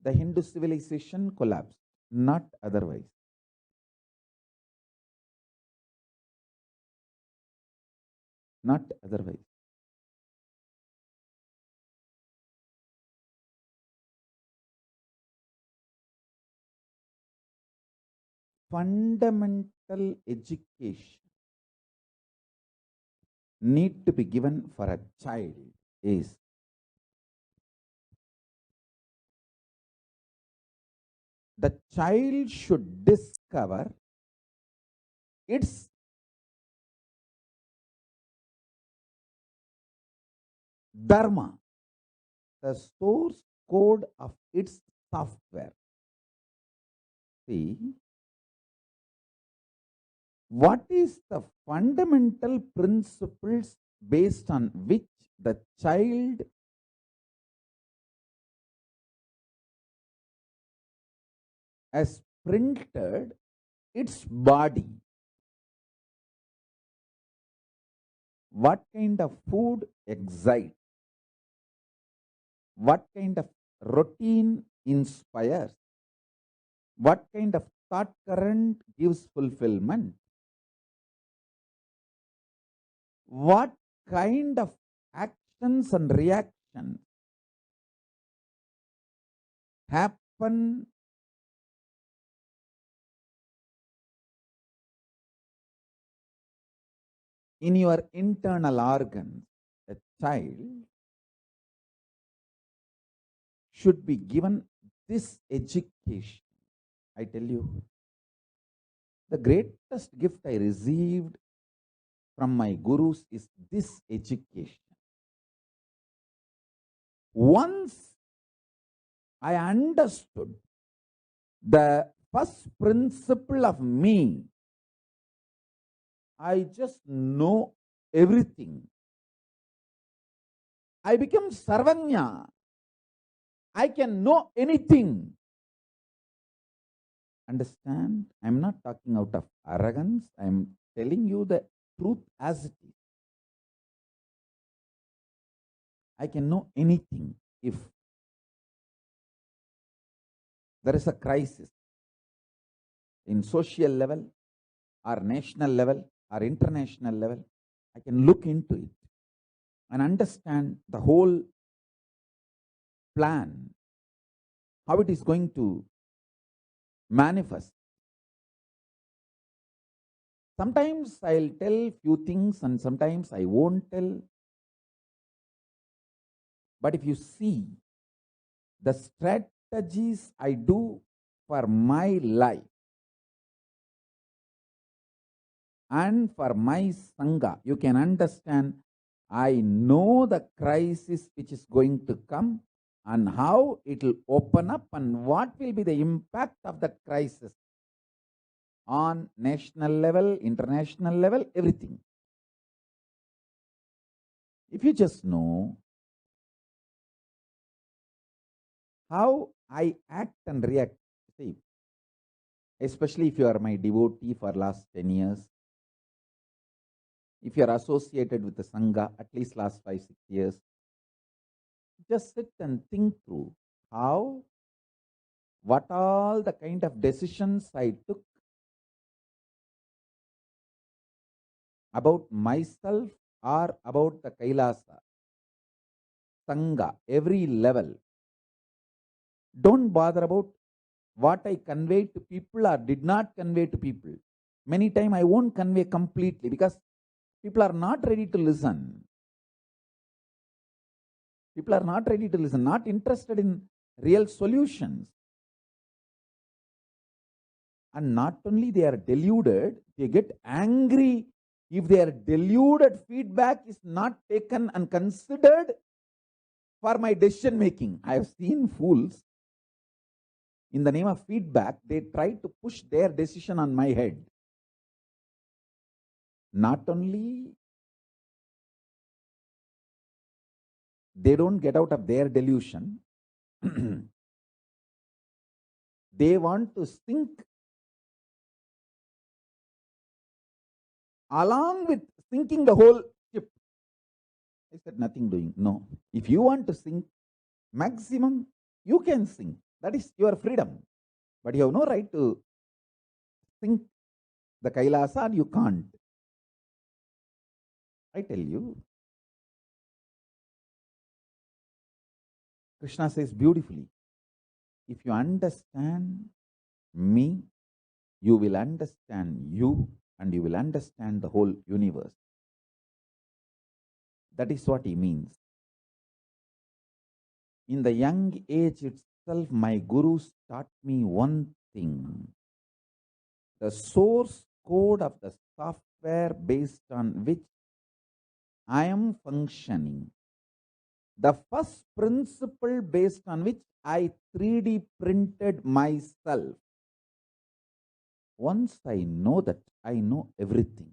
the Hindu civilization collapsed, not otherwise. Not otherwise. Fundamental education need to be given for a child is the child should discover its dharma, the source code of its software. See, what is the fundamental principles based on which the child has printed its body? What kind of food excites? What kind of routine inspires? What kind of thought current gives fulfillment? What kind of actions and reactions happen in your internal organs? A child should be given this education. I tell you, the greatest gift I received from my gurus is this education. Once I understood the first principle of me, I just know everything. I become Sarvanya. I can know anything. Understand? I am not talking out of arrogance. I am telling you the truth as it is. I can know anything. If there is a crisis in social level or national level or international level, I can look into it and understand the whole plan, how it is going to manifest. Sometimes I'll tell few things and sometimes I won't tell. But if you see the strategies I do for my life and for my Sangha, you can understand I know the crisis which is going to come and how it will open up and what will be the impact of that crisis on national level, international level, everything. If you just know how I act and react, see, especially if you are my devotee for last 10 years, if you are associated with the Sangha at least last 5-6 years, just sit and think through how, what all the kind of decisions I took about myself or about the Kailasa, Sangha, every level. Don't bother about what I conveyed to people or did not convey to people. Many times I won't convey completely because people are not ready to listen. People are not ready to listen, not interested in real solutions. And not only they are deluded, they get angry if their deluded feedback is not taken and considered for my decision making. I have seen fools, in the name of feedback, they try to push their decision on my head. Not only they don't get out of their delusion, they want to sink along with sinking the whole ship. I said, nothing doing. No. If you want to sink, maximum you can sink. That is your freedom. But you have no right to sink the Kailasa, and you can't. I tell you. Krishna says beautifully, if you understand me, you will understand you, and you will understand the whole universe. That is what he means. In the young age itself, my gurus taught me one thing. The source code of the software based on which I am functioning. The first principle based on which I 3D printed myself. Once I know that, I know everything.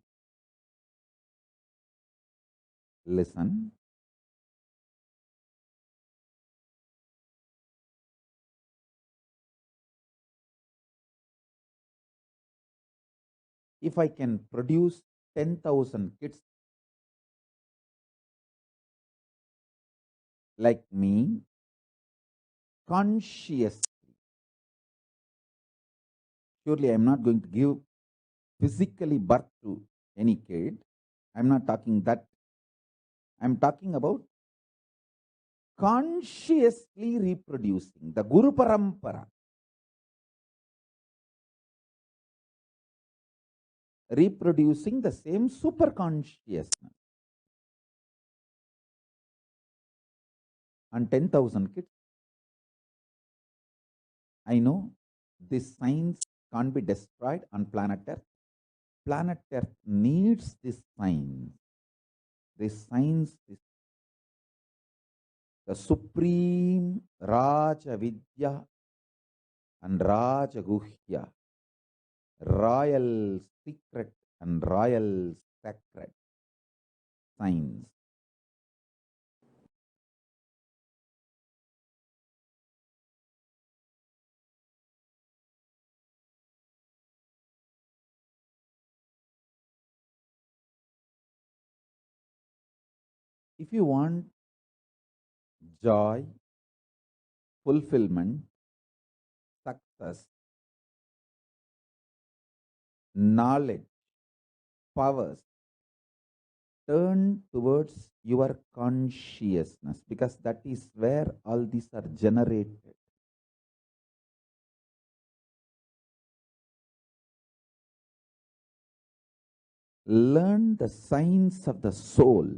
Listen. If I can produce 10,000 kids like me, consciously, surely I am not going to give physically birth to any kid. I am not talking that. I am talking about consciously reproducing the Guru Parampara. Reproducing the same super consciousness. And 10,000 kids, I know this science can't be destroyed on planet Earth. Planet Earth needs this science. This science is the supreme Raja Vidya and Raja Guhya, royal secret and royal sacred science. If you want joy, fulfillment, success, knowledge, powers, turn towards your consciousness, because that is where all these are generated. Learn the science of the soul.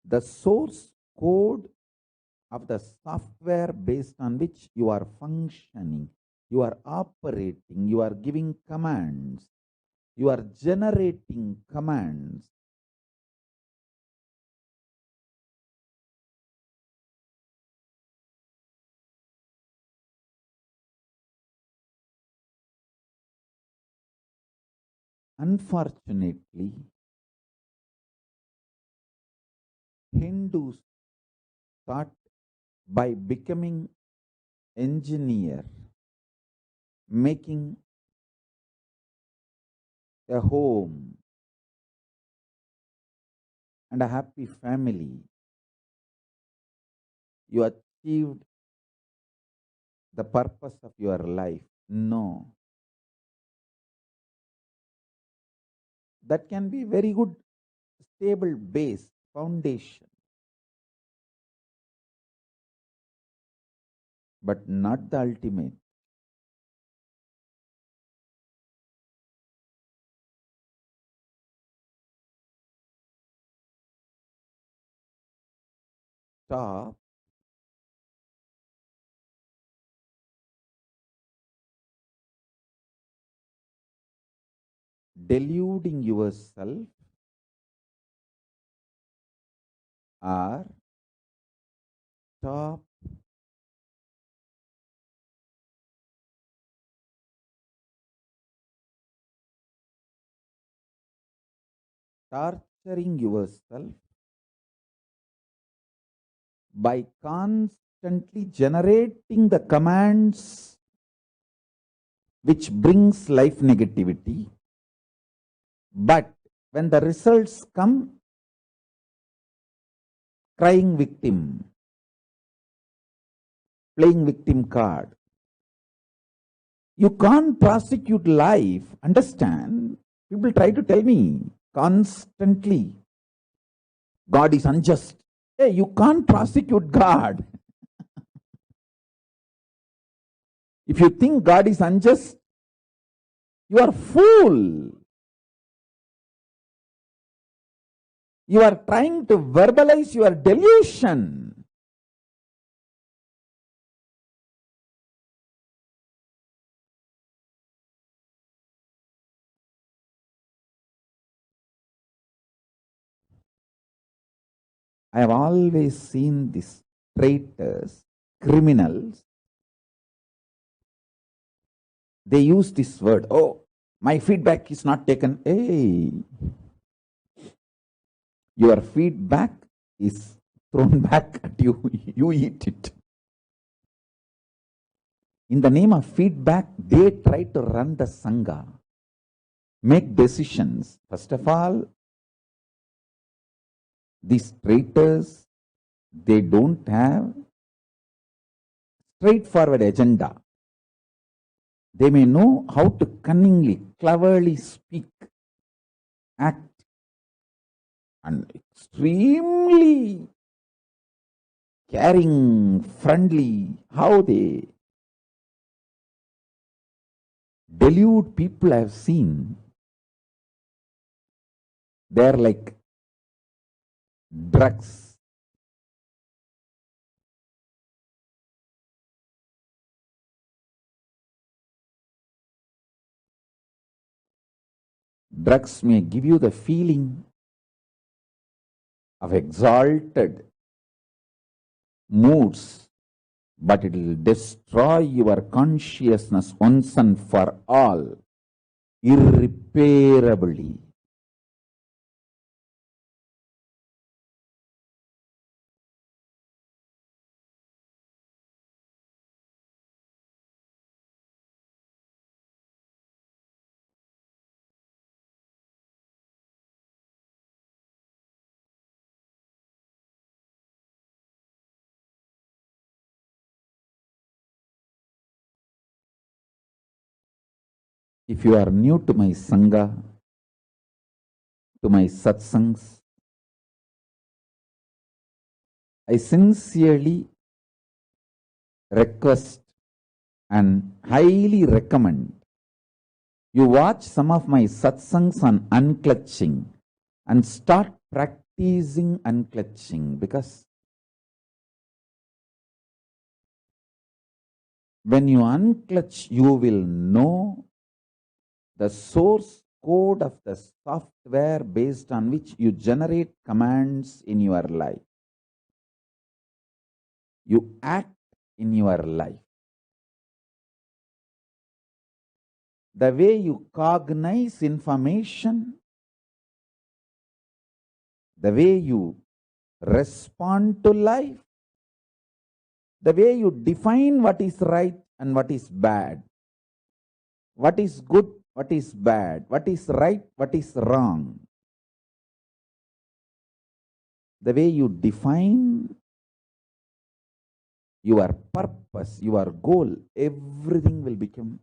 The source code of the software based on which you are functioning, you are operating, you are giving commands, you are generating commands. Unfortunately, Hindus thought by becoming engineer, making a home and a happy family, you achieved the purpose of your life. No. That can be very good, stable base, foundation, but not the ultimate. Stop deluding yourself or stop torturing yourself by constantly generating the commands which brings life negativity. But when the results come, crying victim, playing victim card. You can't prosecute life. Understand? People try to tell me constantly, God is unjust. Hey, you can't prosecute God. If you think God is unjust, you are fool. You are trying to verbalize your delusion. I have always seen these traitors, criminals. They use this word, oh, my feedback is not taken. Hey, your feedback is thrown back at you. You eat it. In the name of feedback, they try to run the Sangha, make decisions. First of all, these traitors, they don't have straightforward agenda. They may know how to cunningly, cleverly speak, act, and extremely caring, friendly, how they delude people I have seen. They're like drugs. Drugs may give you the feeling of exalted moods, but it will destroy your consciousness once and for all, irreparably. If you are new to my Sangha, to my satsangs, I sincerely request and highly recommend you watch some of my satsangs on unclutching and start practicing unclutching, because when you unclutch, you will know the source code of the software based on which you generate commands in your life. You act in your life. The way you cognize information, the way you respond to life, the way you define what is right and what is bad, what is good, what is bad, what is right, what is wrong, the way you define your purpose, your goal, everything will become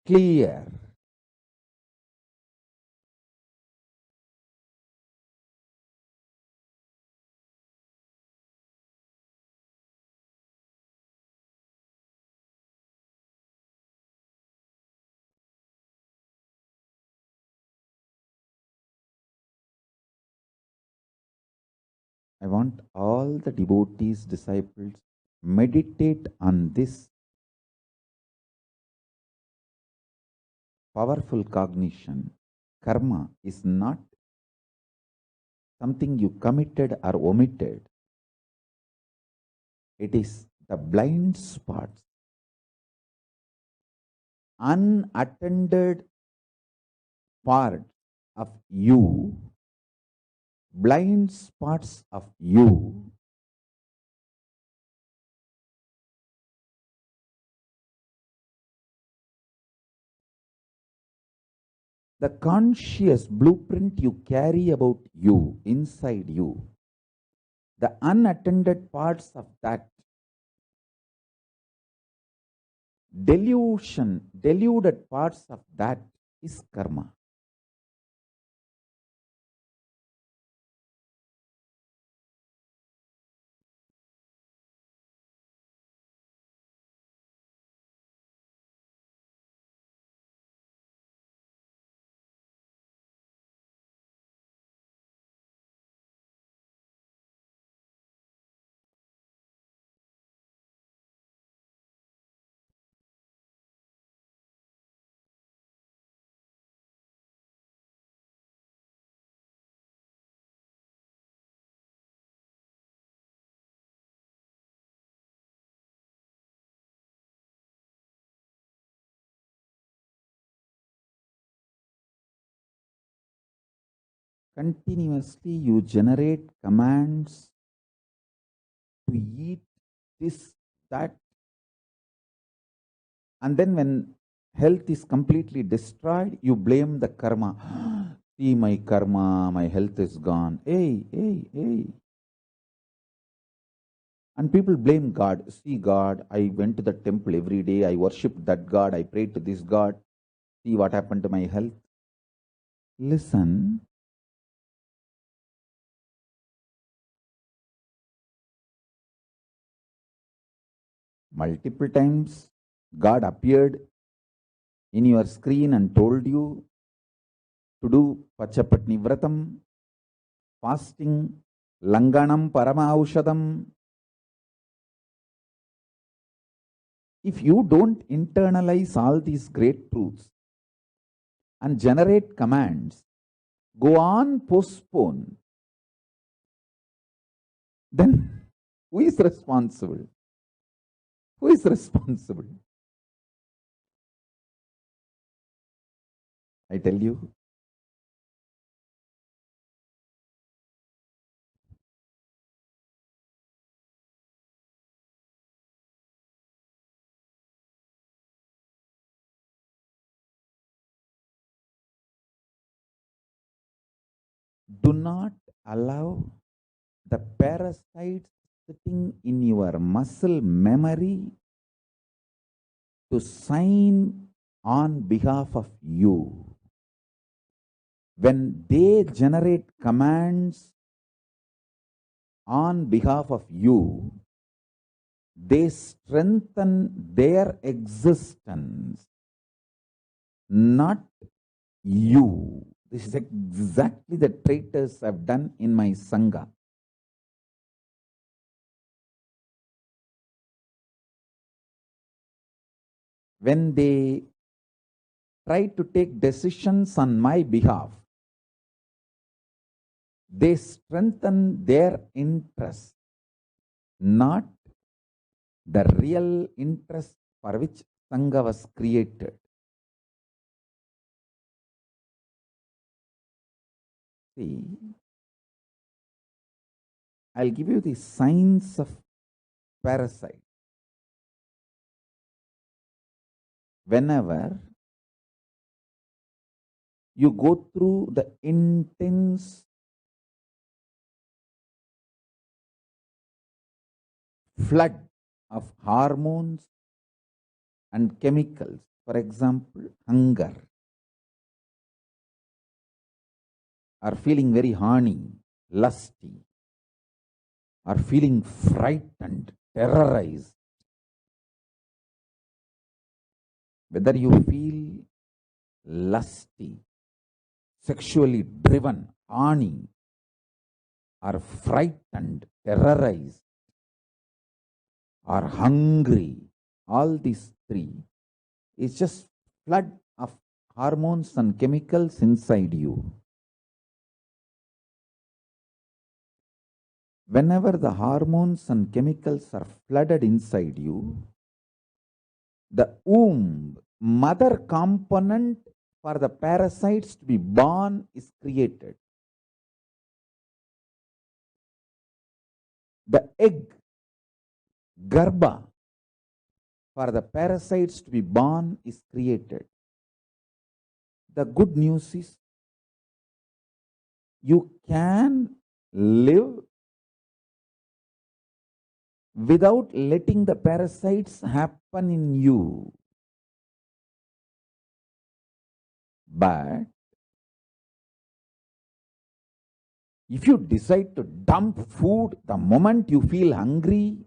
clear. I want all the devotees, disciples, meditate on this powerful cognition. Karma is not something you committed or omitted. It is the blind spots, unattended part of you, blind spots of you, the conscious blueprint you carry about you, inside you, the unattended parts of that deluded parts of that is karma. Continuously you generate commands to eat this, that, and then when health is completely destroyed, you blame the karma. See my karma, my health is gone. Hey, hey, hey. And people blame God. See God, I went to the temple every day, I worshipped that God, I prayed to this God. See what happened to my health. Listen. Multiple times God appeared in your screen and told you to do Pachapatni Vratam, fasting, Langanam Paramaushadam. If you don't internalize all these great truths and generate commands, go on, postpone, then who is responsible? Who is responsible? I tell you, do not allow the parasites sitting in your muscle memory to sign on behalf of you. When they generate commands on behalf of you, they strengthen their existence, not you. This is exactly the traitors have done in my Sangha. When they try to take decisions on my behalf, they strengthen their interest, not the real interest for which Sangha was created. See, I'll give you the signs of parasite. Whenever you go through the intense flood of hormones and chemicals, for example, hunger, or feeling very horny, lusty, or feeling frightened, terrorized, whether you feel lusty, sexually driven, horny, or frightened, terrorized, or hungry, all these three is just flood of hormones and chemicals inside you. Whenever the hormones and chemicals are flooded inside you, the womb, mother component for the parasites to be born, is created. The egg, garbha, for the parasites to be born is created. The good news is you can live without letting the parasites happen in you. But if you decide to dump food the moment you feel hungry,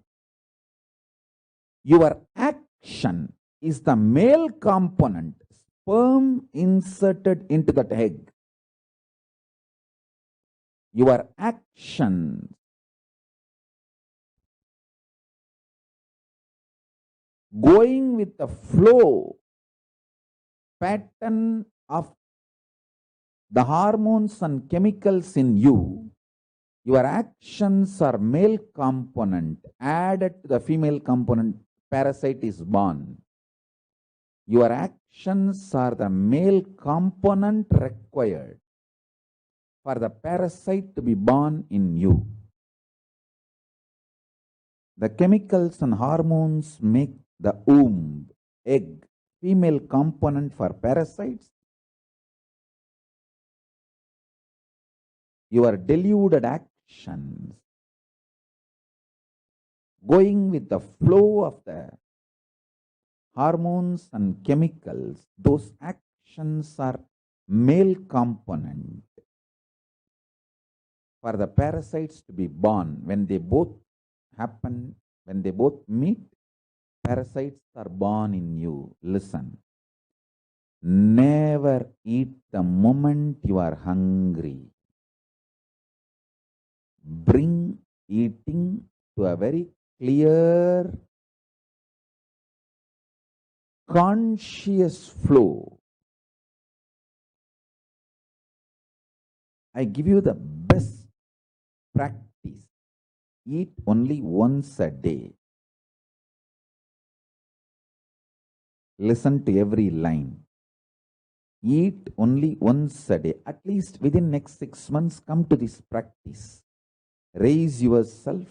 your action is the male component, sperm inserted into that egg. Your action going with the flow pattern of the hormones and chemicals in you, your actions are male component added to the female component, parasite is born. Your actions are the male component required for the parasite to be born in you. The chemicals and hormones make the womb, egg, female component for parasites. Your deluded actions, going with the flow of the hormones and chemicals, those actions are male component for the parasites to be born. When they both happen, when they both meet, parasites are born in you. Listen, never eat the moment you are hungry. Bring eating to a very clear, conscious flow. I give you the best practice. Eat only once a day. Listen to every line. Eat only once a day. At least within next 6 months, come to this practice. Raise yourself.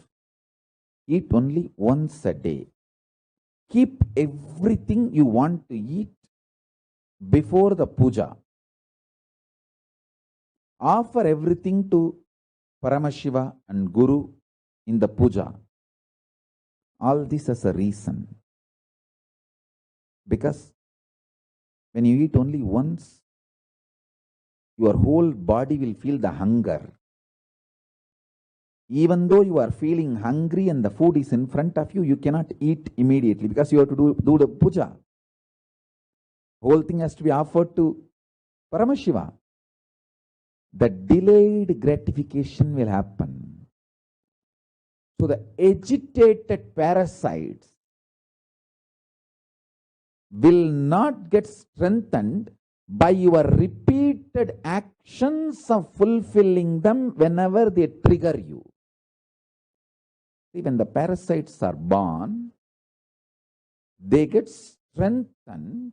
Eat only once a day. Keep everything you want to eat before the puja. Offer everything to Paramashiva and Guru in the puja. All this as a reason. Because when you eat only once, your whole body will feel the hunger. Even though you are feeling hungry and the food is in front of you, you cannot eat immediately because you have to do the puja. Whole thing has to be offered to Paramashiva. The delayed gratification will happen. So the agitated parasites will not get strengthened by your repeated actions of fulfilling them whenever they trigger you. See, when the parasites are born, they get strengthened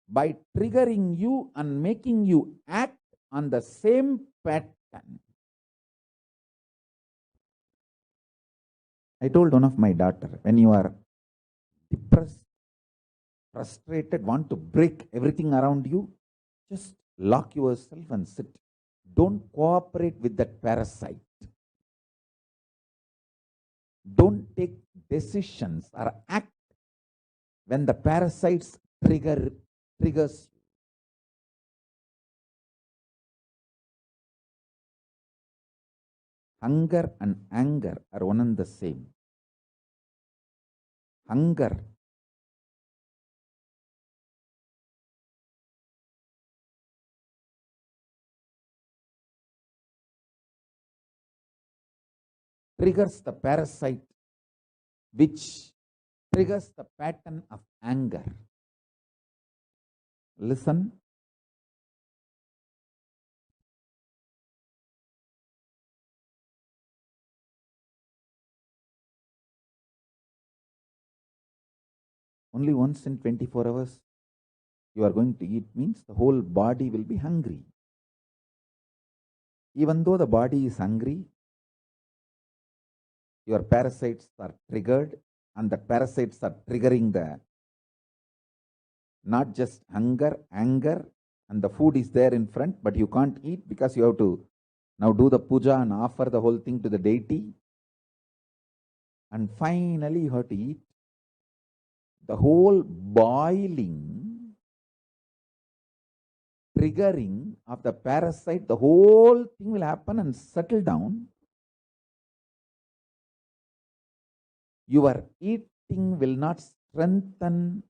by triggering you and making you act on the same pattern. I told one of my daughter, when you are depressed, frustrated, want to break everything around you, just lock yourself and sit. Don't cooperate with that parasite. Don't take decisions or act when the parasites triggers you. Hunger and anger are one and the same. Hunger triggers the parasite, which triggers the pattern of anger. Listen, only once in 24 hours you are going to eat means the whole body will be hungry. Even though the body is hungry, your parasites are triggered, and the parasites are triggering the not just hunger, anger, and the food is there in front, but you can't eat because you have to now do the puja and offer the whole thing to the deity. And finally you have to eat. The whole boiling, triggering of the parasite, the whole thing will happen and settle down. Your eating will not strengthen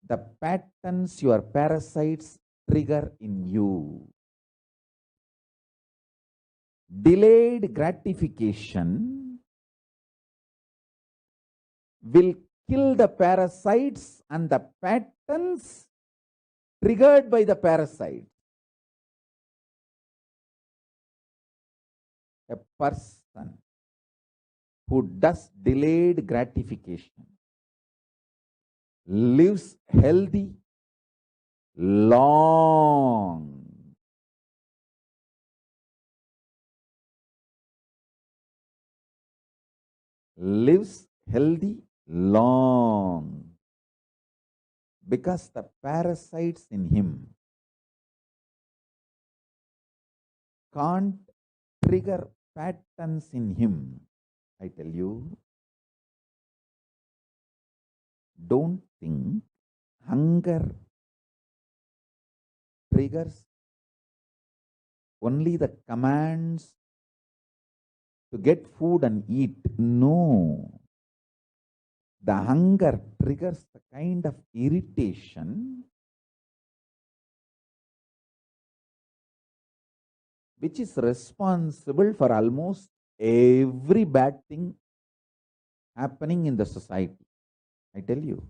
the patterns your parasites trigger in you. Delayed gratification will kill the parasites and the patterns triggered by the parasite. A person who does delayed gratification lives healthy, long. Lives healthy, long. Because the parasites in him can't trigger patterns in him. I tell you, don't think hunger triggers only the commands to get food and eat. No. The hunger triggers the kind of irritation which is responsible for almost every bad thing happening in the society. I tell you,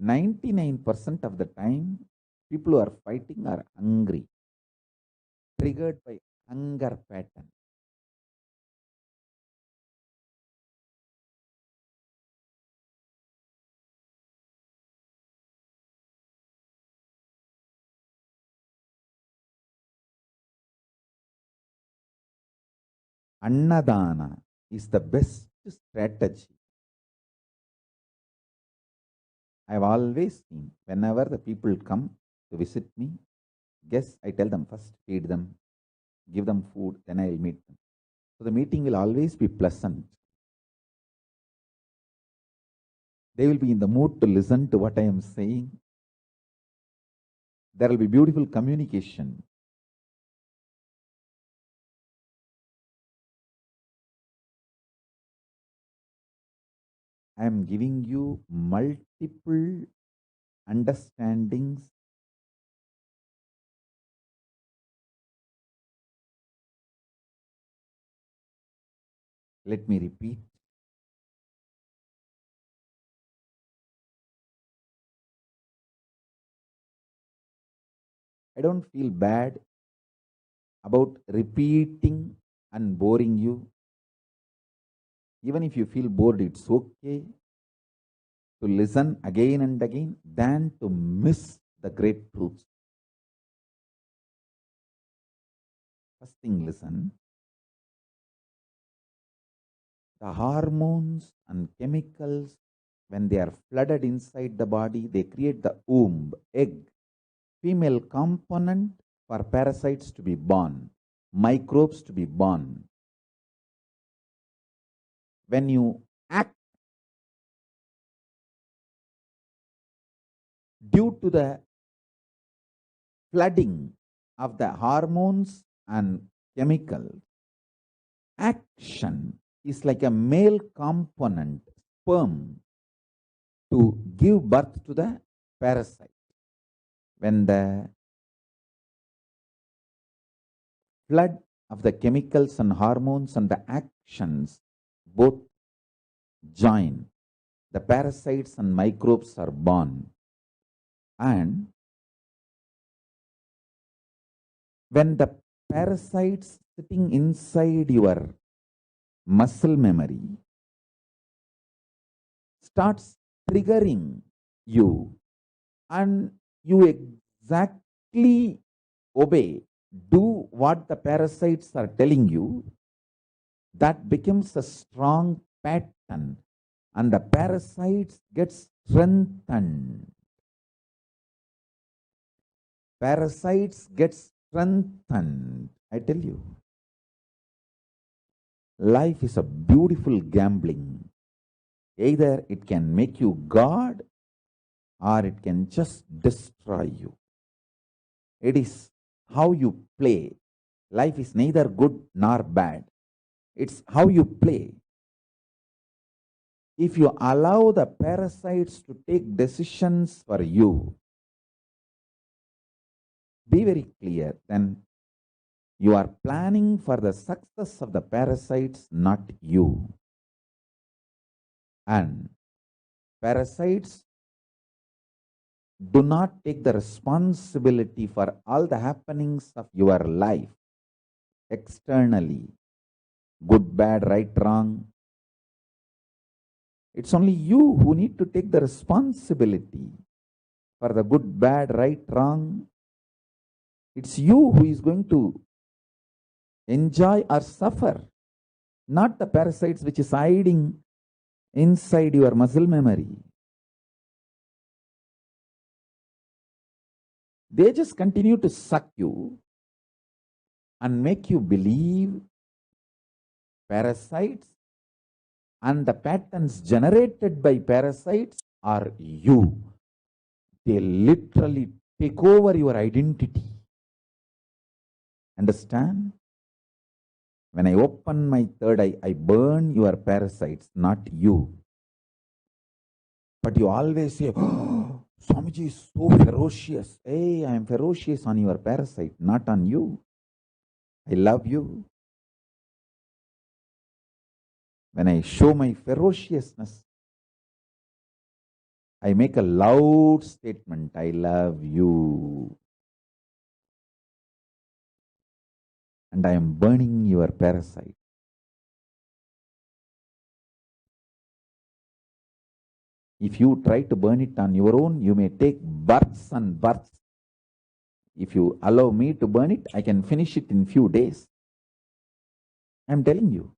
99% of the time, people who are fighting are hungry, triggered by hunger pattern. Annadana is the best strategy. I've always seen whenever the people come to visit me, guess I tell them first feed them, give them food, then I'll meet them. So the meeting will always be pleasant. They will be in the mood to listen to what I am saying. There will be beautiful communication. I am giving you multiple understandings. Let me repeat. I don't feel bad about repeating and boring you. Even if you feel bored, it's okay to listen again and again than to miss the great truths. First thing, listen. The hormones and chemicals, when they are flooded inside the body, they create the womb, egg, female component for parasites to be born, microbes to be born. When you act due to the flooding of the hormones and chemicals, action is like a male component, sperm, to give birth to the parasite. When the flood of the chemicals and hormones and the actions both join, the parasites and microbes are born. And when the parasites sitting inside your muscle memory starts triggering you and you exactly obey, do what the parasites are telling you, that becomes a strong pattern and the parasites get strengthened. Parasites get strengthened. I tell you, life is a beautiful gambling. Either it can make you God or it can just destroy you. It is how you play. Life is neither good nor bad. It's how you play. If you allow the parasites to take decisions for you, be very clear, then you are planning for the success of the parasites, not you. And parasites do not take the responsibility for all the happenings of your life externally, good, bad, right, wrong. It's only you who need to take the responsibility for the good, bad, right, wrong. It's you who is going to enjoy or suffer, not the parasites which is hiding inside your muscle memory. They just continue to suck you and make you believe parasites and the patterns generated by parasites are you. They literally take over your identity. Understand? When I open my third eye, I burn your parasites, not you. But you always say, oh, Swamiji is so ferocious. Hey, I am ferocious on your parasite, not on you. I love you. When I show my ferociousness, I make a loud statement, I love you. And I am burning your parasite. If you try to burn it on your own, you may take births and births. If you allow me to burn it, I can finish it in few days. I am telling you.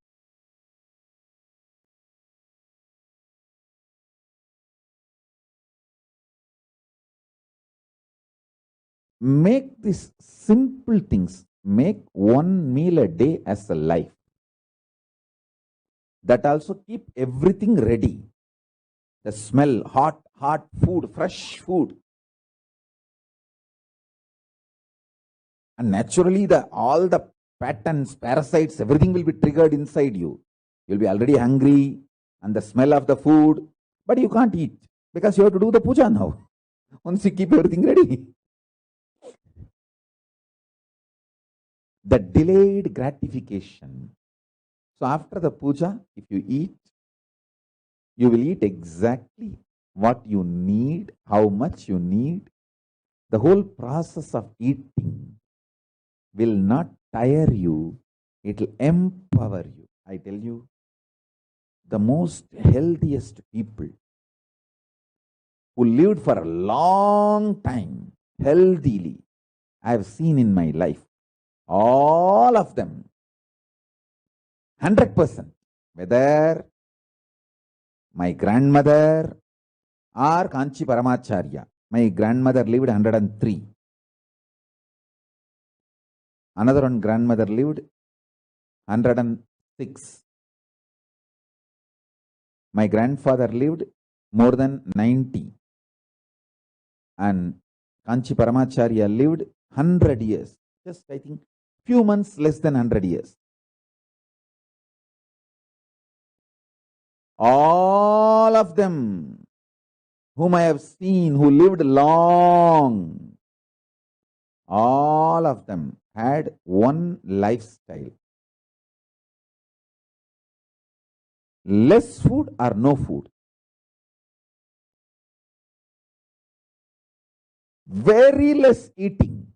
Make these simple things. Make one meal a day as a life. That also keep everything ready. The smell, hot food, fresh food. And naturally, all the patterns, parasites, everything will be triggered inside you. You'll be already hungry and the smell of the food, but you can't eat because you have to do the puja now. Once you keep everything ready. The delayed gratification. So after the puja, if you eat, you will eat exactly what you need, how much you need. The whole process of eating will not tire you, it will empower you. I tell you, the most healthiest people who lived for a long time healthily, I have seen in my life, all of them, 100%, whether my grandmother or Kanchi Paramacharya. My grandmother lived 103. Another one grandmother lived 106. My grandfather lived more than 90. And Kanchi Paramacharya lived 100 years. Just, I think, few months less than 100 years. All of them whom I have seen who lived long, all of them had one lifestyle. Less food or no food. Very less eating.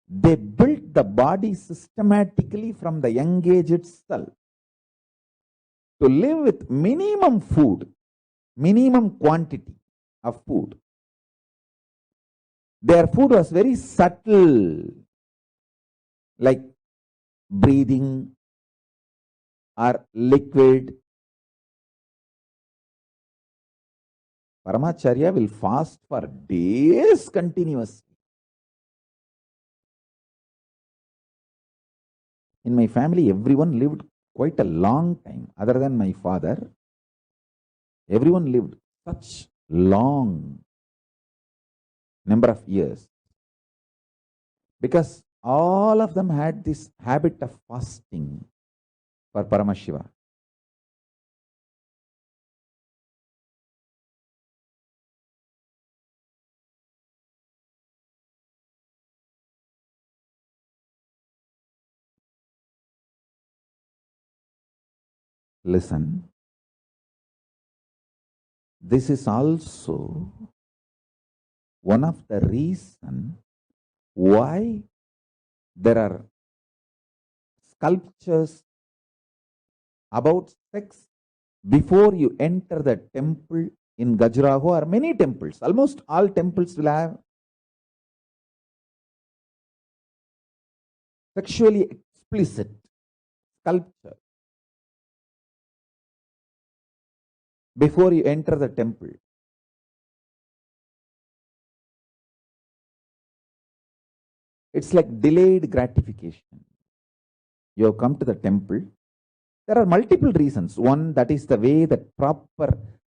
They built the body systematically from the young age itself. to live with minimum food, minimum quantity of food. Their food was very subtle, like breathing or liquid. Paramacharya will fast for days continuously. In my family, everyone lived quite a long time. Other than my father, everyone lived such long number of years because all of them had this habit of fasting for Paramashiva. Listen, this is also one of the reasons why there are sculptures about sex before you enter the temple in Khajuraho, or many temples. Almost all temples will have sexually explicit sculpture before you enter the temple. It's like delayed gratification. You have come to the temple. There are multiple reasons. One, that is the way that proper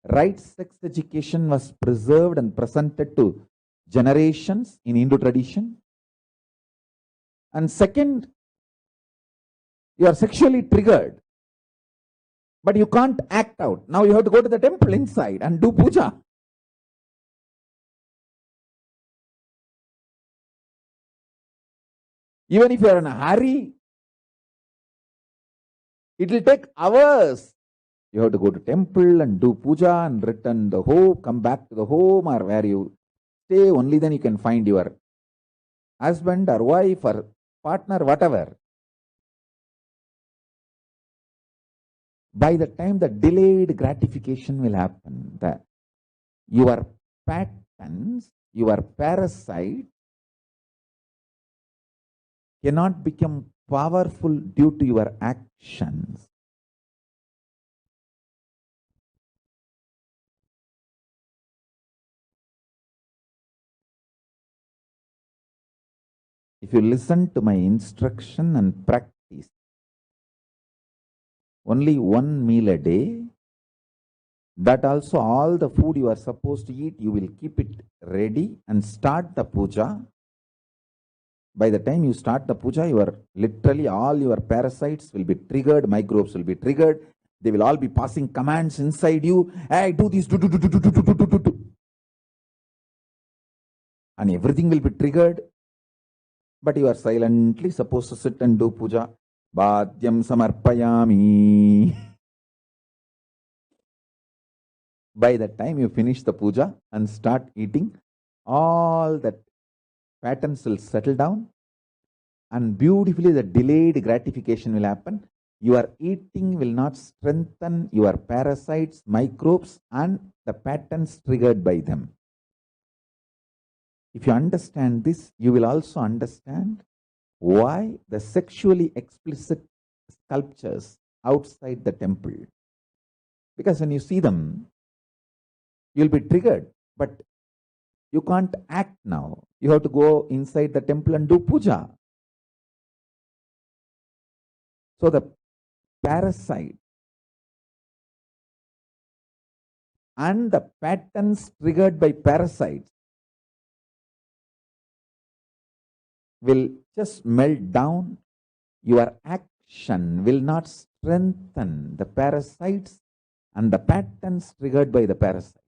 right sex education was preserved and presented to generations in Hindu tradition. And second, you are sexually triggered, but you can't act out. Now you have to go to the temple inside and do puja. Even if you are in a hurry, it will take hours. You have to go to temple and do puja and return the home, come back to the home or where you stay. Only then you can find your husband or wife or partner, whatever. By the time the delayed gratification will happen, your patterns, your parasite cannot become powerful due to your actions. If you listen to my instruction and practice only one meal a day, that also all the food you are supposed to eat, you will keep it ready and start the puja. By the time you start the puja, literally all your parasites will be triggered, microbes will be triggered. They will all be passing commands inside you. Hey, do this, do. And everything will be triggered. But you are silently supposed to sit and do puja. Bhadyam samarpayami. By the time you finish the puja and start eating, all that patterns will settle down and beautifully the delayed gratification will happen. Your eating will not strengthen your parasites, microbes, and the patterns triggered by them. If you understand this, you will also understand why the sexually explicit sculptures outside the temple. Because when you see them, you'll be triggered, but you can't act now. You have to go inside the temple and do puja. So the parasite and the patterns triggered by parasites will just melt down. Your action will not strengthen the parasites and the patterns triggered by the parasite.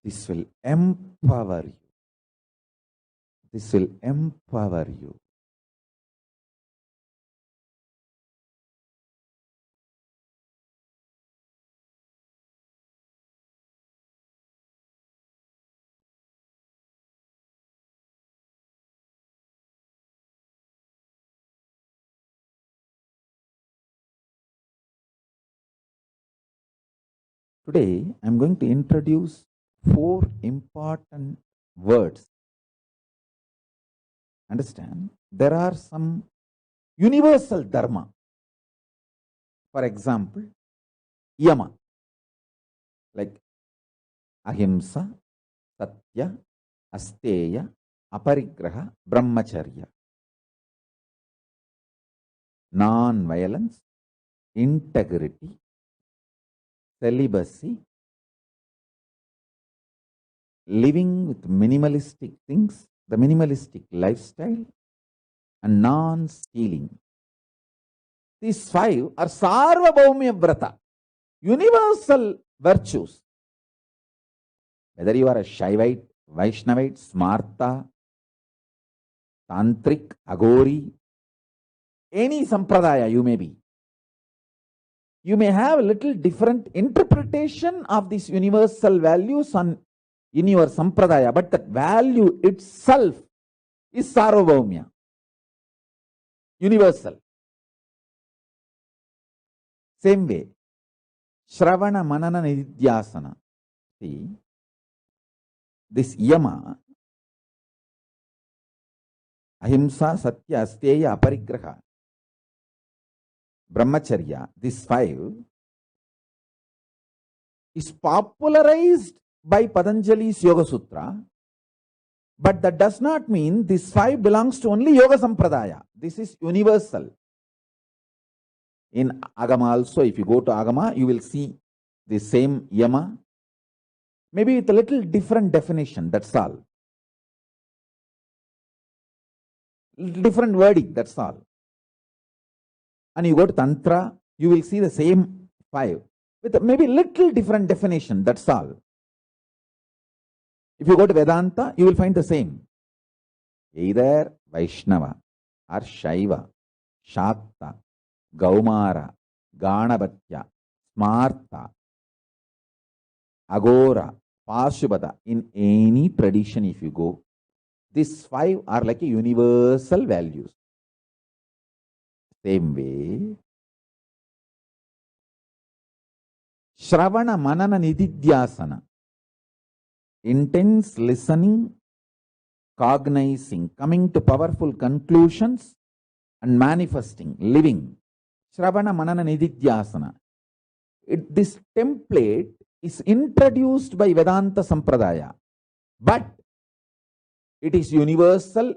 This will empower you. This will empower you. Today, I'm going to introduce 4 important words. Understand? There are some universal dharma. For example, yama, like ahimsa, satya, asteya, aparigraha, brahmacharya. Non-violence, integrity, celibacy, living with minimalistic things, the minimalistic lifestyle, and non-stealing. These 5 are sarvabhaumya vrata, universal virtues. Whether you are a Shaivite, Vaishnavite, Smarta, Tantric, Agori, any sampradaya you may be, you may have a little different interpretation of these universal values in your sampradaya, but that value itself is sarvabhaumya, universal. Same way, Shravana, Manana, Nidhyasana. See, this yama, ahimsa, satya, asteya, aparigraha, brahmacharya, these 5 is popularized by Patanjali's Yoga Sutra, but that does not mean this 5 belongs to only Yoga Sampradaya. This is universal. In Agama also, if you go to Agama, you will see the same yama, maybe with a little different definition, that's all. Different wording, that's all. And you go to Tantra, you will see the same 5 with maybe little different definition, that's all. If you go to Vedanta, you will find the same. Either Vaishnava or Shaiva, Shakta, Gaumara, Ganabhatya, Smarta, Agora, Pashubhata, in any tradition if you go, these 5 are like a universal values. Same way, Shravana, Manana, Nididhyasana, intense listening, cognizing, coming to powerful conclusions, and manifesting, living. Shravana, Manana, Nididhyasana. This template is introduced by Vedanta Sampradaya, but it is universal,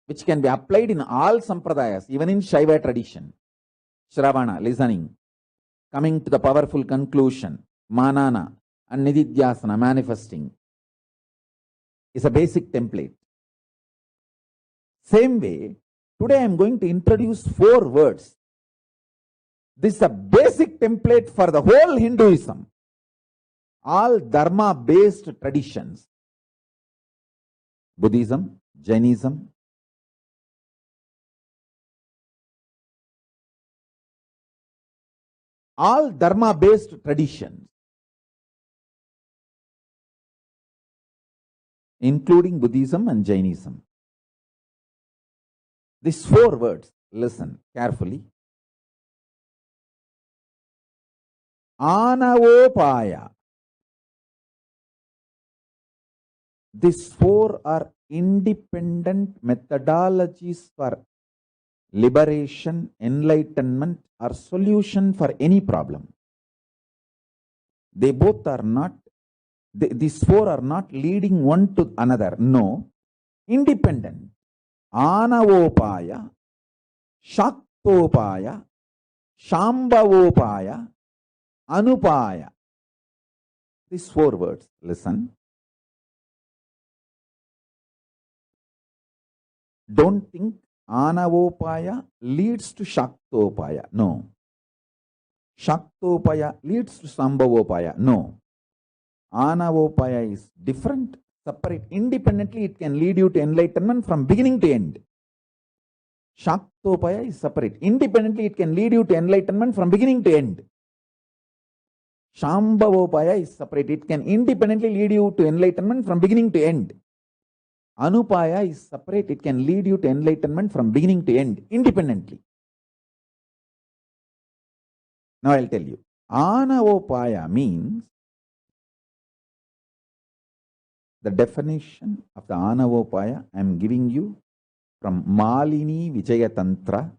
which can be applied in all Sampradayas, even in Shaiva tradition. Shravana, listening, coming to the powerful conclusion, Manana, and Nididhyasana, manifesting, is a basic template. Same way, today I am going to introduce 4 words. This is a basic template for the whole Hinduism. All dharma-based traditions, Buddhism, Jainism, all dharma-based traditions, including Buddhism and Jainism. These 4 words, listen carefully. Anavopaya. These 4 are independent methodologies for liberation, enlightenment, or solution for any problem. They both are not, these 4 are not leading one to another. No, independent. Anavopaya, Shaktopaya, Shambhavopaya, Anupaya. These 4 words, listen. Don't think Anavopaya leads to Shaktopaya. No. Shaktopaya leads to Sambhavopaya. No. Anavopaya is different, separate. Independently, it can lead you to enlightenment from beginning to end. Shaktopaya is separate. Independently, it can lead you to enlightenment from beginning to end. Shambhavopaya is separate. It can independently lead you to enlightenment from beginning to end. Anupaya is separate. It can lead you to enlightenment from beginning to end, independently. Now I'll tell you. Anavopaya means, the definition of the Anavopaya I am giving you from Malini Vijaya Tantra.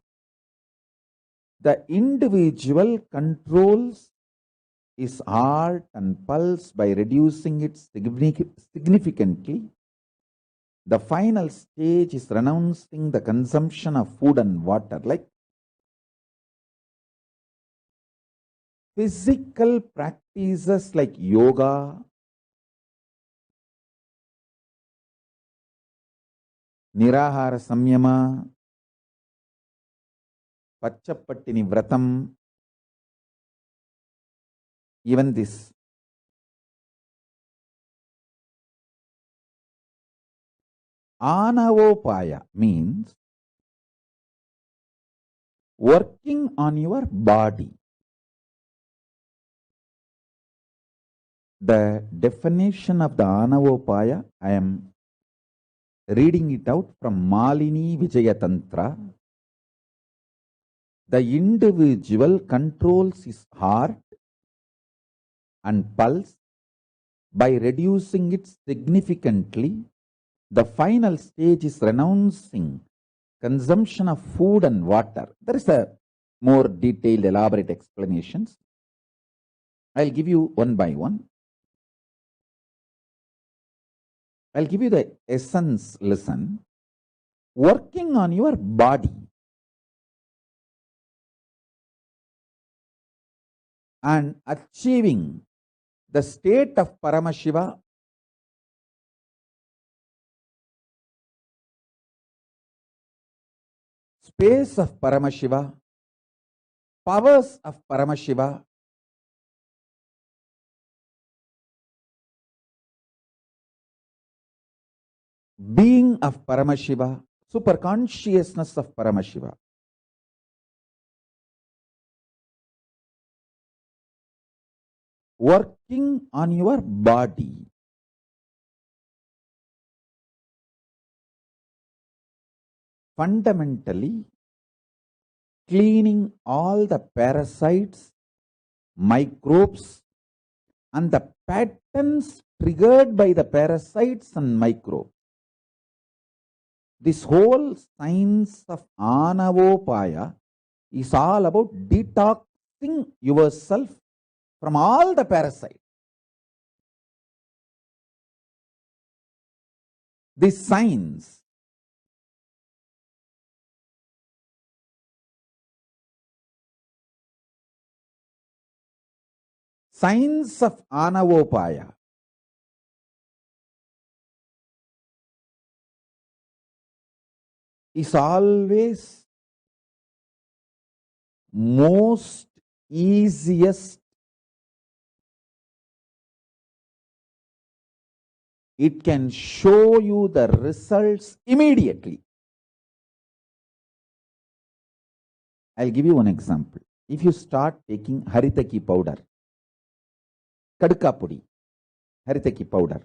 The individual controls his heart and pulse by reducing it significantly. The final stage is renouncing the consumption of food and water. Like physical practices like yoga, Nirahara Samyama, Pachapattini Vratam, even this. Anavopaya means working on your body. The definition of the Anavopaya, I am reading it out from Malini Vijaya Tantra. The individual controls his heart and pulse by reducing it significantly. The final stage is renouncing consumption of food and water. There is a more detailed, elaborate explanations. I'll give you one by one. I'll give you the essence lesson. Working on your body and achieving the state of Paramashiva space of Paramashiva, powers of Paramashiva, being of Paramashiva, super consciousness of Paramashiva. Working on your body. Fundamentally, cleaning all the parasites, microbes, and the patterns triggered by the parasites and microbes. This whole science of Anavopaya is all about detoxing yourself from all the parasites. This science of Anavopaya is always most easiest. It can show you the results immediately. I'll give you one example. If you start taking Haritaki powder, Kadka Pudi, Haritaki powder,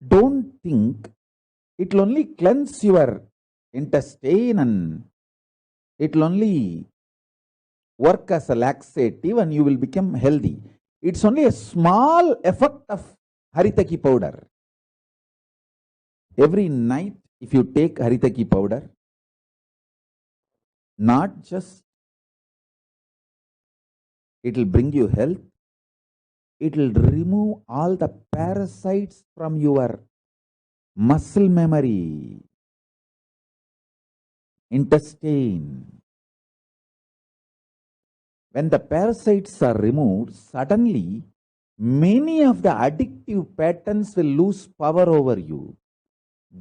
don't think it will only cleanse your intestine and it will only work as a laxative and you will become healthy. It's only a small effect of Haritaki powder. Every night, if you take Haritaki powder, not just it will bring you health, it will remove all the parasites from your muscle memory, intestine. When the parasites are removed, suddenly many of the addictive patterns will lose power over you.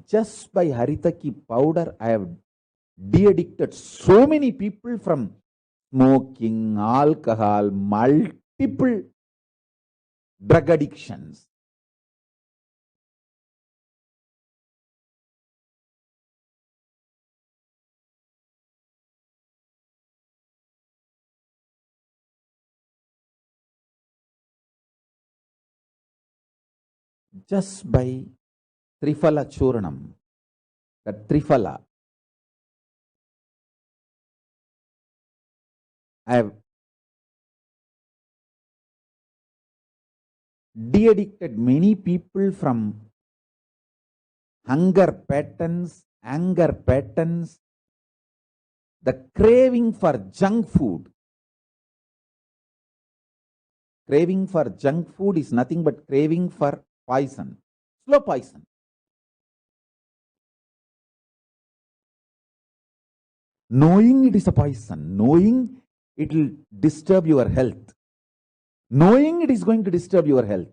Just by Haritaki powder, I have de-addicted so many people from smoking, alcohol, multiple drug addictions. Just by Trifala Churnam, the Trifala. I have de-addicted many people from hunger patterns, anger patterns, the craving for junk food. Craving for junk food is nothing but craving for poison, slow poison. Knowing it is a poison, knowing it will disturb your health, knowing it is going to disturb your health.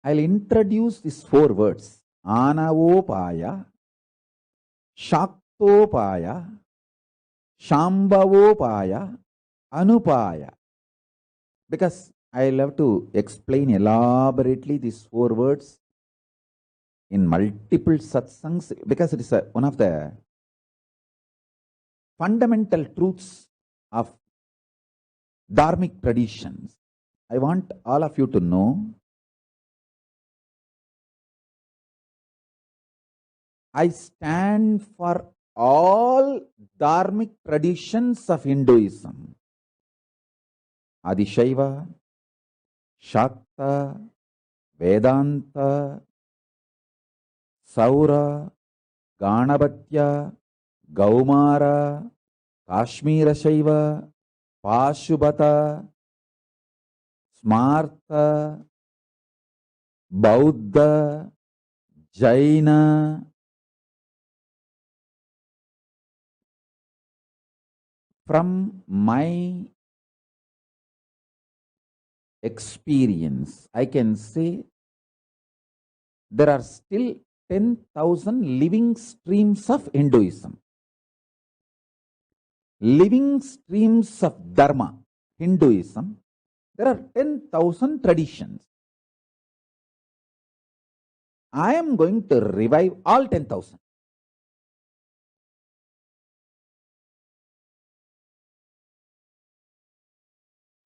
I'll introduce these 4 words. Anavopaya, Shaktopaya, Shambhavopaya, Anupaya. Because I'll have to explain elaborately these 4 words in multiple satsangs, because it is one of the fundamental truths of dharmic traditions. I want all of you to know I stand for all dharmic traditions of Hinduism. Adishaiva, Shakta, Vedanta, Saura, Ganapatya, Gaumara, Kashmira Shaiva, Pashubata, Smarta, Bauddha, Jaina. From my experience, I can say there are still 10,000 living streams of Hinduism. Living streams of Dharma, Hinduism, there are 10,000 traditions. I am going to revive all 10,000.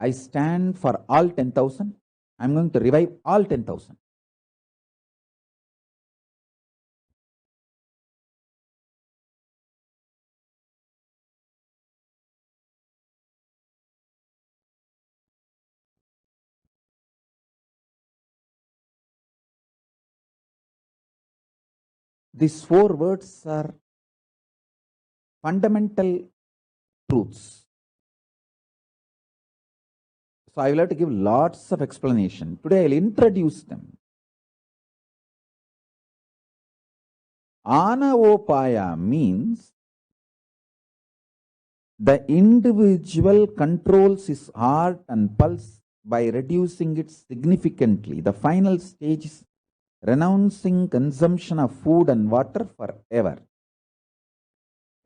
I stand for all 10,000. I am going to revive all 10,000. These 4 words are fundamental truths. So I will have to give lots of explanation. Today I will introduce them. Anavopaya means the individual controls his heart and pulse by reducing it significantly. The final stage is renouncing consumption of food and water forever.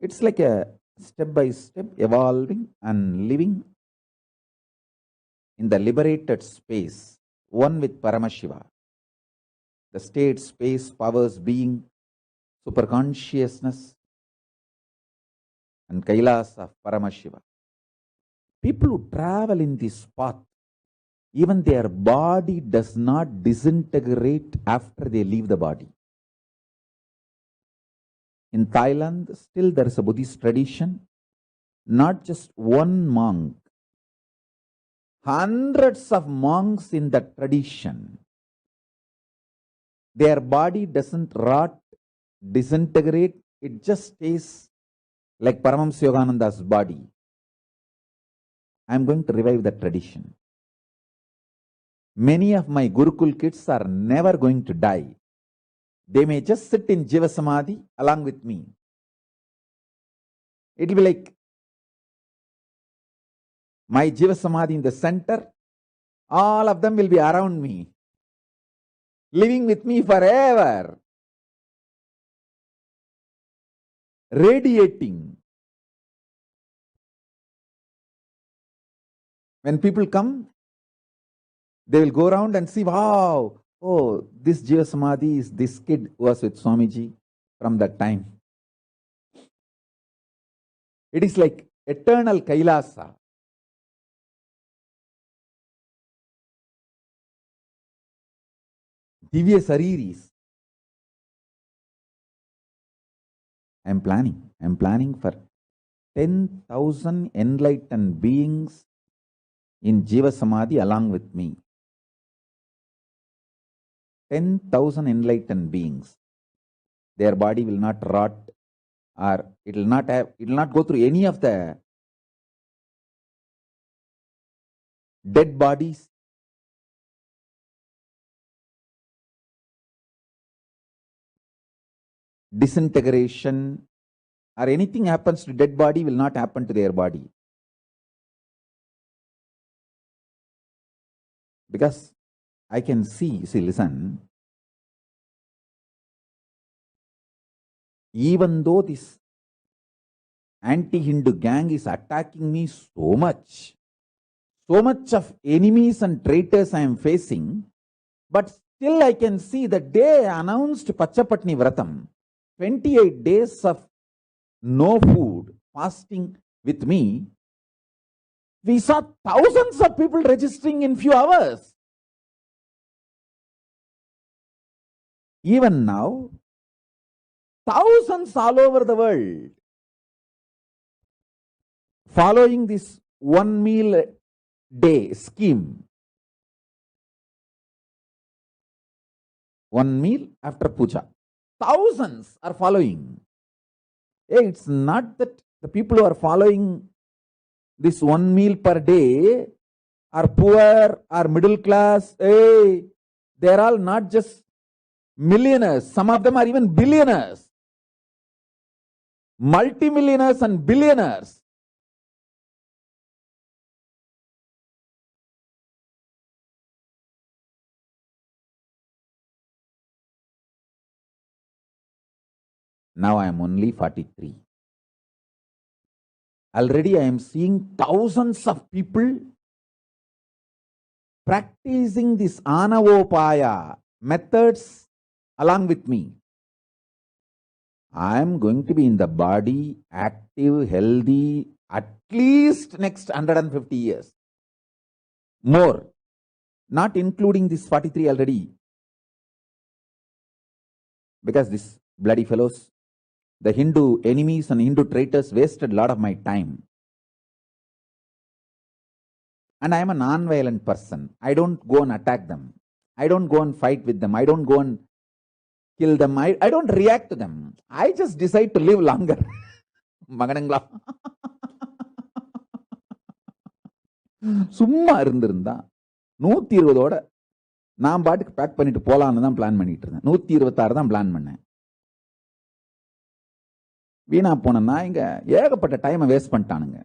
It's like a step-by-step evolving and living in the liberated space, one with Paramashiva. The state, space, powers, being, superconsciousness, and Kailasa of Paramashiva. People who travel in this path, even their body does not disintegrate after they leave the body. In Thailand, still there is a Buddhist tradition, not just one monk, hundreds of monks in that tradition. Their body doesn't rot, disintegrate, it just stays like Paramahamsa Yogananda's body. I am going to revive that tradition. Many of my Gurukul kids are never going to die. They may just sit in Jiva Samadhi along with me. It will be like my Jiva Samadhi in the center, all of them will be around me, living with me forever, radiating. When people come, they will go around and see, wow, oh, this Jiva Samadhi is this kid who was with Swamiji from that time. It is like eternal Kailasa. Divya Sariris. I am planning for 10,000 enlightened beings in Jiva Samadhi along with me. 10,000 enlightened beings. Their body will not rot, or it will not go through any of the dead bodies. Disintegration or anything happens to dead body will not happen to their body. Because I can see, listen, even though this anti-Hindu gang is attacking me so much of enemies and traitors I am facing, but still I can see the day announced Pachapatni Vratam, 28 days of no food, fasting with me, we saw thousands of people registering in few hours. Even now, thousands all over the world following this 1 meal day scheme. 1 meal after puja. Thousands are following. Hey, it's not that the people who are following this 1 meal per day are poor or middle class. Hey, they're all not just millionaires. Some of them are even billionaires. Multimillionaires and billionaires. Now I am only 43. Already I am seeing thousands of people practicing this Anavopaya methods along with me. I am going to be in the body, active, healthy, at least next 150 years. More. Not including this 43 already. Because these bloody fellows, the Hindu enemies and Hindu traitors wasted a lot of my time. And I am a non-violent person. I don't go and attack them. I don't go and fight with them. I don't go and kill them. I don't react to them. I just decide to live longer. மகனங்களா சும்மா இருந்திருந்தா 120ஓட நான் பாட்டுக்கு back பண்ணிட்டு போலான்னு தான் plan பண்ணிட்டு இருந்தேன். 126 தான் பிளான் பண்ணேன். வீணா போனா இங்க ஏகப்பட்ட டைமை வேஸ்ட் பண்ணிட்டானுங்க.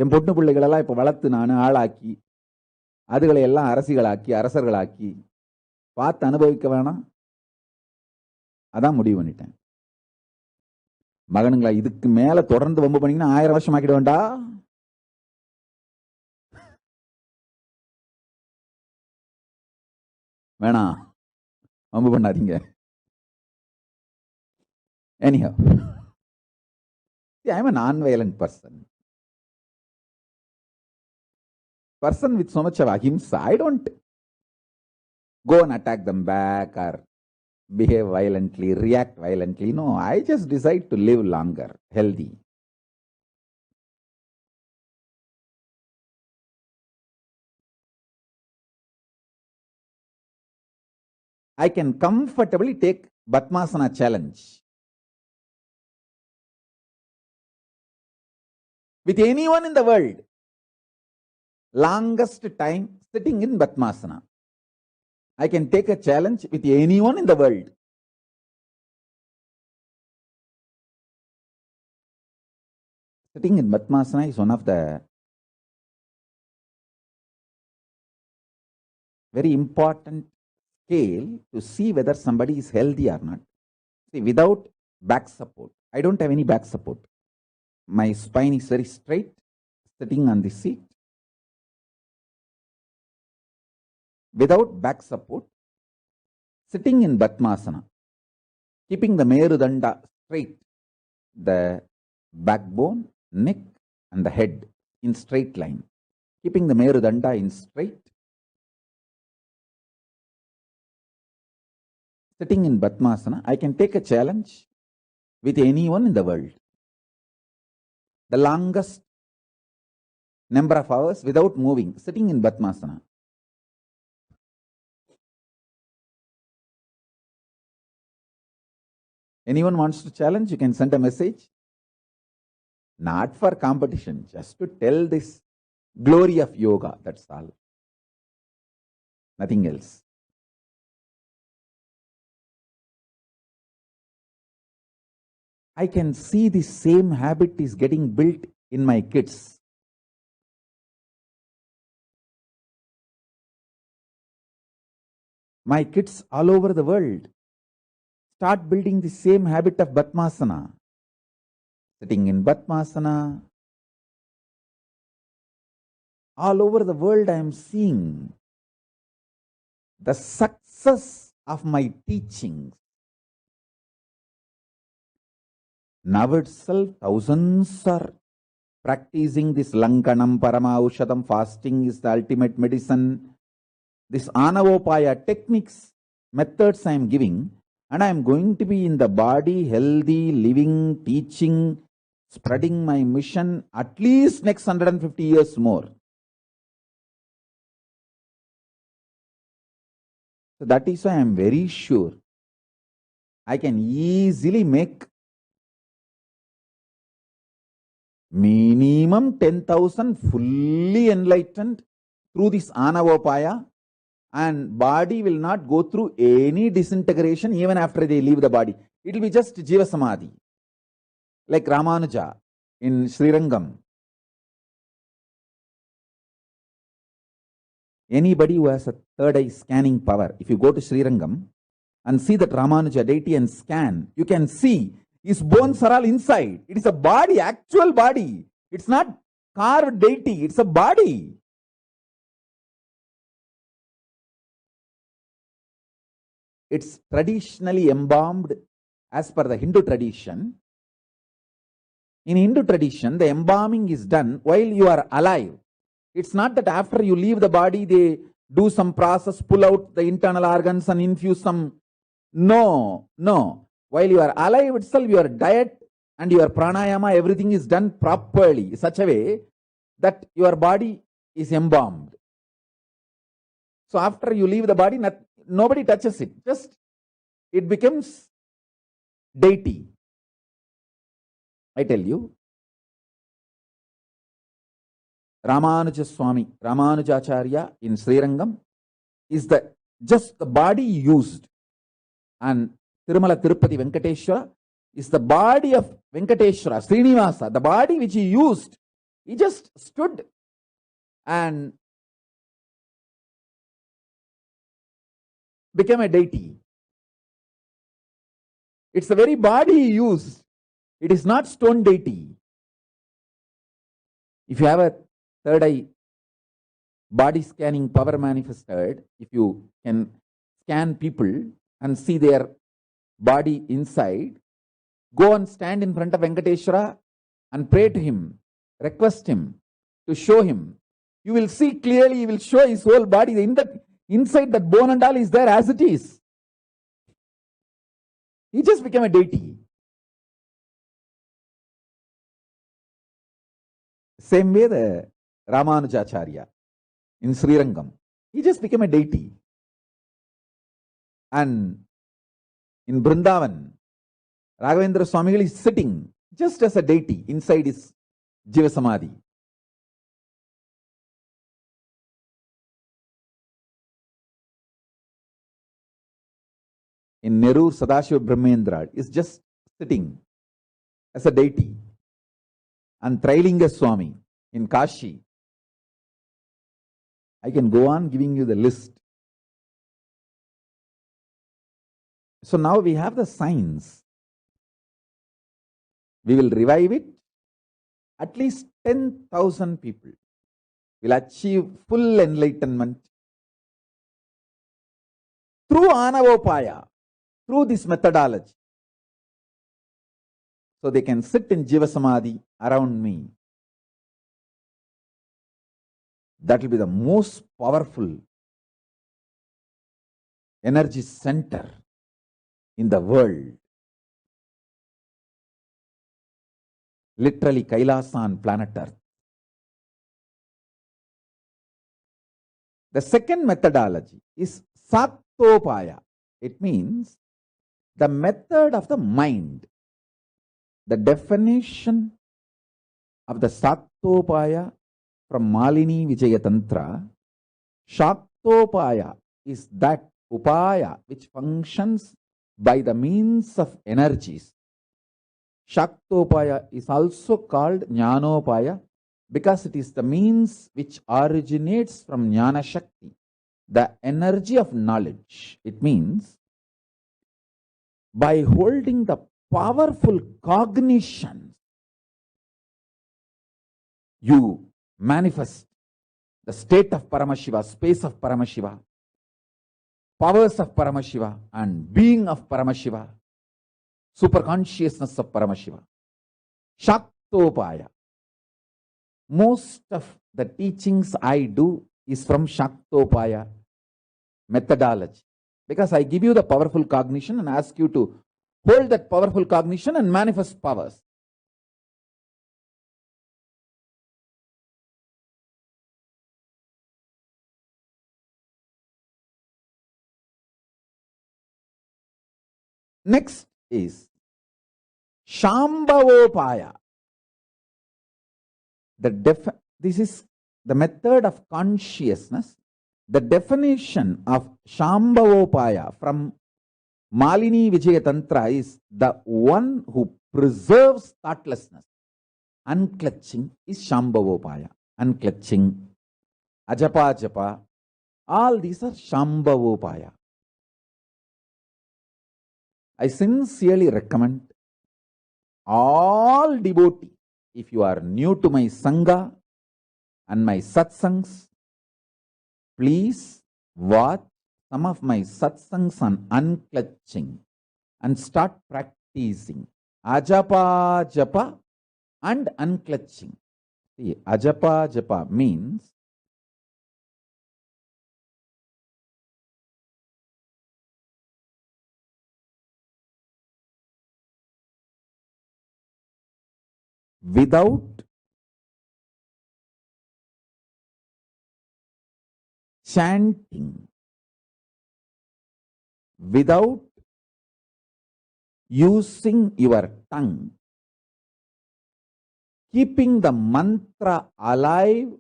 என் பொண்ணு பிள்ளைகளெல்லாம் இப்ப வளர்த்து நான் ஆளாக்கி அதுகளை எல்லாம் அரசிகளாக்கி அரசர்களாக்கி பார்த்து அனுபவிக்க வேணாம். அதான் முடிவு பண்ணிட்டேன். மகனுங்களா இதுக்கு மேல தொடர்ந்து வம்பு பண்ணீங்கன்னா 1000 வருஷம் ஆக்கிட வேண்டா. வேணாம், வம்பு பண்ணாதீங்க. Anyhow, I am a non-violent person. Person with so much of ahimsa. I don't go and attack them back or behave violently, react violently. No, I just decide to live longer, healthy. I can comfortably take Batmasana challenge with anyone in the world. Longest time sitting in Batmasana. I can take a challenge with anyone in the world. Sitting in Batmasana is one of the very important scale to see whether somebody is healthy or not. See, without back support, I don't have any back support. My spine is very straight, sitting on the seat. Without back support, sitting in Batmasana, keeping the Merudanda straight, the backbone, neck, and the head in straight line, keeping the Merudanda in straight. Sitting in Padmasana, I can take a challenge with anyone in the world. The longest number of hours without moving, sitting in Padmasana. Anyone wants to challenge, you can send a message. Not for competition, just to tell this glory of yoga, that's all. Nothing else. I can see the same habit is getting built in my kids. My kids all over the world start building the same habit of Padmasana. Sitting in Padmasana. All over the world I am seeing the success of my teachings. Now itself, thousands are practicing this Lankanam, Paramaushadam, fasting is the ultimate medicine. This Anavopaya techniques, methods I am giving, and I am going to be in the body, healthy, living, teaching, spreading my mission at least next 150 years more. So that is why I am very sure I can easily make minimum 10,000 fully enlightened through this Anavopaya, and body will not go through any disintegration even after they leave the body. It will be just Jiva Samadhi. Like Ramanuja in Srirangam. Anybody who has a third eye scanning power, if you go to Srirangam and see that Ramanuja deity and scan, you can see his bones are all inside. It is a body, actual body. It's not carved deity, it's a body. It's traditionally embalmed as per the Hindu tradition. In Hindu tradition, the embalming is done while you are alive. It's not that after you leave the body, they do some process, pull out the internal organs and infuse some. No. While you are alive itself, your diet and your pranayama, everything is done properly, such a way that your body is embalmed. So after you leave the body, nobody touches it. Just it becomes deity. I tell you, Ramanuja Swami, Ramanujacharya in Srirangam is just the body used, and Tirumala Tirupati Venkateshwara is the body of Venkateshwara, Srinivasa, the body which he used. He just stood and became a deity. It's the very body he used. It is not stone deity. If you have a third eye body scanning power manifested, if you can scan people and see their body inside, go and stand in front of Venkateshwara and pray to him, request him to show him. You will see clearly, he will show his whole body. Inside that bone and all is there as it is. He just became a deity. Same way the Ramanujacharya in Srirangam, he just became a deity. And in Vrindavan, Raghavendra Swamigal is sitting just as a deity inside his Jiva Samadhi. In Nerur, Sadashiva Brahmendra is just sitting as a deity. And Trailinga Swami in Kashi. I can go on giving you the list. So now we have the science. We will revive it. At least 10,000 people will achieve full enlightenment through Anavopaya, through this methodology. so they can sit in Jiva Samadhi around me. That will be the most powerful energy center in the world. Literally Kailasa on planet Earth. The second methodology is Sattopaya. It means the method of the mind. The definition of the Sattopaya from Malini Vijaya Tantra, Shaktopaya is that upaya which functions by the means of energies. Shaktopaya is also called Jnanopaya because it is the means which originates from Jnana Shakti, the energy of knowledge. It means by holding the powerful cognition, you manifest the state of Paramashiva, space of Paramashiva, powers of Paramashiva, and being of Paramashiva, superconsciousness of Paramashiva. Shaktopaya. Most of the teachings I do is from Shaktopaya methodology, because I give you the powerful cognition and ask you to hold that powerful cognition and manifest powers. Next is Shambhavopaya. This is the method of consciousness. The definition of Shambhavopaya from Malini Vijaya Tantra is the one who preserves thoughtlessness. Unclutching is Shambhavopaya. Unclutching, Ajapa Japa, all these are Shambhavopaya. I sincerely recommend all devotees, if you are new to my Sangha and my satsangs, please watch some of my satsangs on unclutching and start practicing Ajapa Japa and unclutching. See, Ajapa Japa means without chanting, without using your tongue, keeping the mantra alive,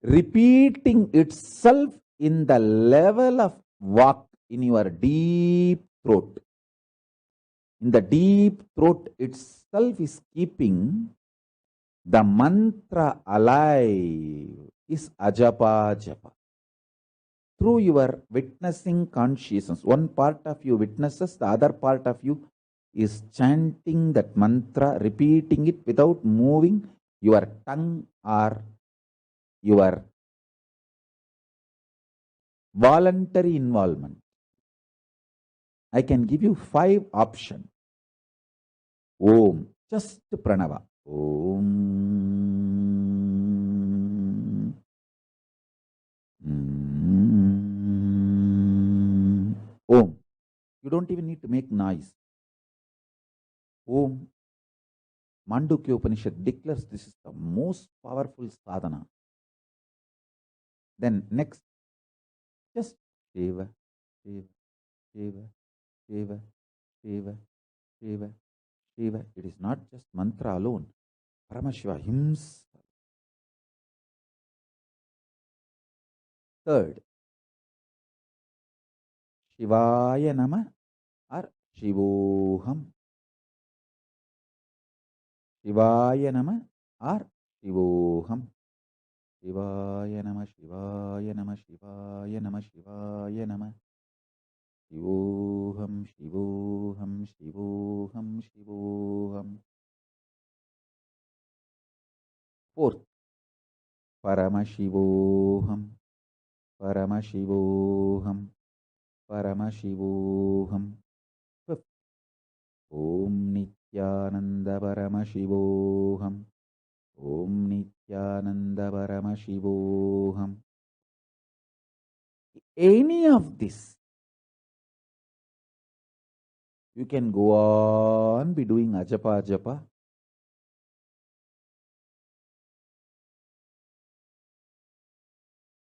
repeating itself in the level of walk in your deep throat. In the deep throat itself is keeping the mantra alive, is Ajapa Japa. Through your witnessing consciousness, one part of you witnesses, the other part of you is chanting that mantra, repeating it without moving your tongue or your voluntary involvement. I can give you 5 options. Om, just pranava. Om. Om. You don't even need to make noise. Om. Mandukya Upanishad declares this is the most powerful sadhana. Then next, just Shiva, Shiva, Shiva, Shiva, Shiva, Shiva, Shiva. It is not just mantra alone. Paramashiva himself. Third, Shivaya Nama or Shivoham. Shivaya Nama or Shivoham. Shivaya Nama, Shivaya Nama, Shivaya Nama, Shivaya Nama. Shivoham, Shivoham, Shivoham, Shivoham. Fourth, Paramashivoham, Paramashivoham, Paramashivoham. Fifth, Om Nithyananda Paramashivoham. Om Nithyananda Paramashivoham. Any of this, you can go on be doing ajapa ajapa.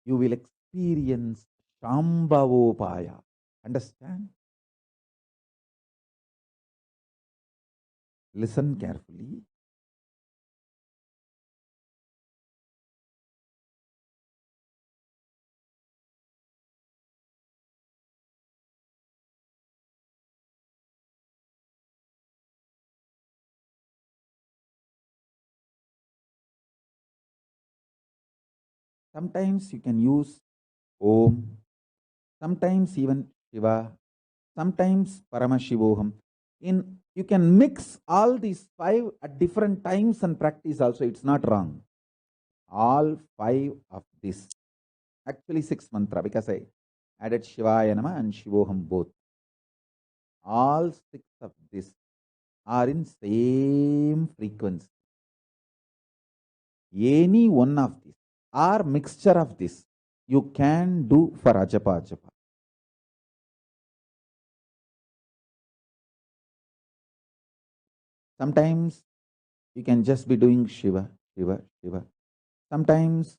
You will experience Shambhavopaya. Understand? Listen carefully. Sometimes you can use Om, sometimes even Shiva, sometimes Paramashivoham. You can mix all these 5 at different times and practice also. It's not wrong. All 5 of this. Actually 6 mantra because I added Shivaya Nama and Shivoham both. All 6 of this are in same frequency. Any one of these or mixture of this you can do for ajapa ajapa. Sometimes you can just be doing Shiva, Shiva, Shiva. Sometimes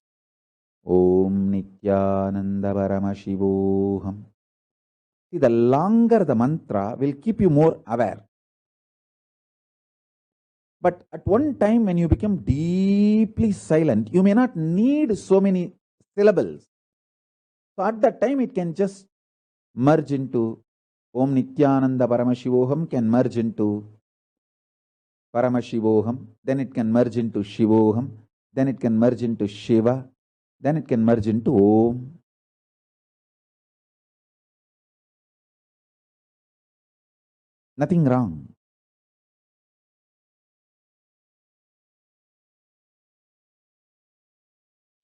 Om Nithyananda Paramashivoham. See, the longer the mantra will keep you more aware. But at one time when you become deeply silent, you may not need so many syllables. So at that time it can just merge into Om Nithyananda Paramashivoham can merge into Paramashivoham, then it can merge into Shivoham, then it can merge into Shiva, then it can merge into Om. Nothing wrong.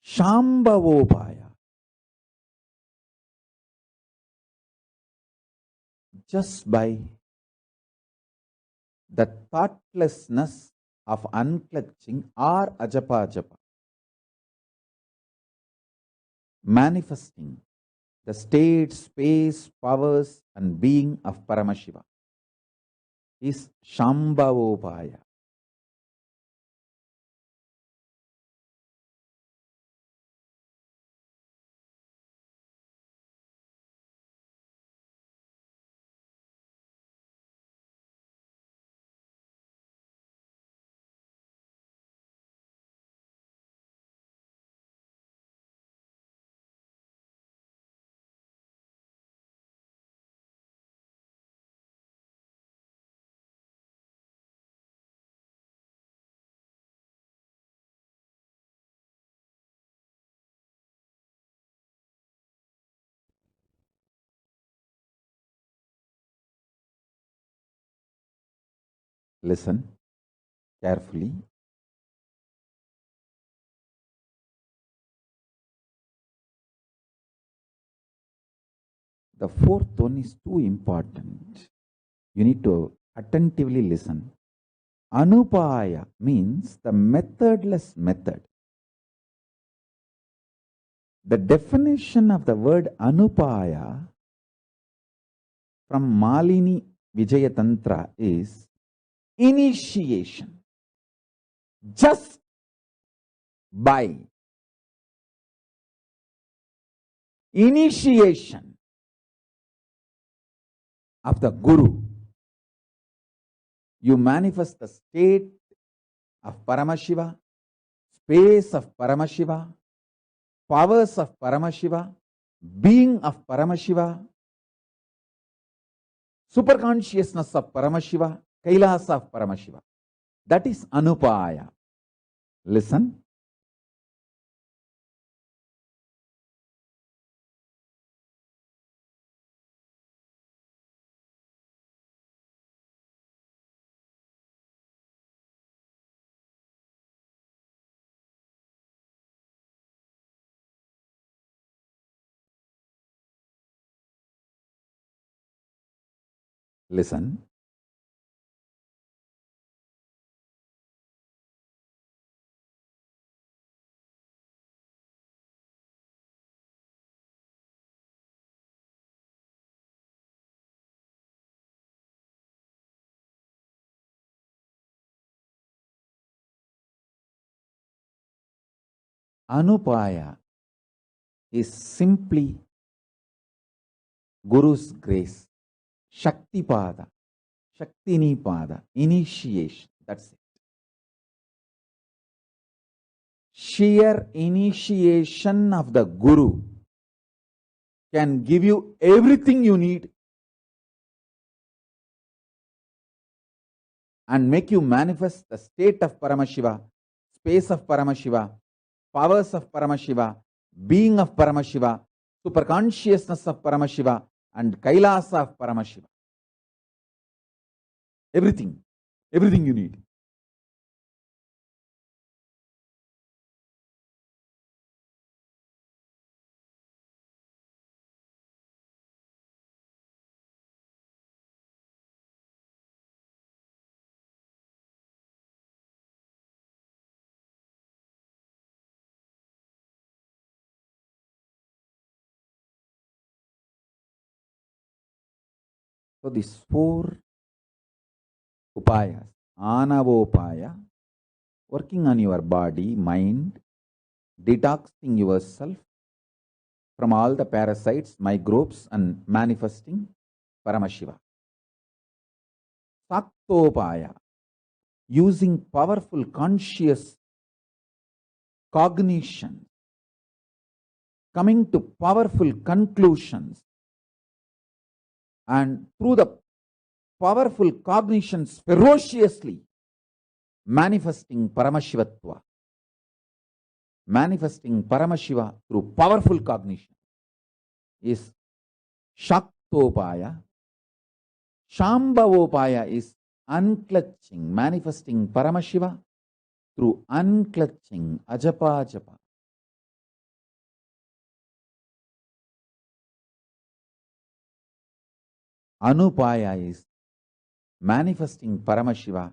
Shambhavopaya. Just by the thoughtlessness of unclutching or ajapa ajapa, manifesting the state, space, powers and being of Paramashiva is Shambhavopaya. Listen carefully. The fourth one is too important. You need to attentively listen. Anupaya means the methodless method. The definition of the word Anupaya from Malini Vijaya Tantra is initiation. Just by initiation of the Guru, you manifest the state of Paramashiva, space of Paramashiva, powers of Paramashiva, being of Paramashiva, superconsciousness of Paramashiva, Kailasa of Paramashiva. That is Anupaya. Listen. Listen. Anupaya is simply Guru's grace. Shaktipada, Shaktinipada, initiation. That's it. Sheer initiation of the Guru can give you everything you need and make you manifest the state of Paramashiva, space of Paramashiva, powers of Paramashiva, being of Paramashiva, superconsciousness of Paramashiva, and Kailasa of Paramashiva. Everything you need. So these 4 upayas, anavopaya, working on your body, mind, detoxing yourself from all the parasites, microbes, and manifesting Paramashiva. Saktopaya, using powerful conscious cognition, coming to powerful conclusions, and through the powerful cognitions ferociously manifesting Paramashivatva. Manifesting Paramashiva through powerful cognition is Shaktopaya. Shambhavopaya is unclutching, manifesting Paramashiva through unclutching, ajapa japa. Anupaya is manifesting Paramashiva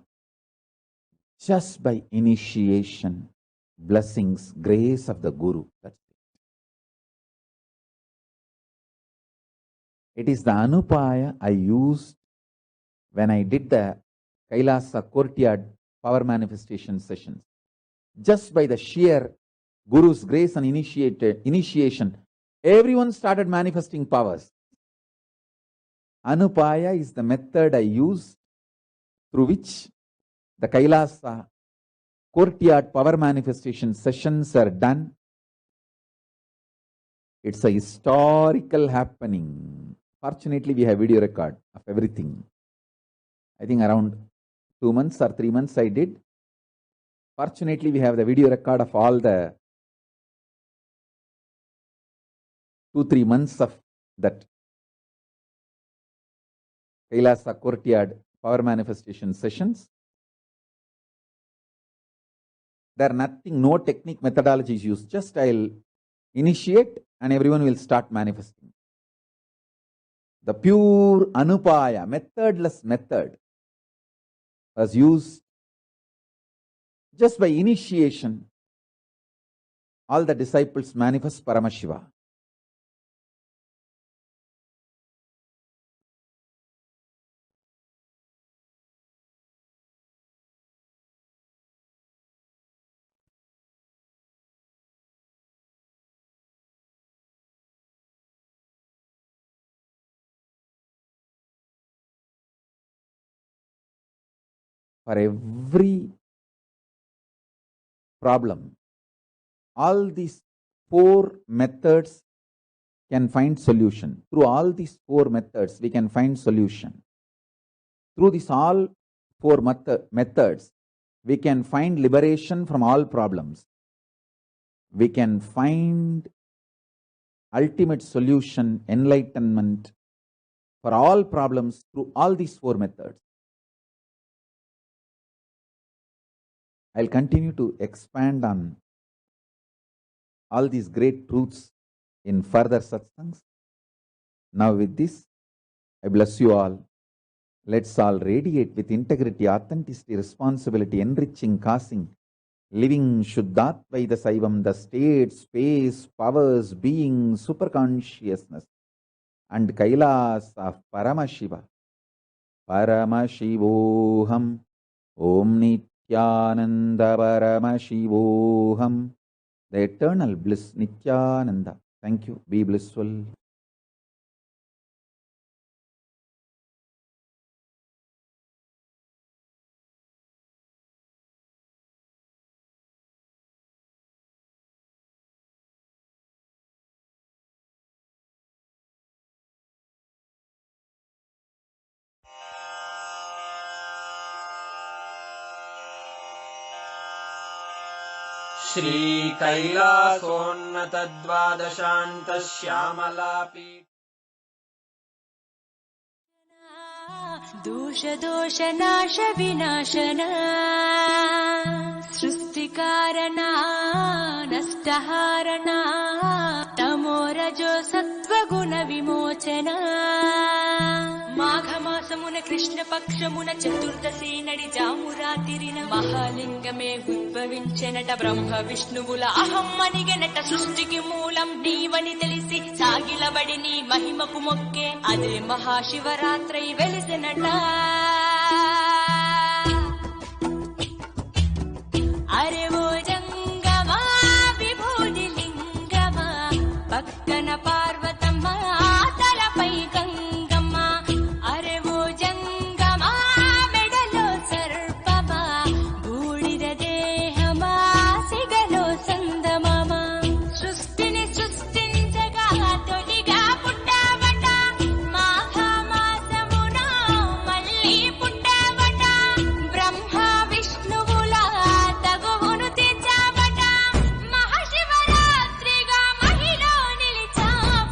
just by initiation, blessings, grace of the Guru. That's it. It is the Anupaya I used when I did the Kailasa courtyard power manifestation sessions. Just by the sheer Guru's grace and initiation, everyone started manifesting powers. Anupaya is the method I use through which the Kailasa courtyard power manifestation sessions are done. It's a historical happening. Fortunately, we have video record of everything. I think around 2 months or 3 months I did. Fortunately, we have the video record of all the 2-3 months of that Kailasa courtyard power manifestation sessions. There are nothing, no technique, methodology is used. Just I'll initiate and everyone will start manifesting. The pure Anupaya, methodless method was used just by initiation. All the disciples manifest Paramashiva. For every problem, all these 4 methods can find solution. Through all these 4 methods, we can find solution. Through these all 4 methods, we can find liberation from all problems. We can find ultimate solution, enlightenment for all problems through all these 4 methods. I'll continue to expand on all these great truths in further satsangs. Now with this, I bless you all. Let's all radiate with integrity, authenticity, responsibility, enriching, causing, living Shuddhatvaida Saivam, the state, space, powers, being, superconsciousness, and Kailas of Paramashiva. Paramashivoham, Om Nithyananda Paramashivoham, the eternal bliss, Nithyananda. Thank you. Be blissful. श्रीकैलासोन्नतद्वादशान्तश्यामलापि दोषदोषनाश Vinashana सृष्टिकारणा नष्टहारणा तमोरजो सत्त्वगुण विमोचना మాఘమాసమున Krishna పక్షమున చతుర్దశి నడి జామురాతిరిన మహాలింగమే ఉద్భవించెనట బ్రహ్మ విష్ణువుల అహం అనిగెనట సృష్టికి మూలం నీవని తెలిసి సాగిలబడి నీ మహిమకు మొక్కే అదే మహాశివరాత్రై వెలిసెనట అరే ఓ జంగమా విభూది లింగమా పక్కన పార్వతమ్మ తలపై గంగమ్మ అరే ఓ జంగమా మెడలో సర్పమా బూడిద దేహమా సిగలో సందమమా సృష్టిని సృష్టించగా తొలిగా పుట్టావట మాఘమాసమున మళ్ళీ పుట్టావట బ్రహ్మ విష్ణువుల తగువును తీర్చావట మహాశివరాత్రిగా మహిలో నిలిచావట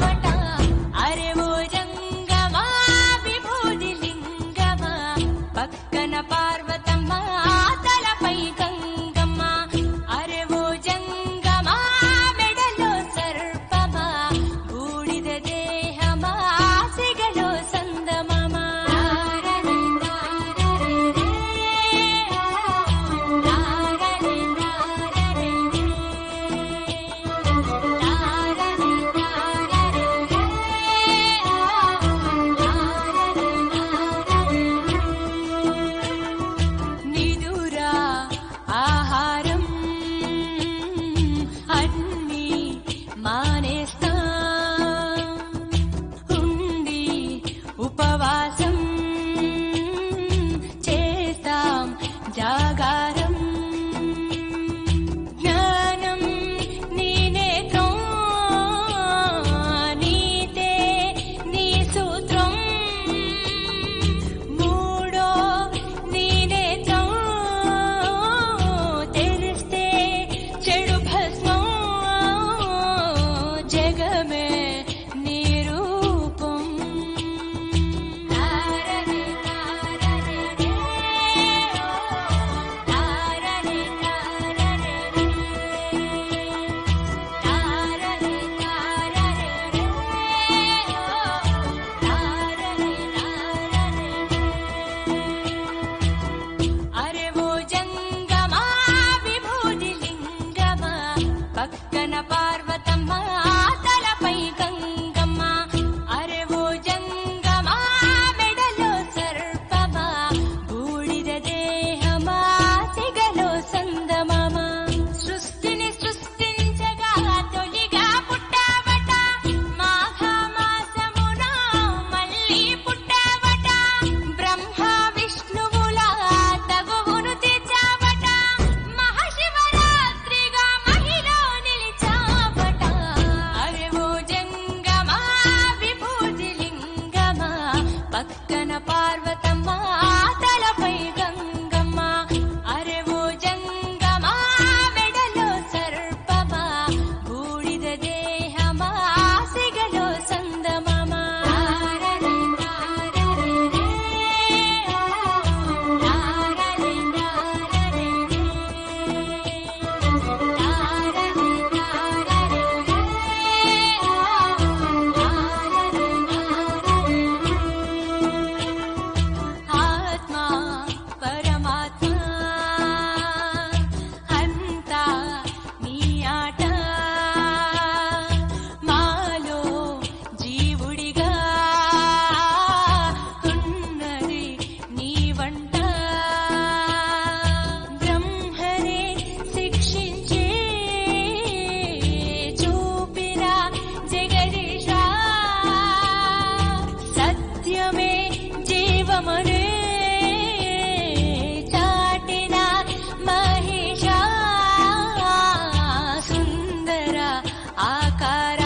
ಆಕಾರ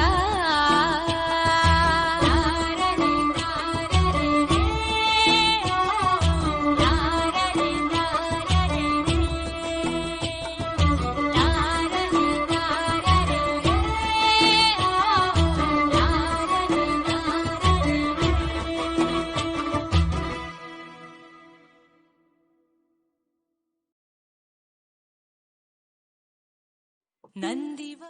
ನಂದಿವ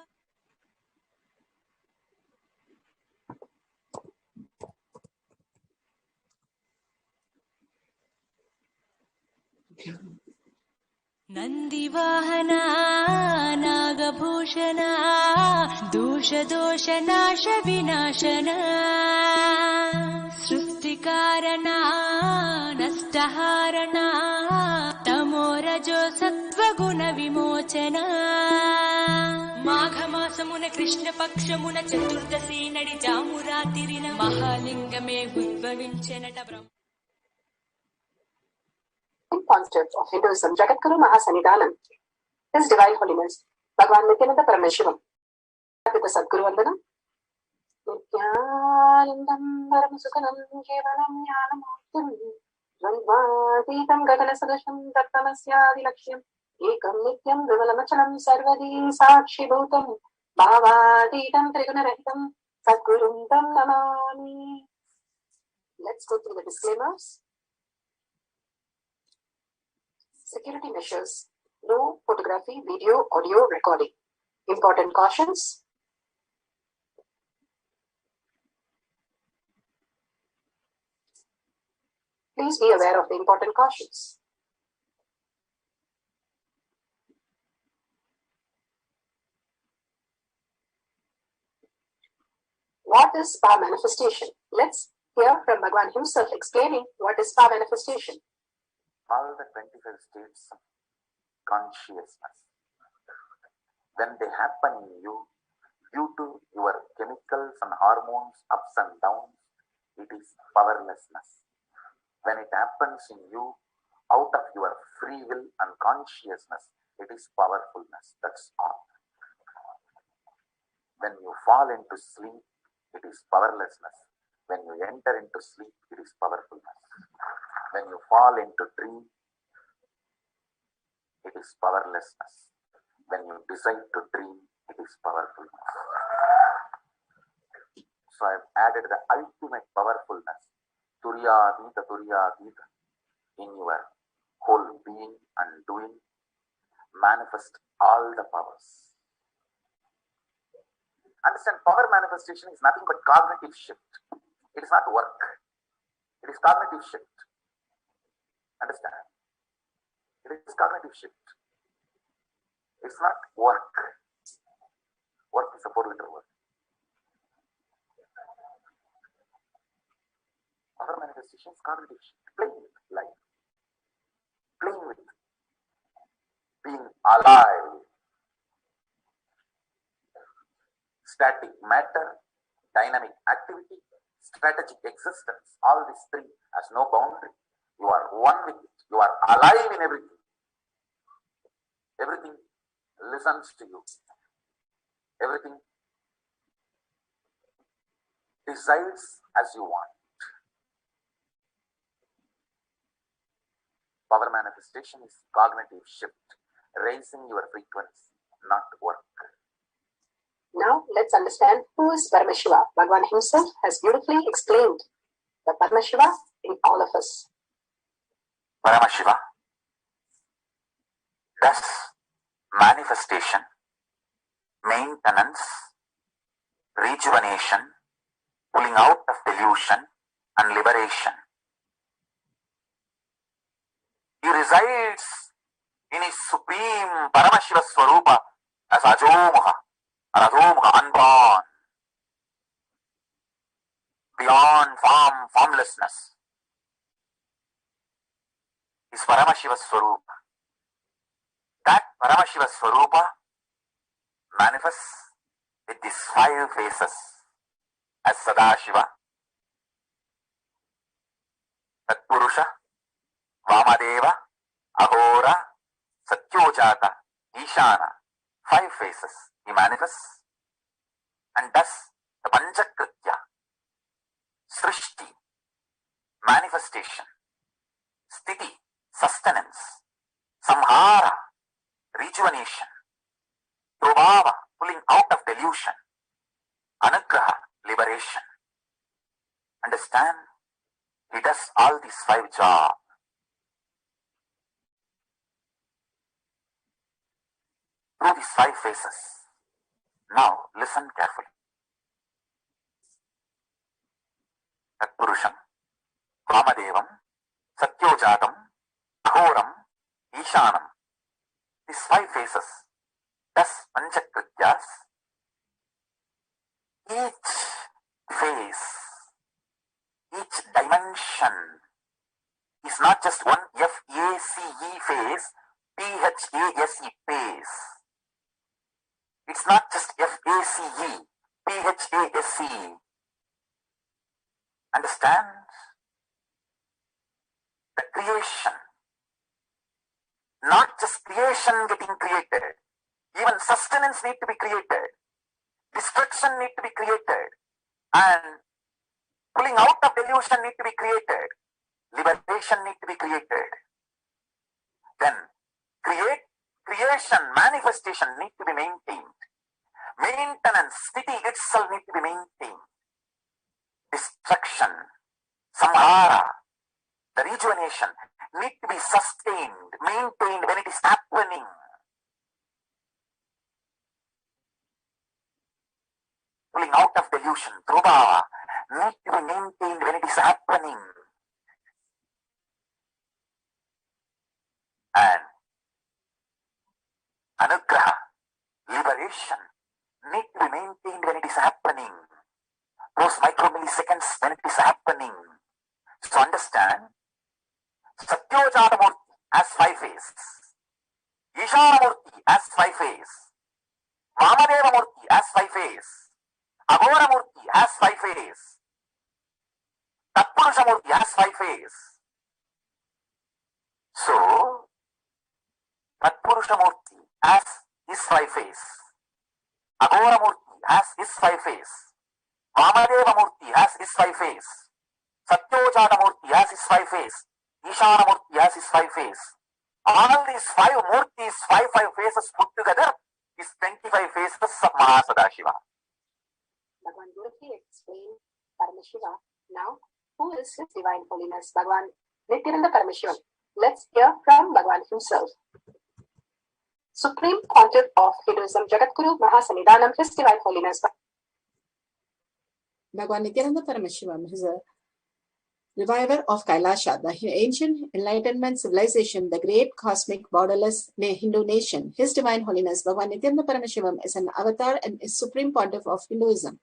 ನಂದಿವಾಹನ ನಾಗಭೂಷಣ ದೋಷ ದೋಷ ನಾಶ ವಿನಾಶನ ಸೃಷ್ಟಿಕಾರಣ ನಷ್ಟಹಾರಣ తమోరజో సత్వగుణ విమోచన మాఘమాసమున కృష్ణపక్షమున చతుర్దశి నడి జామురాతిరిన మహాలింగమే ఉద్భవించెనట బ్రహ్మ. Concept of Hinduism, Jagadguru Mahasannidhanam, His Divine Holiness, Bhagavan Nithyananda Paramashivam, Pita Sadguru Vandanam, Nityanandam Paramasukhanam Kevalam Jnanamurtim, Dvandvatītam Gaganasadasham Tattamasyādilakshyam, Ekam Nityam Vimalamachalam Sarvadi Sakshibhutam, Bhavatītam Trigunarahitam, Sadgurum Tam Namami. Let's go through the disclaimers. Security measures. No photography, video, audio recording. Important cautions. Please be aware of the important cautions. What is power manifestation? Let's hear from Bhagavan himself explaining what is power manifestation. All the 25 states of consciousness, when they happen in you, due to your chemicals and hormones, ups and downs, it is powerlessness. When it happens in you, out of your free will and consciousness, it is powerfulness. That's all. When you fall into sleep, it is powerlessness. When you enter into sleep, it is powerfulness. When you fall into dream, it is powerlessness. When you decide to dream, it is powerfulness. So I have added the ultimate powerfulness, Turyatita Turyatita, in your whole being and doing, manifest all the powers. Understand, power manifestation is nothing but cognitive shift. It is not work. It is cognitive shift. Understand? It is cognitive shift. It's not work. Work is a 4-letter word. Power manifestation is cognitive shift. Playing with life. Playing with being alive. Static matter, dynamic activity, strategic existence. All these three has no boundary. You are one with it. You are alive in everything. Everything listens to you. Everything decides as you want. Power manifestation is cognitive shift, raising your frequency, not work. Now let's understand who is Paramashiva. Bhagavan himself has beautifully explained the Paramashiva in all of us. Paramashiva does manifestation, maintenance, rejuvenation, pulling out of delusion and liberation. He resides in his supreme Paramashiva Swarupa as Ajomuha, Aradhomuha, unborn, beyond formlessness. Is Paramashiva Swarupa. That Paramashiva Swarupa manifests with these 5 faces as Sadashiva, Tatpurusha, Vamadeva, Ahora, Satyojata, Ishana. 5 faces he manifests and thus the Panchakritya, Srishti, manifestation, Sthiti, sustenance, Samhara, rejuvenation, Prabhava, pulling out of delusion, Anugraha, liberation. Understand? He does all these 5 jobs. Through these 5 phases. Now listen carefully. Tatpurusham, Vamadevam, Satyojatam, Ghoram, Ishanam. These 5 phases, thus Panchakrityas, each phase, each dimension is not just one F-A-C-E phase, P-H-A-S-E phase. It's not just F-A-C-E, P-H-A-S-E. Understand? The creation, not just creation getting created, even sustenance need to be created, destruction need to be created, and pulling out of delusion need to be created, liberation need to be created. Then creation, manifestation need to be maintained. Maintenance, sthiti itself need to be maintained. Destruction, samhara, the rejuvenation need to be sustained, maintained when it is happening. Pulling out of delusion, prabhava, need to be maintained when it is happening. And anugraha, liberation, need to be maintained when it is happening. Those micromilliseconds when it is happening. So understand, Satyojatamurti has 5 phases, Ishanamurti has 5 phases, Vamadevamurti has 5 phases, Aghoramurti has 5 phases, Tatpurushamurti has 5 phases. So, Tatpurushamurti has his 5 phases, Aghoramurti has his 5 phases, Vamadevamurti has his 5 phases, Satyojatamurti has his 5 phases, Ishanamurti has his 5 phases. All these 5 murtis, 5 phases put together is 25 phases of Mahasadashiva. Bhagavan beautifully explained Paramashiva. Now, who is His Divine Holiness, Bhagavan Nithyananda Paramashivam? Let's hear from Bhagavan himself. Supreme Pontiff of Hinduism, Jagadguru Mahasannidhanam, His Divine Holiness. Bhagavan Nithyananda Paramashivam is a reviver of Kailasa, the ancient Enlightenment civilization, the great cosmic borderless Hindu nation. His Divine Holiness, Bhagavan Nithyananda Paramashivam, is an avatar and is Supreme Pontiff of Hinduism.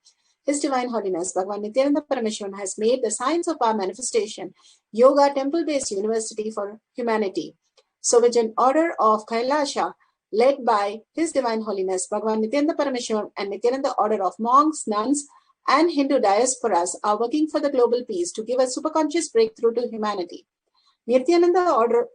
His Divine Holiness, Bhagavan Nithyananda Paramashivam, has made the science of our manifestation yoga temple-based university for humanity. So with an order of Kailasa, led by His Divine Holiness, Bhagavan Nithyananda Paramashivam and Nithyananda order of monks, nuns, and Hindu diasporas are working for the global peace to give a superconscious breakthrough to humanity. Nithyananda Order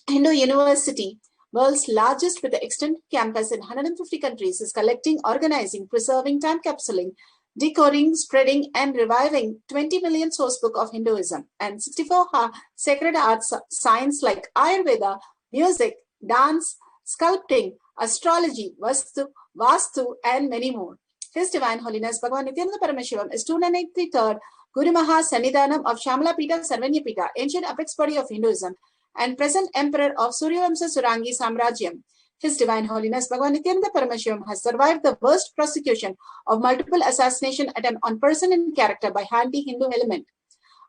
Hindu University, world's largest with the extended campus in 150 countries, is collecting, organizing, preserving, time capsuling, decoding, spreading, and reviving 20 million source book of Hinduism and 64 sacred arts science like Ayurveda, music, dance, sculpting, astrology, Vastu, and many more. His Divine Holiness Bhagavan Nithyananda Paramashivam is 293rd Guru Mahasannidhanam of Shamalapita Sarvanyapita, ancient apex body of Hinduism, and present Emperor of Suryavamsa Surangi Samrajyam. His Divine Holiness Bhagavan Nithyananda Paramashivam has survived the worst prosecution of multiple assassination attempt on person and character by anti-Hindu element.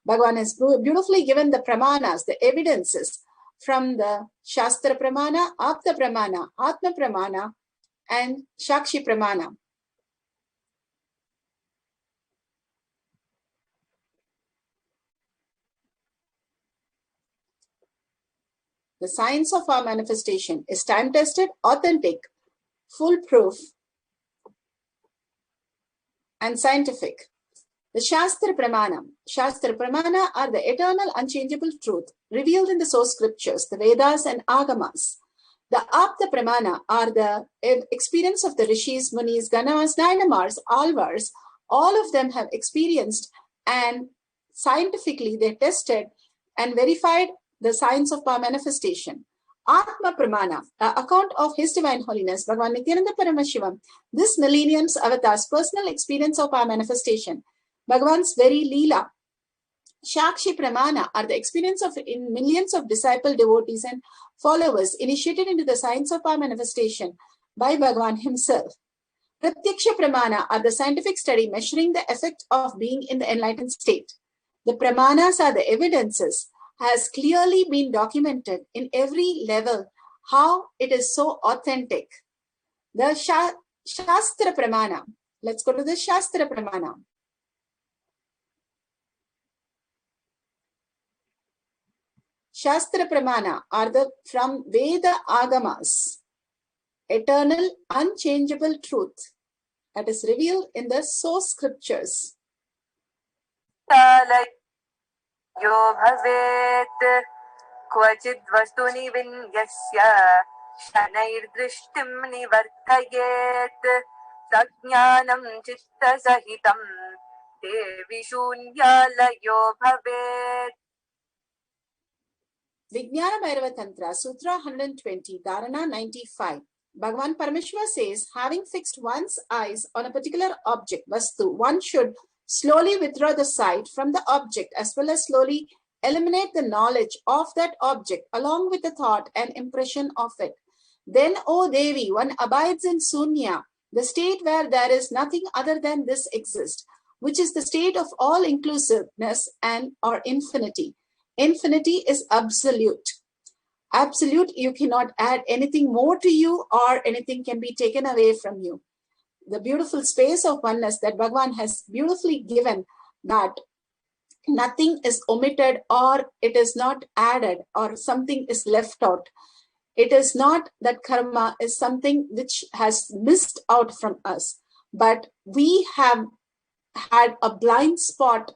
Bhagavan has beautifully given the pramanas, the evidences from the Shastra Pramana, Apta Pramana, Atma Pramana, and Shakshi Pramana. The science of our manifestation is time-tested, authentic, foolproof, and scientific. The Shastra Pramana are the eternal, unchangeable truth revealed in the source scriptures, the Vedas and Agamas. The Apta Pramana are the experience of the Rishis, Munis, Ganamas, Dynamars, Alvars. All of them have experienced, and scientifically they tested and verified the science of power manifestation. Atma Pramana, account of His Divine Holiness, Bhagavan Nithyananda Paramashivam, this millennium's avatar's personal experience of power manifestation, Bhagavan's very Leela. Shakshi Pramana are the experience of in millions of disciple devotees and followers initiated into the science of power manifestation by Bhagavan himself. Pratyaksha Pramana are the scientific study measuring the effect of being in the enlightened state. The Pramanas are the evidences, has clearly been documented in every level how it is so authentic. The Shastra Pramana. Let's go to the Shastra Pramana. Shastra Pramana are the from Veda Agamas, eternal, unchangeable truth that is revealed in the source scriptures. यो भवेत् क्वचिद् वस्तुनि विन्यस्य शनैर्दृष्टिं निवर्तयेत् सज्ञानं चित्तसहितं देवि शून्यालयो भवेत्. Vijnana Bhairava Tantra, Sutra 120, Dharana 95. Bhagavan Paramashiva says, having fixed one's eyes on a particular object, Vastu, one should slowly withdraw the sight from the object as well as slowly eliminate the knowledge of that object along with the thought and impression of it. Then, O Devi, one abides in Sunya, the state where there is nothing other than this exists, which is the state of all inclusiveness and or infinity. Infinity is absolute. Absolute, you cannot add anything more to you or anything can be taken away from you. The beautiful space of oneness that Bhagavan has beautifully given, that nothing is omitted or it is not added or something is left out. It is not that karma is something which has missed out from us, but we have had a blind spot,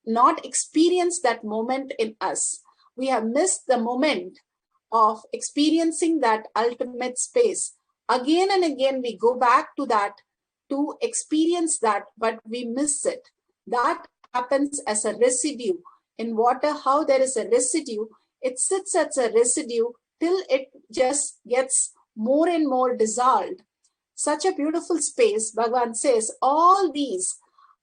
not experienced that moment in us. We have missed the moment of experiencing that ultimate space. Again and again, we go back to that to experience that, but we miss it. That happens as a residue in water. How there is a residue, it sits as a residue till it just gets more and more dissolved. Such a beautiful space. Bhagavan says all these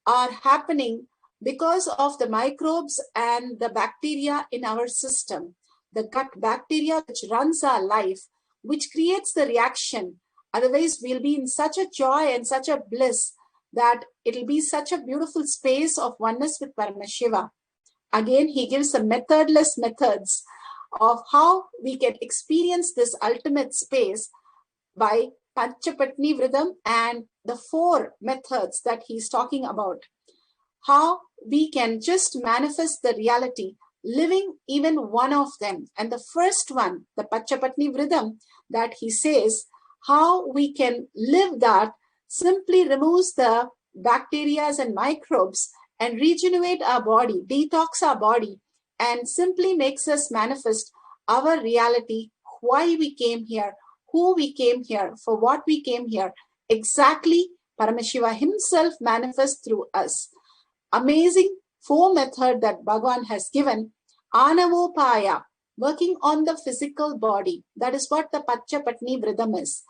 are happening because of the microbes and the bacteria in our system. The gut bacteria which runs our life, which creates the reaction. Otherwise, we'll be in such a joy and such a bliss that it'll be such a beautiful space of oneness with Paramashiva. Again, he gives some methodless methods of how we can experience this ultimate space by Panchapatni Vridam and the 4 methods that he's talking about. How we can just manifest the reality, living even one of them. And the first one, the Panchapatni Vridam, that he says, how we can live that simply removes the bacteria and microbes and regenerate our body, detox our body, and simply makes us manifest our reality, why we came here, who we came here, for what we came here. Exactly, Paramashiva himself manifests through us. Amazing 4 method that Bhagavan has given. Anavopaya, working on the physical body. That is what the Panchapatni Vridam is.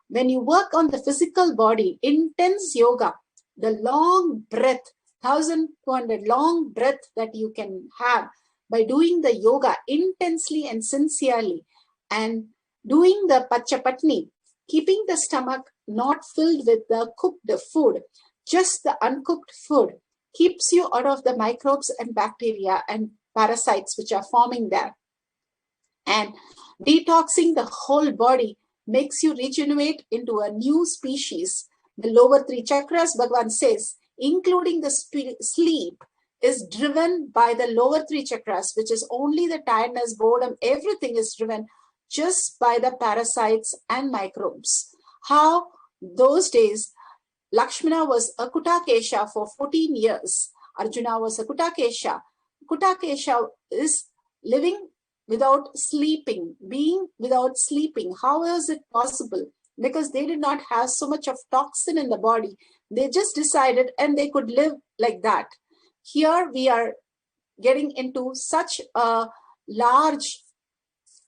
When you work on the physical body, intense yoga, the long breath, 1200 long breath that you can have by doing the yoga intensely and sincerely, and doing the Panchapatni, keeping the stomach not filled with the cooked food, just the uncooked food, keeps you out of the microbes and bacteria and parasites which are forming there. And detoxing the whole body makes you regenerate into a new species. The lower 3 chakras, Bhagavan says, including the sleep, is driven by the lower 3 chakras, which is only the tiredness, boredom, everything is driven just by the parasites and microbes. How those days, Lakshmana was a Kutakesha for 14 years. Arjuna was a Kutakesha. Kutakesha is living without sleeping, being without sleeping. How is it possible? Because they did not have so much of toxin in the body. They just decided and they could live like that. Here we are getting into such a large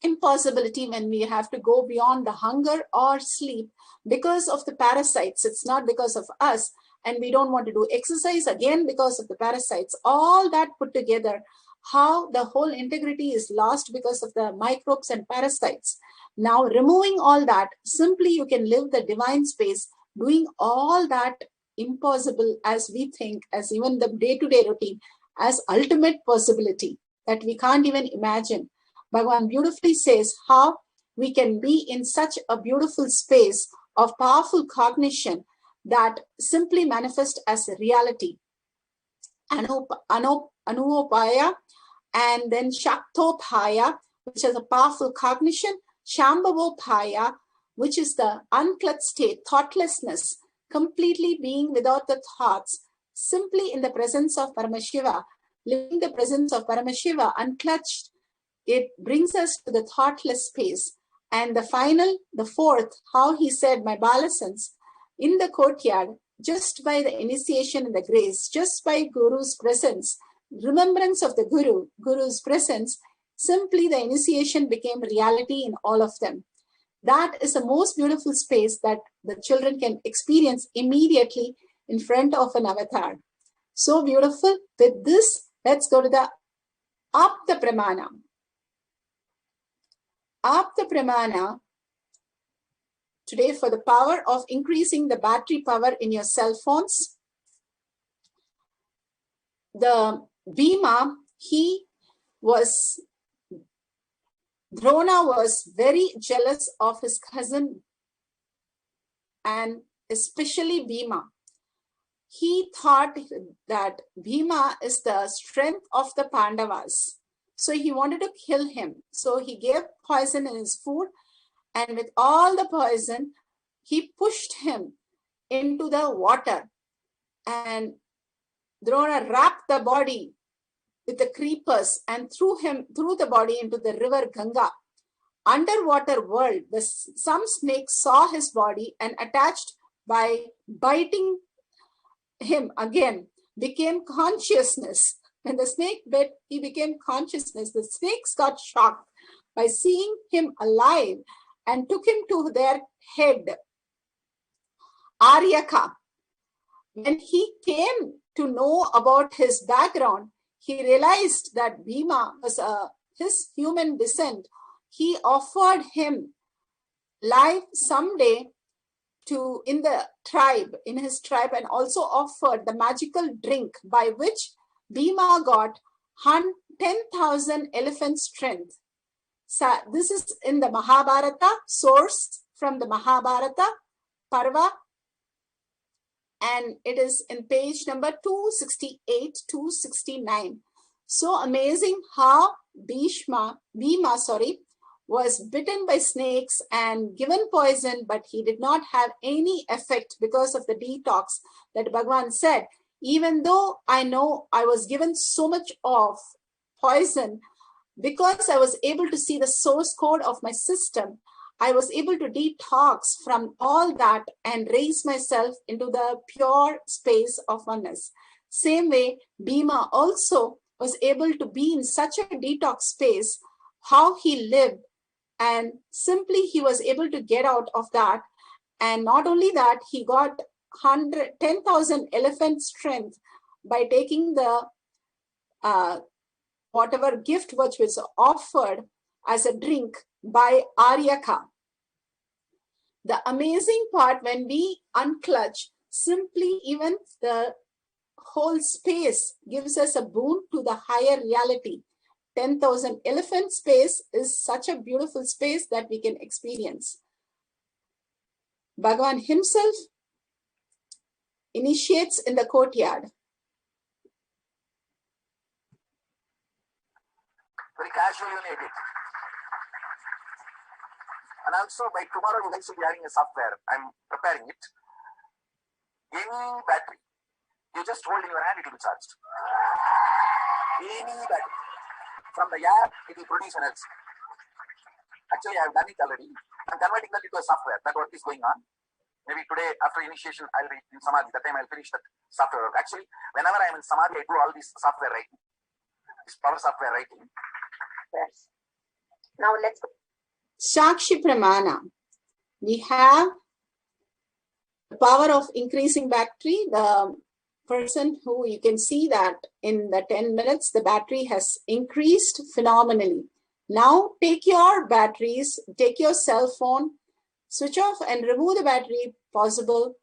impossibility when we have to go beyond the hunger or sleep because of the parasites. It's not because of us. And we don't want to do exercise again because of the parasites. All that put together, how the whole integrity is lost because of the microbes and parasites. Now, removing all that, simply you can live the divine space, doing all that impossible as we think, as even the day-to-day routine, as ultimate possibility that we can't even imagine. Bhagavan beautifully says how we can be in such a beautiful space of powerful cognition that simply manifest as a reality. Anupaya and then Shaktopaya, which is a powerful cognition, Shambhavopaya, which is the unclutched state, thoughtlessness, completely being without the thoughts, simply in the presence of Paramashiva, living the presence of Paramashiva, unclutched. It brings us to the thoughtless space. And the final, the fourth, how he said, my Balasans, in the courtyard, just by the initiation and the grace, just by Guru's presence, remembrance of the Guru's presence, simply the initiation became reality in all of them. That is the most beautiful space that the children can experience immediately in front of an avatar. So beautiful. With this, let's go to the Apta Pramana. Apta Pramana, today for the power of increasing the battery power in your cell phones. The Bhima, Drona was very jealous of his cousin and especially Bhima. He thought that Bhima is the strength of the Pandavas. So he wanted to kill him. So he gave poison in his food, and with all the poison, he pushed him into the water. And Drona wrapped the body with the creepers and threw the body into the river Ganga. Underwater world, some snakes saw his body and attached by biting him again, became consciousness. When the snake bit, he became consciousness. The snakes got shocked by seeing him alive and took him to their head, Aryaka. When he came to know about his background, he realized that Bhima was his human descent. He offered him life someday in his tribe, and also offered the magical drink by which Bhima got 10,000 elephant strength. So this is in the Mahabharata, source from the Mahabharata, Parva, and it is in page number 268, 269. So amazing how Bhima was bitten by snakes and given poison, but he did not have any effect because of the detox that Bhagavan said. Even though I know I was given so much of poison, because I was able to see the source code of my system, I was able to detox from all that and raise myself into the pure space of oneness. Same way, Bhima also was able to be in such a detox space, how he lived, and simply he was able to get out of that. And not only that, he got 10,000 elephant strength by taking the whatever gift which was offered as a drink by Aryaka. The amazing part, when we unclutch, simply even the whole space gives us a boon to the higher reality. 10,000 elephant space is such a beautiful space that we can experience. Bhagavan himself initiates in the courtyard. Very casual you need it. And also by tomorrow you guys will be having a software. I'm preparing it. Any battery, you just hold in your hand, it will be charged. Any battery. From the air, it will produce energy. Actually, I have done it already. I'm converting that into a software. That work is going on. Maybe today, after initiation, I'll be in Samadhi. That time I'll finish that software work. Actually, whenever I'm in Samadhi, I do all this software writing, this power software writing. Yes. Now let's go. Sakshi Pramana. We have the power of increasing battery. The person who you can see that in the 10 minutes, the battery has increased phenomenally. Now take your batteries, take your cell phone, switch off and remove the battery possible.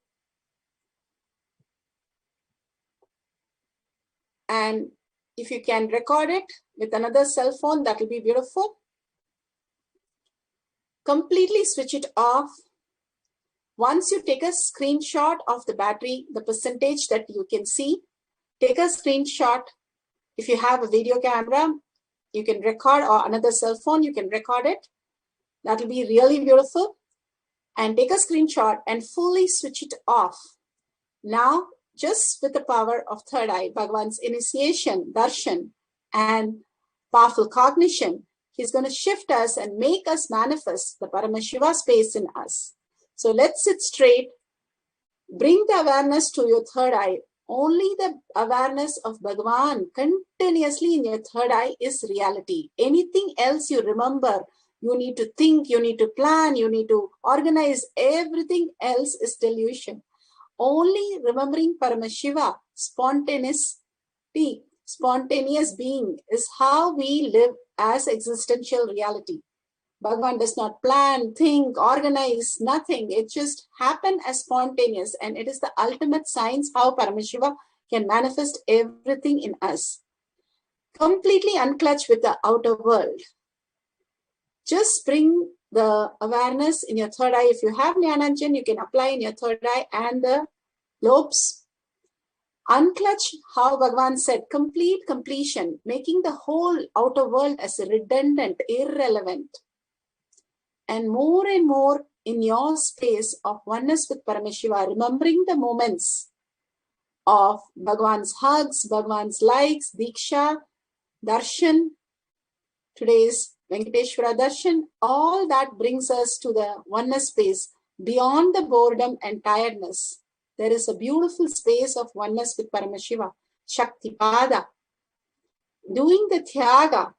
And if you can record it with another cell phone, that will be beautiful. Completely switch it off. Once you take a screenshot of the battery, the percentage that you can see, take a screenshot. If you have a video camera, you can record, or another cell phone, you can record it. That will be really beautiful. And take a screenshot and fully switch it off. Now, just with the power of third eye, Bhagavan's initiation, darshan, and powerful cognition, he's going to shift us and make us manifest the Paramashiva space in us. So let's sit straight. Bring the awareness to your third eye. Only the awareness of Bhagavan continuously in your third eye is reality. Anything else you remember, you need to think, you need to plan, you need to organize. Everything else is delusion. Only remembering Paramashiva, spontaneous being is how we live as existential reality. Bhagavan does not plan, think, organize, nothing. It just happens as spontaneous, and it is the ultimate science how Paramashiva can manifest everything in us. Completely unclutch with the outer world. Just bring the awareness in your third eye. If you have Jnananjan, you can apply in your third eye and the lobes. Unclutch how Bhagavan said, complete completion, making the whole outer world as redundant, irrelevant. And more in your space of oneness with Paramashiva, remembering the moments of Bhagavan's hugs, Bhagavan's likes, Diksha, Darshan, today's Venkateshwara Darshan, all that brings us to the oneness space beyond the boredom and tiredness. There is a beautiful space of oneness with Paramashiva, Shaktipada. Doing the Tyaga,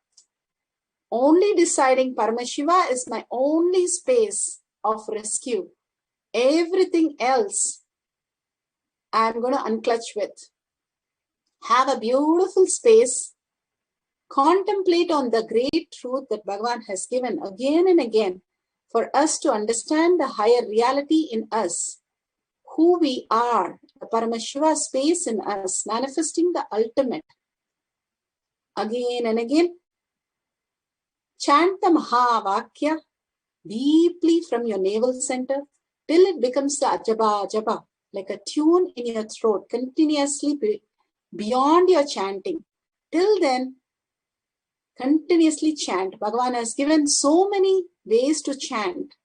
only deciding Paramashiva is my only space of rescue. Everything else I'm going to unclutch with. Have a beautiful space. Contemplate on the great truth that Bhagavan has given again and again for us to understand the higher reality in us. Who we are, the Paramashiva space in us, manifesting the ultimate. Again and again, chant the Mahavakya deeply from your navel center till it becomes the Ajaba Ajaba, like a tune in your throat, continuously beyond your chanting. Till then, continuously chant. Bhagavan has given so many ways to chant.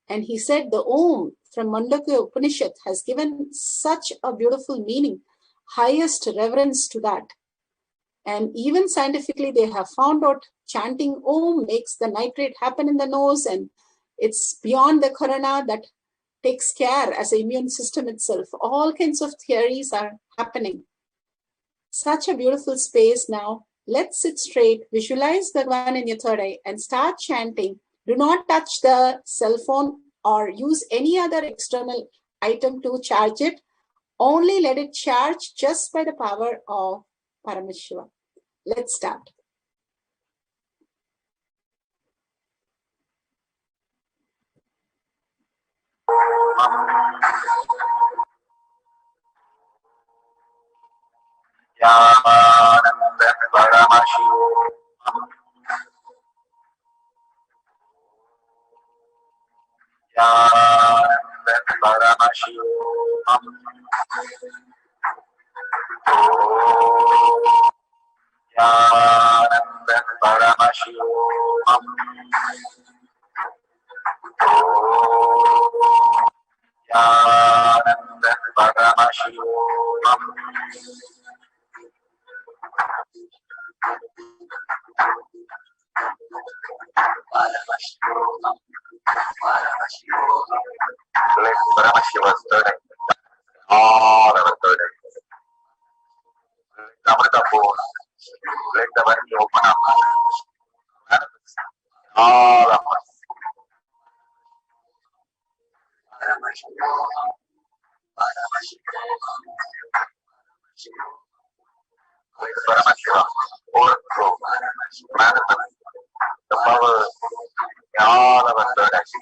And he said the Om from Mandakya Upanishad has given such a beautiful meaning, highest reverence to that. And even scientifically, they have found out chanting Om makes the nitrate happen in the nose, and it's beyond the corona that takes care as an immune system itself. All kinds of theories are happening. Such a beautiful space now. Let's sit straight, visualize Bhagavan in your third eye and start chanting. Do not touch the cell phone or use any other external item to charge it. Only let it charge just by the power of Paramashiva. Let's start. Nithyananda Paramashivoham. Nithyananda Paramashivoham. Nithyananda Paramashivoham. Nithyananda Paramashivoham. Paramashiva's third eye, all our third eyes. Amrita pose, let the body open up, manifest all of us. Paramashivoham, Paramashivoham, with Paramashiva, overthrow, manifest the power in all of our third eyes.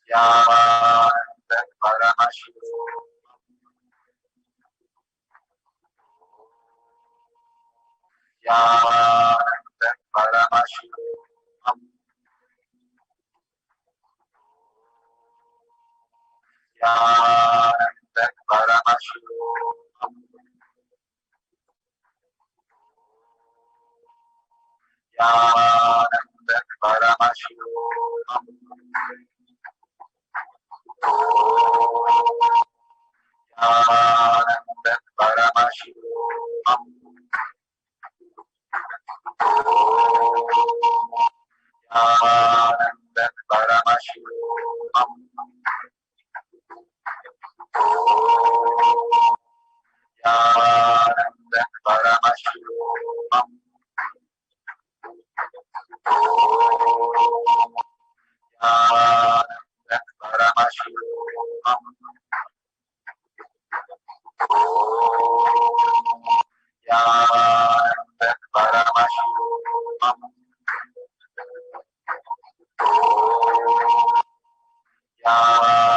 Yanda Paramashivoham. Yanda Paramashivoham. Yanda Paramashivoham. Yanda Paramashivoham. Yanda Paramashivoham. Yanda Paramashivoham. Yanda Paramashivoham. Yanda Paramashivoham. Yanda Paramashivoham.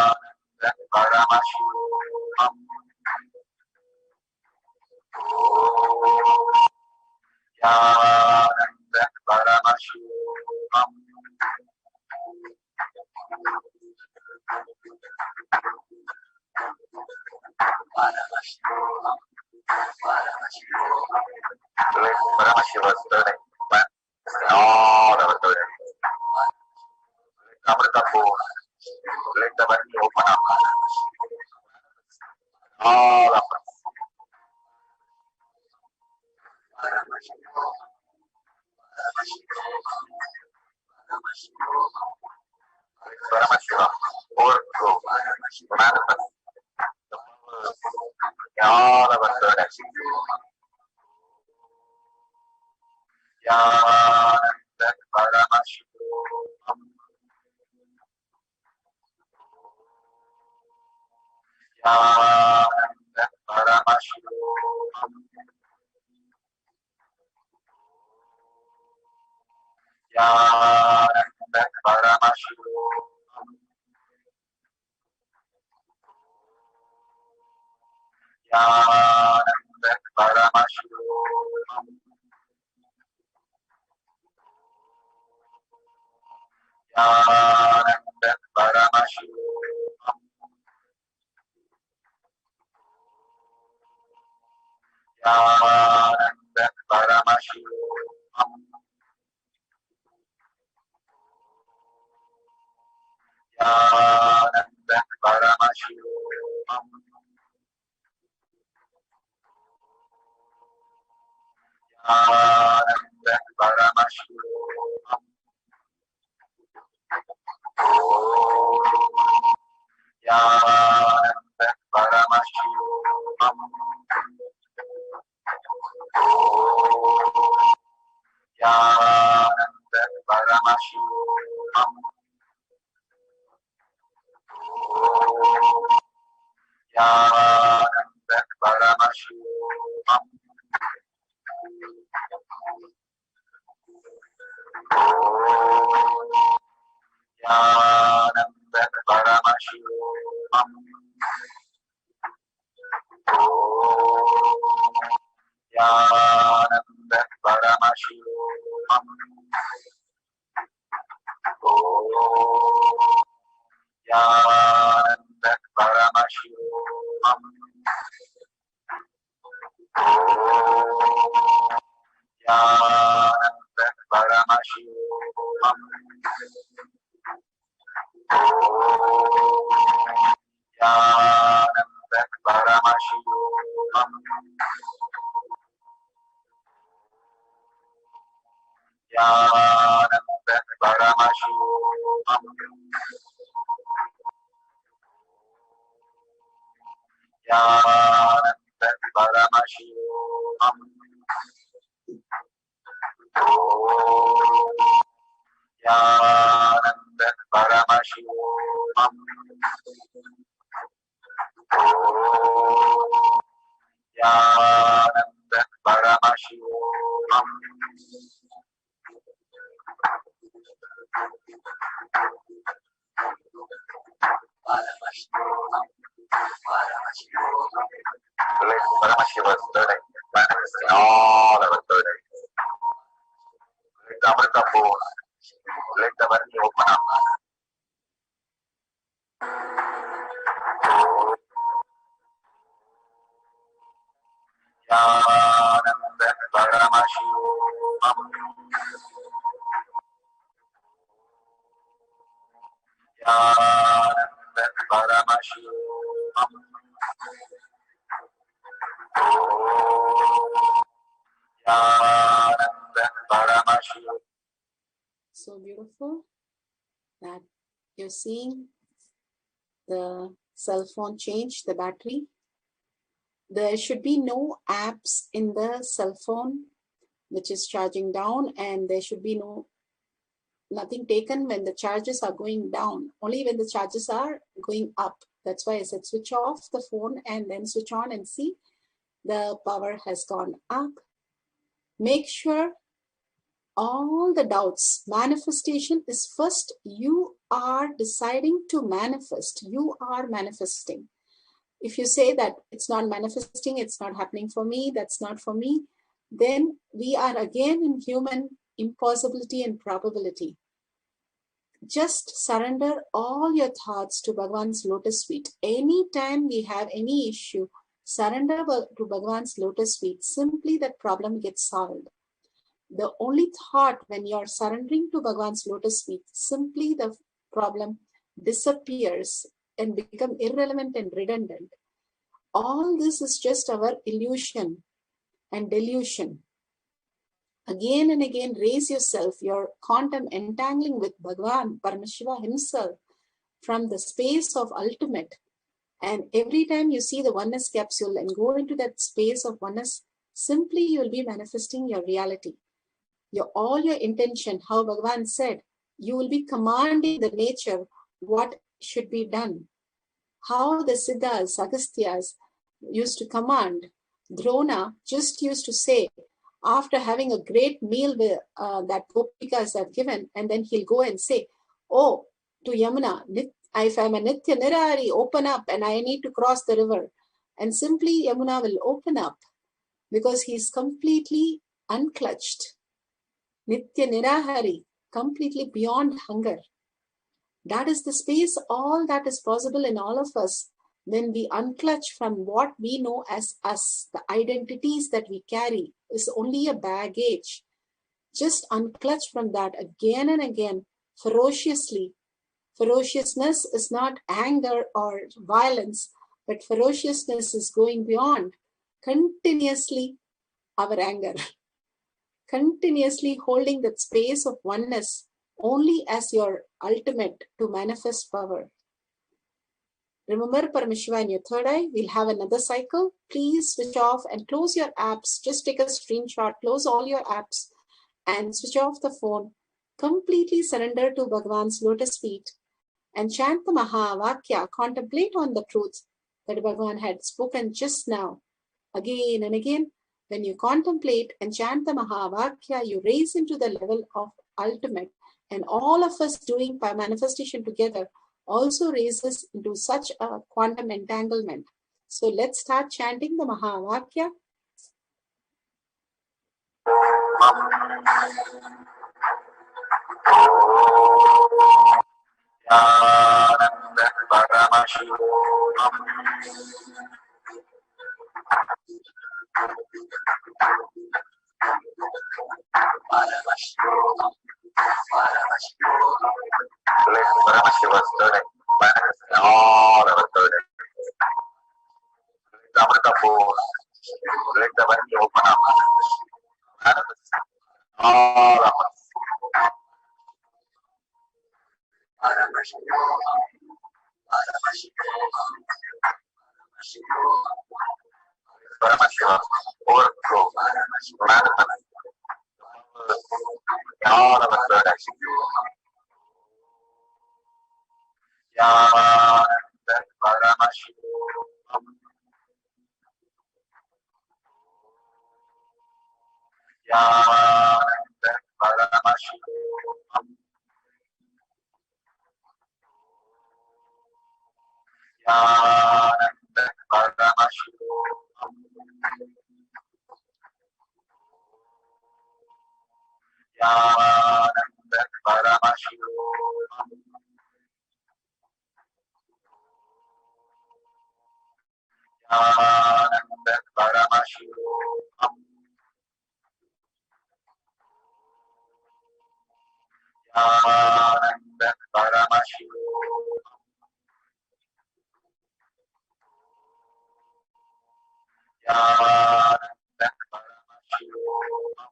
Yanda Paramashivoham. Yanda Paramashivoham. Paramashivoham. Paramashivoham. Let Paramashiva's third eye manifest in all our third eyes. Amrita pose, let the body open up, all of us. Paramashivoham. Paramashivoham. Paramashivoham. With Paramashiva, overthrow, manifest the power in all of our third eyes. Yanda Paramashivoham. Yanda Paramashivoham. Yanda Paramashivoham. Yanda Paramashivoham. Yanda Paramashivoham. Yanda Paramashivoham. Yanda Paramashivoham. Yanda Paramashivoham. Yanda Paramashivoham. Yanda Paramashivoham. Yanda Paramashivoham. Yanda Paramashivoham. Yanda Paramashivoham. Yanda Paramashivoham. Yanda Paramashivoham. Nityananda Paramashivoham. Nityananda Paramashivoham. Nithyananda Paramashivoham. Nithyananda Paramashivoham. Nithyananda Paramashivoham. Let Paramashiva's third eye manifest in all our third eyes. Let the Amrita force, let the Varni open up. Nithyananda Paramashivoham. Nithyananda Paramashivoham. Nithyananda Paramashivoham. So beautiful that you're seeing the cell phone change the battery. There should be no apps in the cell phone which is charging down, and there should be nothing taken when the charges are going down, only when the charges are going up. That's why I said switch off the phone and then switch on and see the power has gone up. Make sure all the doubts, manifestation is first. You are deciding to manifest. You are manifesting. If you say that it's not manifesting, it's not happening for me, that's not for me, then we are again in human impossibility and probability. Just surrender all your thoughts to Bhagavan's lotus feet. Anytime we have any issue, surrender to Bhagavan's lotus feet. Simply that problem gets solved. The only thought when you're surrendering to Bhagavan's lotus feet, simply the problem disappears and become irrelevant and redundant. All this is just our illusion and delusion. Again and again, raise yourself, your quantum entangling with Bhagavan, Paramashiva himself, from the space of ultimate. And every time you see the oneness capsule and go into that space of oneness, simply you'll be manifesting your reality. All your intention, how Bhagavan said, you will be commanding the nature what should be done. How the Siddhas, Agasthyas used to command. Drona just used to say, after having a great meal that Gopikas have given, and then he'll go and say, oh, to Yamuna, if I'm a Nitya Nirari, open up and I need to cross the river. And simply Yamuna will open up because he's completely unclutched. Nitya Nirahari, completely beyond hunger. That is the space, all that is possible in all of us when we unclutch from what we know as us. The identities that we carry is only a baggage. Just unclutch from that again and again, ferociously. Ferociousness is not anger or violence, but ferociousness is going beyond continuously our anger. Continuously holding that space of oneness only as your ultimate to manifest power. Remember Paramashiva in your third eye. We'll have another cycle. Please switch off and close your apps. Just take a screenshot, close all your apps and switch off the phone. Completely surrender to Bhagavan's lotus feet and chant the Mahavakya. Contemplate on the truth that Bhagavan had spoken just now. Again and again, when you contemplate and chant the Mahavakya, you raise into the level of ultimate. And all of us doing by manifestation together also raises into such a quantum entanglement. So let's start chanting the Mahavakya. Nithyananda Paramashivoham. Let Paramashiva's third eye manifest in all our third eyes. Let the Amrita force, let the Varni open up. Manifest all of us. Paramashiva, overflow, manifest, all of us are actually Nityananda Paramashivoham, Nityananda Paramashivoham, Nityananda Paramashivoham, Nityananda Paramashivoham, Nityananda Paramashivoham, Nityananda Paramashivoham, Nityananda Paramashivoham, Nityananda Paramashivoham,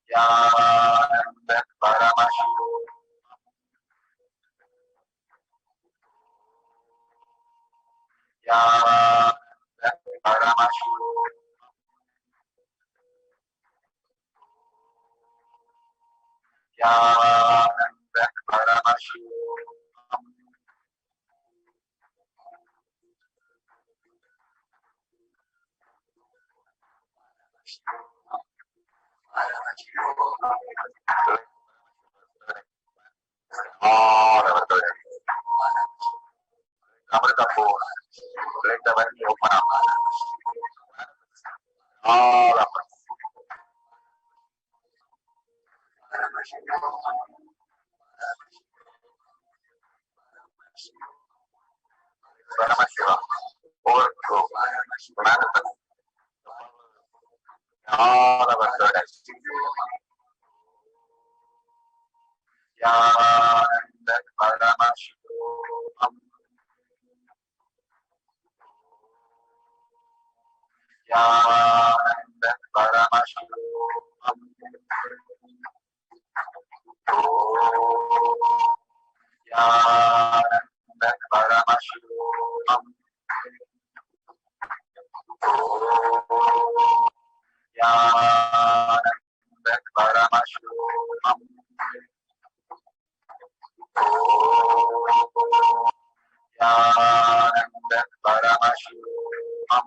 Nityananda Paramashivoham, Nityananda Paramashivoham, Nityananda Paramashivoham, all of us. Amrita Pur, let the valley open up. All of us. Paramashiva, overflow, manifest, all of us are Nityananda Paramashivoham, Nityananda Paramashivoham, Nityananda Paramashivoham, Nityananda Paramashivoham, Nityananda Paramashivoham, Nityananda Paramashivoham,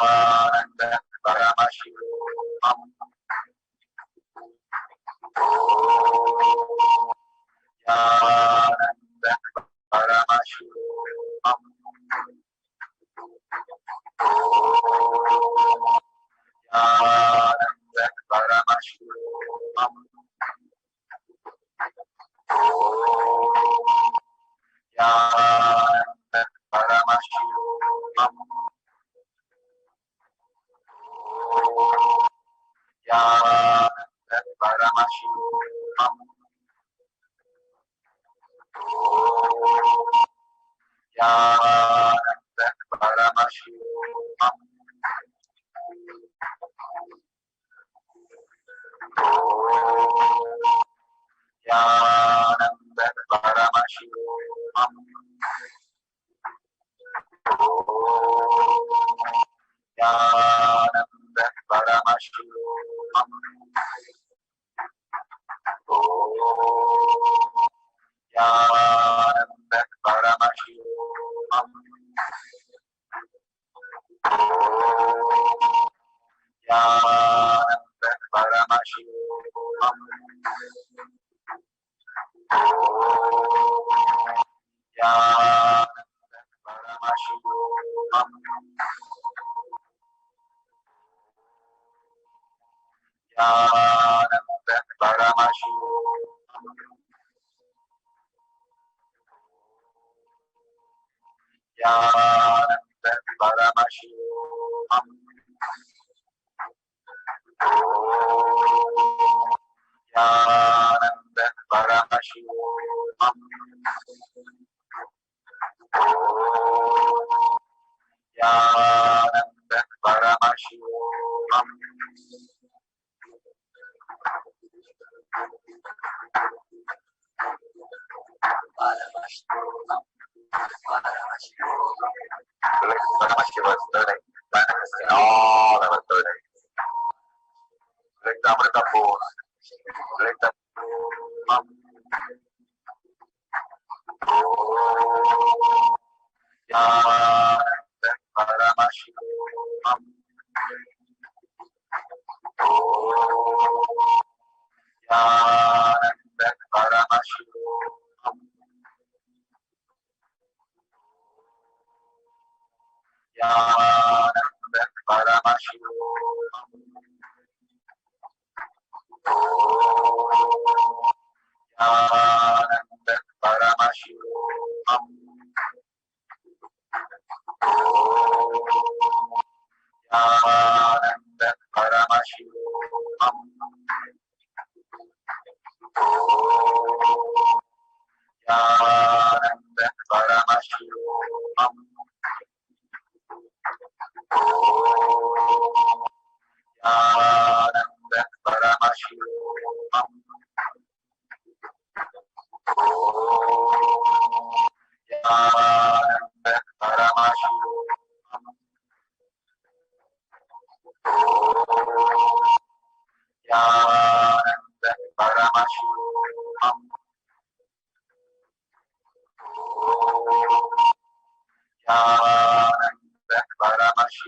Nityananda Paramashivoham, Nityananda Paramashivoham, Nityananda Paramashivoham, Nityananda Paramashivoham, Nityananda Paramashivoham, Nityananda Paramashivoham, Nityananda Paramashivoham, Nityananda Paramashivoham, Nityananda Paramashivoham, Nityananda Paramashivoham, Nityananda Paramashivoham, Nityananda Paramashivoham, Nityananda Paramashivoham, Let Paramashiva's third eye manifest in all our third eyes. Let the Amrita force, let the Paramashivoham. Paramashivoham. Paramashivoham. Paramashivoham. Paramashivoham. Paramashivoham. Paramashivoham.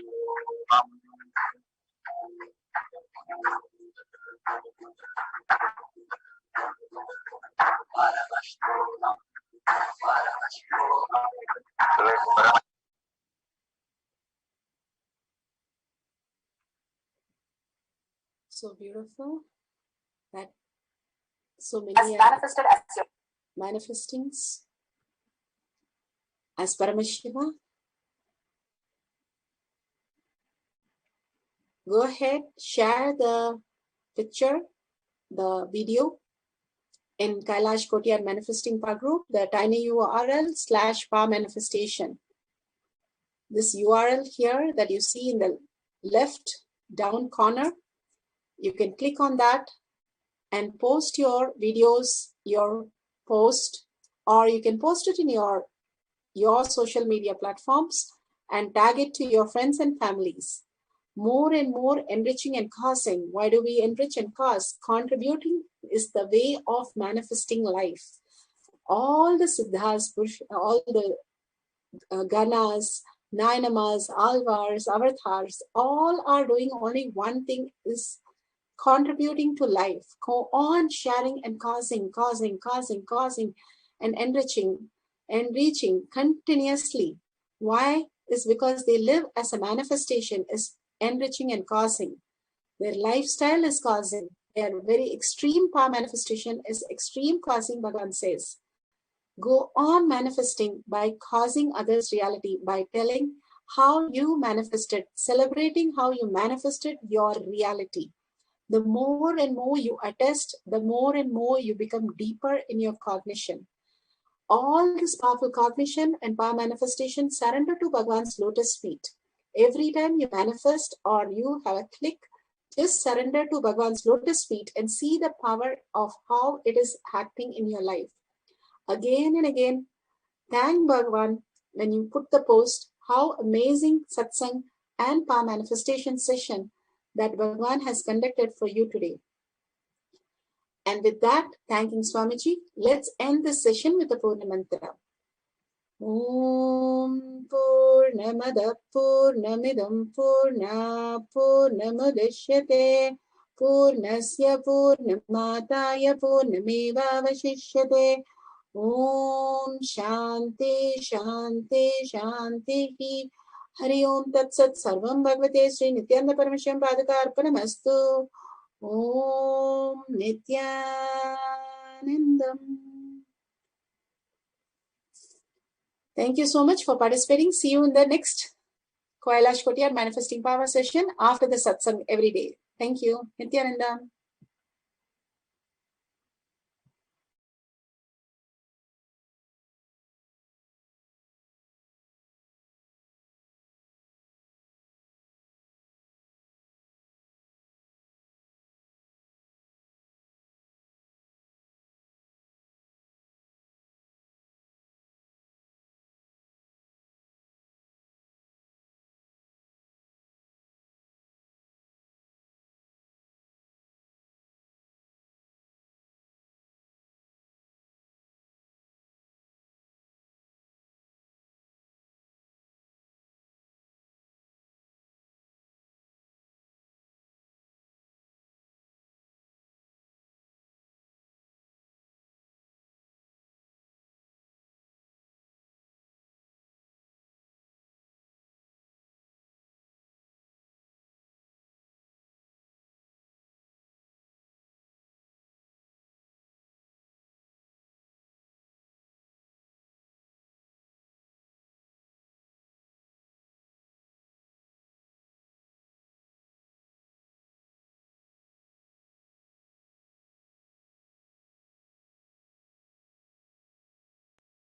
Paramashivoham. Paramashivoham. So beautiful that so many As manifested as your manifestings as Paramashiva. Go ahead, share the picture, the video in Kailash Kotiyar Manifesting Power Group, the tiny URL /power manifestation. This URL here that you see in the left down corner, you can click on that and post your videos, your post, or you can post it in your social media platforms and tag it to your friends and families. More and more enriching and causing. Why do we enrich and cause? Contributing is the way of manifesting life. All the siddhas, all the ganas, nainamas, alvars, avatars, all are doing only one thing, is contributing to life. Go on sharing and causing, and enriching continuously. Why? Is because they live as a manifestation, is enriching and causing. Their lifestyle is causing. Their very extreme power manifestation is extreme causing, Bhagavan says. Go on manifesting by causing others' reality, by telling how you manifested, celebrating how you manifested your reality. The more and more you attest, the more and more you become deeper in your cognition. All this powerful cognition and power manifestation surrender to Bhagavan's lotus feet. Every time you manifest or you have a click, just surrender to Bhagavan's lotus feet and see the power of how it is acting in your life. Again and again, thank Bhagavan when you put the post, how amazing satsang and power manifestation session that Bhagavan has conducted for you today. And with that, thanking Swamiji, let's end this session with the Purna Mantra. Om Purnamada Purnamidam Purna Purnamudashyate Purnasya Purnamataya Purnameva Vashishyate. Om Shanti Shanti Shanti. Hari Om Tat Sat Sarvam Bhagavate Sri Nithyananda Paramashivam Padaka Arpanamastu. Om Nithyanandam. Thank you so much for participating. See you in the next Kailash Kotiyar Manifesting Power session after the satsang every day. Thank you. Nithyanandam.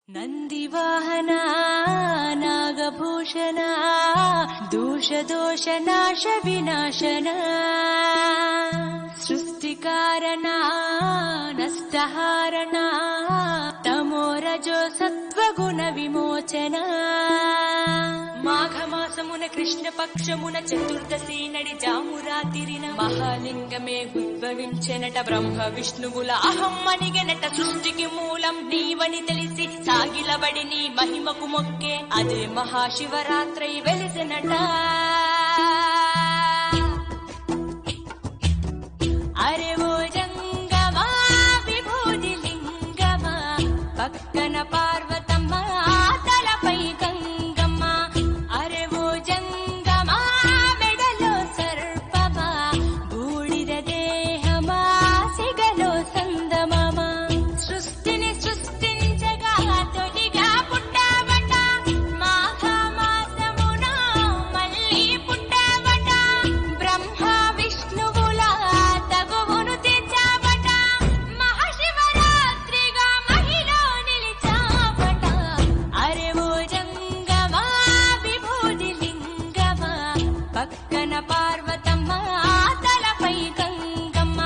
నందివాహన Nagabhushana దోష నాశ వినాశన సృష్టికారణ నష్టహారణ తమోరజో సత్వగుణ విమోచన మాఘమాసమున కృష్ణపక్షమున చతుర్దశి నడి జామురాతిరిన మహాలింగమే ఉద్భవించెనట బ్రహ్మ విష్ణువుల అహం అనిగెనట సృష్టికి మూలం నీవని తెలిసి సాగిలబడి నీ మహిమకు మొక్కే అదే మహాశివరాత్రి వెలిసినట అరే ఓ జంగమా విభూది లింగమా పక్కన పార్వతమ్మ తలపై గంగమ్మ అరే ఓ జంగమా మెడలో సర్పమా బూడిద దేహమా సిగలో సందమమా సృష్టిని సృష్టించగా తొలిగా పుట్టావట మాఘమాసమున మళ్ళీ పుట్టావట బ్రహ్మ విష్ణువుల తగువును తెచ్చావట మహాశివరాత్రిగా మహిలో నిలిచావట అరే ఓ జంగమా విభూది లింగమా పక్కన పార్వతమ్మ తలపై గంగమ్మ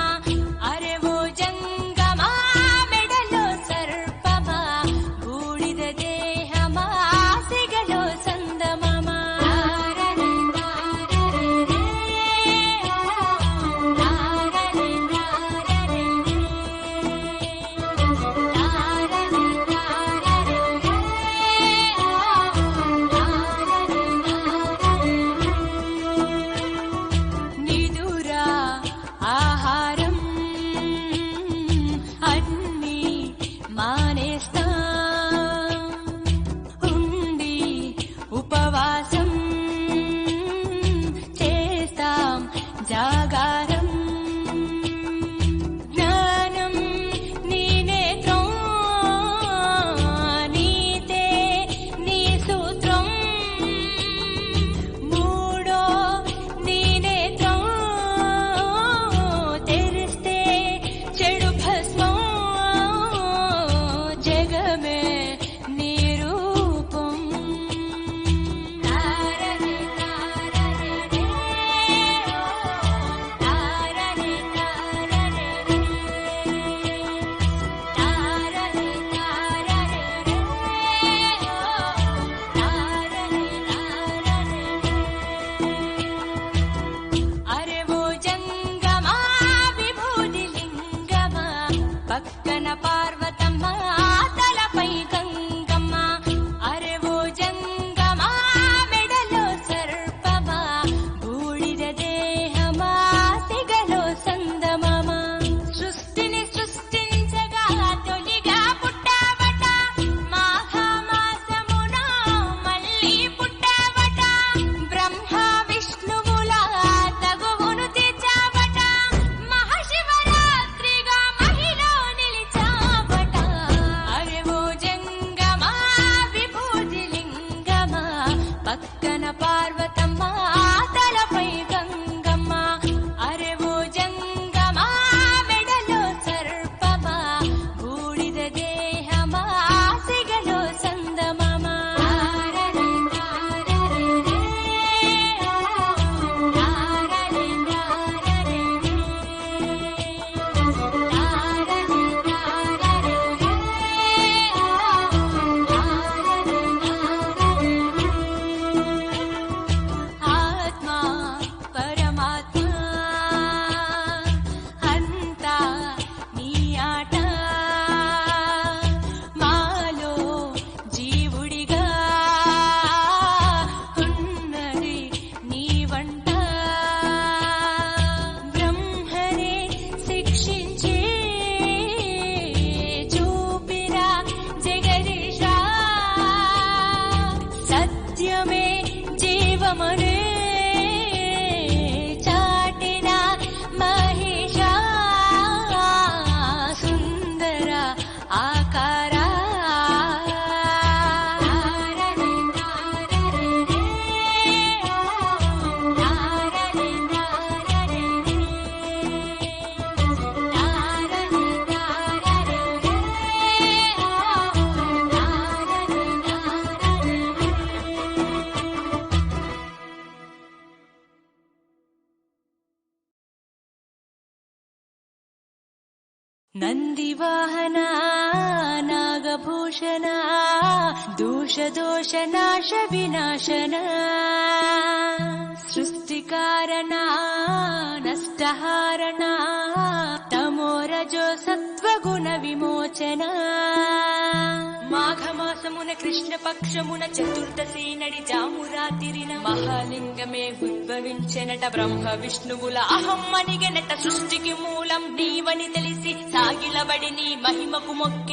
అరే ఓ జంగమా మెడలో సర్పమా బూడిద దేహమా సిగలో సందమమా నిదురా ఆహారం అన్నీ మానేస్తా ఉండి ఉపవాసం చేస్తాం జాగారం జ్ఞానం నీ నేత్రం నీతే నీ సూత్రం మూడో నీ నేత్రం తెరిస్తే చెడు భస్మం జగమే నీ రూపం తారని తారని తారని తారని తారని అరే ఓ జంగమా విభూది లింగమా పక్కన పార్వతమ్మ తలపై గంగమ్మ అరే ఓ జంగమా మెడలో సర్పమా బూడిద దేహమా సిగలో సందమమా సృష్టిని సృష్టించగా తొలిగా పుట్టావట మాఘమాసమున మళ్ళీ పుట్టావట బ్రహ్మ విష్ణువుల తగువును తెచ్చావట మహాశివరాత్రిగా మహిలో నిలిచావట అరే ఓ జంగమా విభూతి లింగమా పక్కన పార్వతమ్మ తలపై గంగమ్మ అరే ఓ జంగమా మెడలో సర్పమా బూడిద దేహమా సిగలో సందమమా తారని తారని తారని ఆత్మా పరమాత్మ అంతా నీ ఆట మాలో జీవుడిగా ఉన్నది నీ వంట బ్రహ్మనే శిక్షించి చూపిన జగదీశ సత్యమే జీవమనే చాటిన మహిష సుందర ఆకారా తారని తారని తారని తారని తారని నందివాహన నాగభూషణ దోషనాశ వినాశన సృష్టికారణ నష్టహారణ తమోరజో సత్వగుణ విమోచన మాఘమాసమున కృష్ణపక్షమున చతుర్దశి నడి జామురాతిరిన మహాలింగమే ఉద్భవించెనట బ్రహ్మ విష్ణువుల అహం అనిగెనట సృష్టికి మూలం నీవని తెలిసి సాగిలబడి నీ మహిమకు మొక్కే